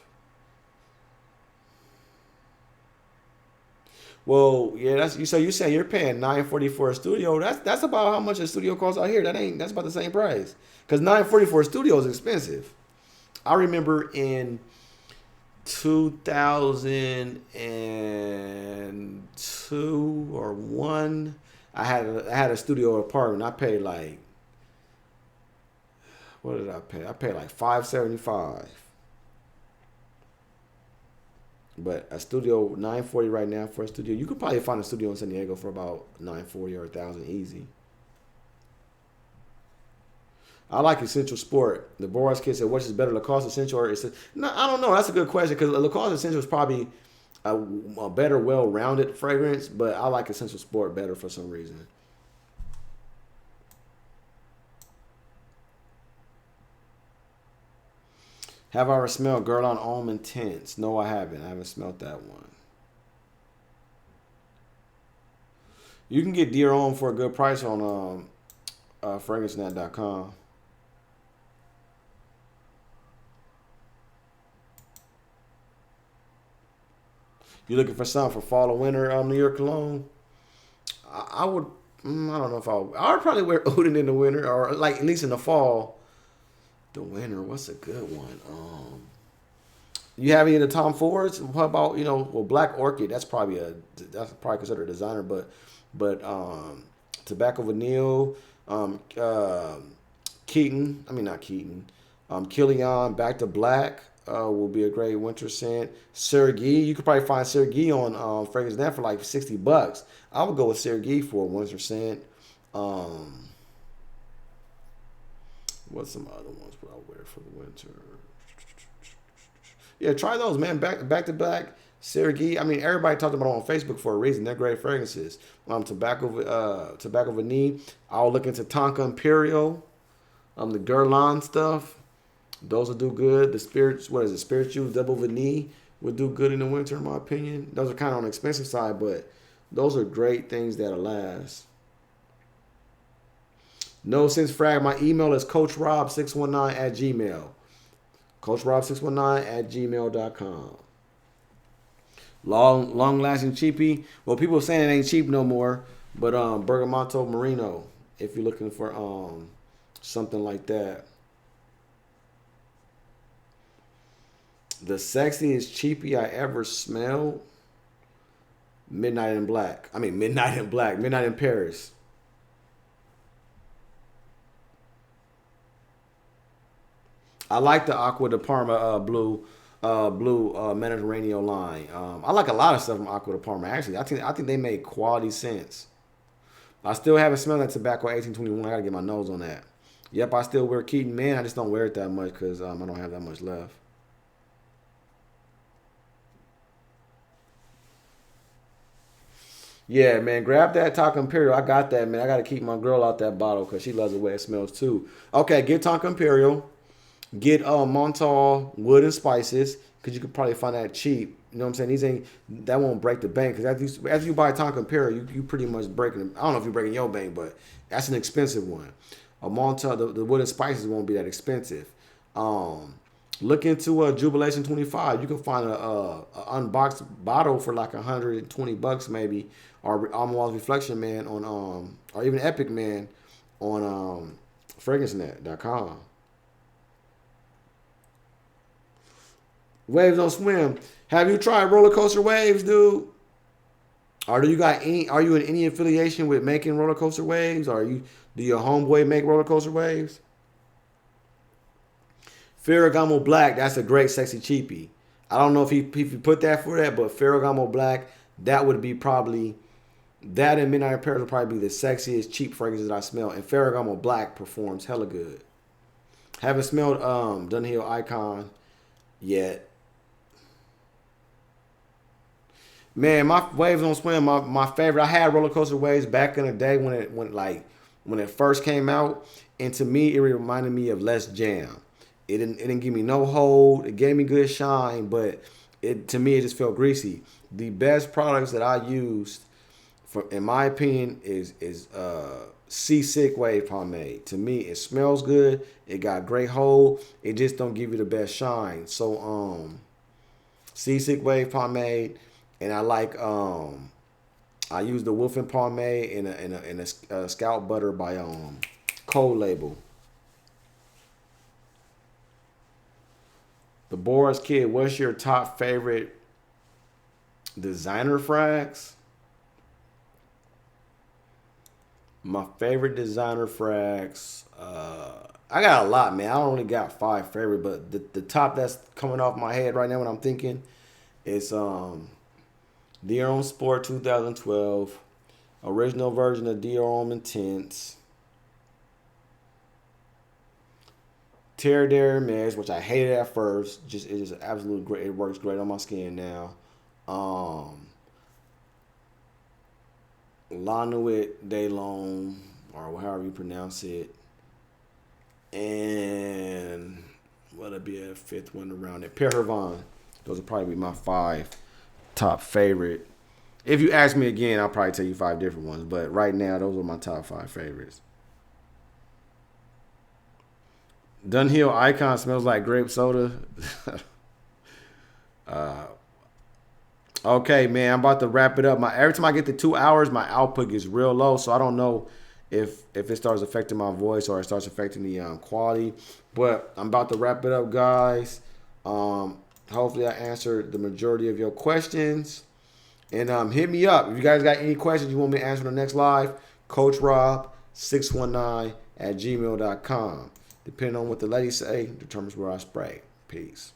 Well, yeah, that's you. So you say you're paying 940 for a studio. That's about how much a studio costs out here. That's about the same price. Because 940 for a studio is expensive. I remember in 2002 or one, I had a studio apartment. I paid like what did I pay? I paid like 575. But a studio 940 right now for a studio. You could probably find a studio in San Diego for about 940 or 1,000 easy. I like Essential Sport. The Boris kid said, "Which is better, Lacoste Essential or Essential?" No, I don't know. That's a good question because Lacoste Essential is probably a better, well-rounded fragrance, but I like Essential Sport better for some reason. Have I ever smelled Girl on Homme Intense? No, I haven't. I haven't smelled that one. You can get Dear Homme for a good price on fragrancenet.com. You looking for something for fall or winter, New York cologne? I would. I don't know if I would probably wear Odin in the winter, or like at least in the fall. The winter. What's a good one? You have any of the Tom Fords? What about well, Black Orchid? That's probably considered a designer, but Tobacco Vanille, Keaton. I mean not Keaton. Kilian Back to Black will be a great winter scent. Sergei, you could probably find Sergei on Fragrance Net for like $60. I would go with Sergei for a winter scent. What's some other ones would I wear for the winter? Yeah, try those, man. Back to Black, Sergei. I mean, everybody talked about them on Facebook for a reason. They're great fragrances. Tobacco Vanille. I'll look into Tonka Imperial. The Guerlain stuff. Those will do good. The spirits, what is it? Spiritual Double Vanille would do good in the winter, in my opinion. Those are kind of on the expensive side, but those are great things that'll last. No sense frag. My email is CoachRob619 at Gmail. CoachRob619 at gmail.com. Long lasting cheapy. Well, people are saying it ain't cheap no more, but Bergamoto Merino, if you're looking for something like that. The sexiest cheapy I ever smelled. Midnight in Black. I mean Midnight in Black. Midnight in Paris. I like the Aqua de Parma blue Mediterranean line. I like a lot of stuff from Aqua de Parma. Actually, I think they make quality scents. I still haven't smelled that tobacco 1821. I gotta get my nose on that. Yep, I still wear Keaton Man. I just don't wear it that much because I don't have that much left. Yeah, man, grab that Tonka Imperial. I got that, man. I got to keep my girl out that bottle because she loves the way it smells too. Okay, get Tonka Imperial. Get Montal Wood and Spices because you could probably find that cheap. You know what I'm saying? That won't break the bank because after you buy Tonka Imperial, you pretty much breaking. I don't know if you're breaking your bank, but that's an expensive one. A Montal, the Wood and Spices won't be that expensive. Look into a Jubilation 25. You can find a unboxed bottle for like $120 maybe, or Almost Reflection Man on or even Epic Man on fragrancenet.com. Waves don't swim. Have you tried roller coaster waves, dude? Or do you got any? Are you in any affiliation with making roller coaster waves? Or do your homeboy make roller coaster waves? Ferragamo Black, that's a great sexy cheapie. I don't know if he put that for that, but Ferragamo Black, that would be probably that and Midnight in Paris would probably be the sexiest cheap fragrances that I smell. And Ferragamo Black performs hella good. Haven't smelled Dunhill Icon yet. Man, my waves don't swim. My favorite. I had roller coaster waves back in the day when it first came out, and to me it reminded me of Less Jam. It didn't give me no hold. It gave me good shine, but to me it just felt greasy. The best products that I used, in my opinion, is Seasick Wave Pomade. To me, it smells good. It got great hold. It just don't give you the best shine. So Seasick Wave Pomade. And I like I use the Wolfen Pomade and a Scout Butter by Cold Label. The Boris Kid, what's your top favorite designer frags? My favorite designer frags, I got a lot, man. I only got 5 favorite, but the top that's coming off my head right now when I'm thinking is Dior Homme Sport 2012, original version of Dior Homme Intense, Terre d'Hermes, which I hated at first. It just absolutely great. It works great on my skin now. La Nuit de L'Homme, or however you pronounce it. And what'll be a 5th one around it? Perhervan. Those will probably be my 5 top favorite. If you ask me again, I'll probably tell you 5 different ones. But right now, those are my top 5 favorites. Dunhill Icon smells like grape soda. Okay, man, I'm about to wrap it up. Every time I get to 2 hours, my output gets real low, so I don't know if it starts affecting my voice or it starts affecting the quality. But I'm about to wrap it up, guys. Hopefully, I answered the majority of your questions. And hit me up if you guys got any questions you want me to answer in the next live. CoachRob619 at gmail.com. Depending on what the ladies say, determines where I spray. Peace.